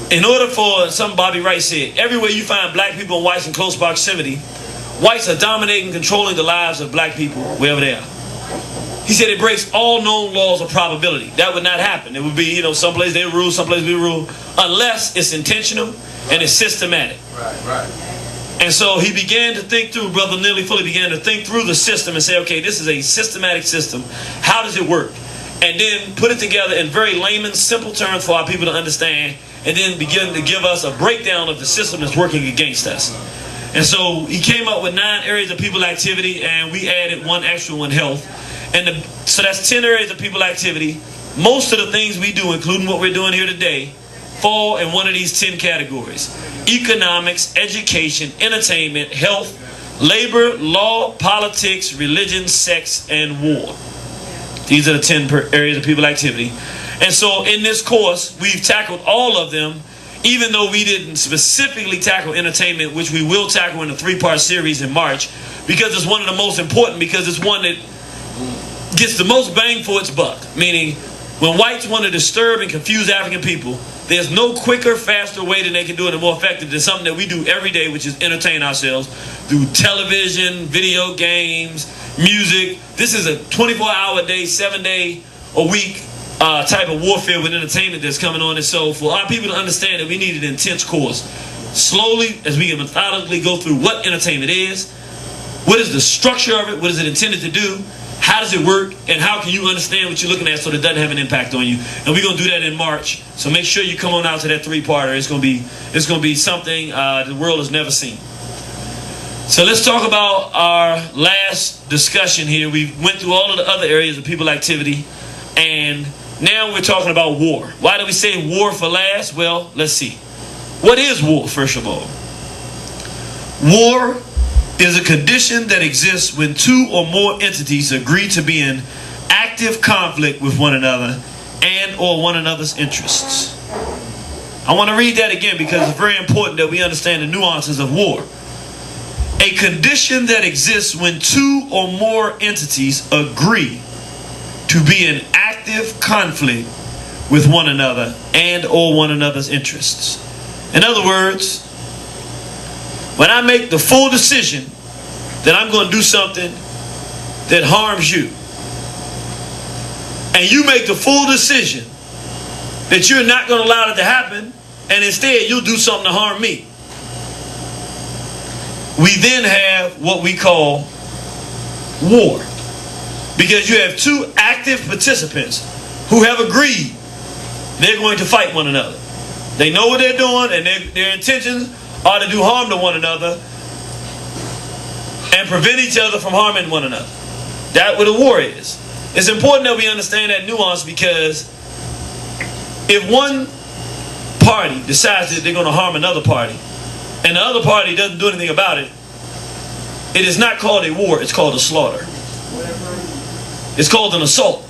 in order for, some Bobby Wright said, everywhere you find black people and whites in close proximity, whites are dominating, controlling the lives of black people wherever they are. He said it breaks all known laws of probability. That would not happen. It would be, you know, someplace they rule, someplace we rule, unless it's intentional and it's systematic. Right. And so he began to think through, Brother Neely Fuller began to think through the system and say, okay, this is a systematic system. How does it work? and then put it together in very layman, simple terms for our people to understand, and then begin to give us a breakdown of the system that's working against us. And so he came up with 9 areas of people activity, and we added 1 extra one, health. And so that's 10 areas of people activity. Most of the things we do, including what we're doing here today, fall in one of these 10 categories: economics, education, entertainment, health, labor, law, politics, religion, sex, and war. These are the 10 areas of people activity. And so in this course, we've tackled all of them, even though we didn't specifically tackle entertainment, which we will tackle in a 3-part series in March, because it's one of the most important, because it's one that gets the most bang for its buck. Meaning, when whites want to disturb and confuse African people, there's no quicker, faster way that they can do it and more effective than something that we do every day, which is entertain ourselves through television, video games, music. This is a 24-hour day, 7-day-a-week type of warfare with entertainment that's coming on. And so for our people to understand that we need an intense course, slowly, as we can methodically go through what entertainment is, what is the structure of it, what is it intended to do, how does it work, and how can you understand what you're looking at so that it doesn't have an impact on you. And we're going to do that in March. So make sure you come on out to that 3-parter. It's going to be something the world has never seen. So let's talk about our last discussion here. We went through all of the other areas of people activity, and now we're talking about war. Why do we say war for last? Well, let's see. What is war, first of all? War is a condition that exists when 2 or more entities agree to be in active conflict with one another and or one another's interests. I want to read that again because it's very important that we understand the nuances of war. A condition that exists when 2 or more entities agree to be in active conflict with one another and or one another's interests. In other words, when I make the full decision that I'm going to do something that harms you, and you make the full decision that you're not going to allow it to happen, and instead you'll do something to harm me, we then have what we call war. Because you have 2 active participants who have agreed they're going to fight one another. They know what they're doing, and their intentions are to do harm to one another and prevent each other from harming one another. That's what a war is. It's important that we understand that nuance, because if one party decides that they're going to harm another party and the other party doesn't do anything about it, it is not called a war, it's called a slaughter. It's called an assault.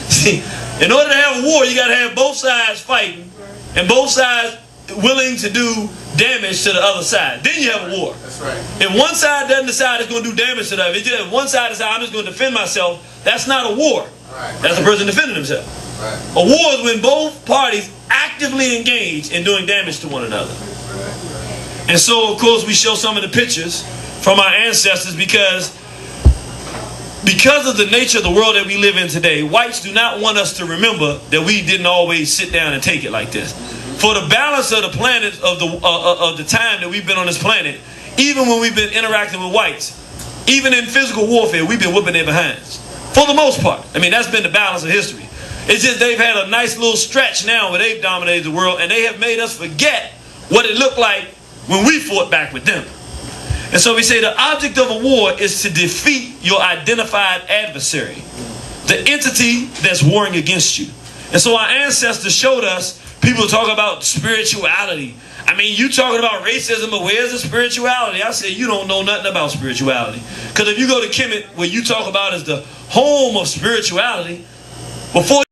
See, in order to have a war, you got to have both sides fighting and both sides willing to do damage to the other side. Then you have a war. That's right. If one side doesn't decide it's going to do damage to the other, if one side decides I'm just going to defend myself, that's not a war. Right. That's the person defending himself. Right. A war is when both parties actively engage in doing damage to one another. And so, of course, we show some of the pictures from our ancestors because of the nature of the world that we live in today. Whites do not want us to remember that we didn't always sit down and take it like this. For the balance of the planet, of the time that we've been on this planet, even when we've been interacting with whites, even in physical warfare, we've been whooping their behinds. For the most part. I mean, that's been the balance of history. It's just they've had a nice little stretch now where they've dominated the world, and they have made us forget what it looked like when we fought back with them. And so we say the object of a war is to defeat your identified adversary, the entity that's warring against you. And so our ancestors showed us, people talk about spirituality. I mean, you talking about racism, but where's the spirituality? I said, you don't know nothing about spirituality. Because if you go to Kemet, where you talk about is the home of spirituality, before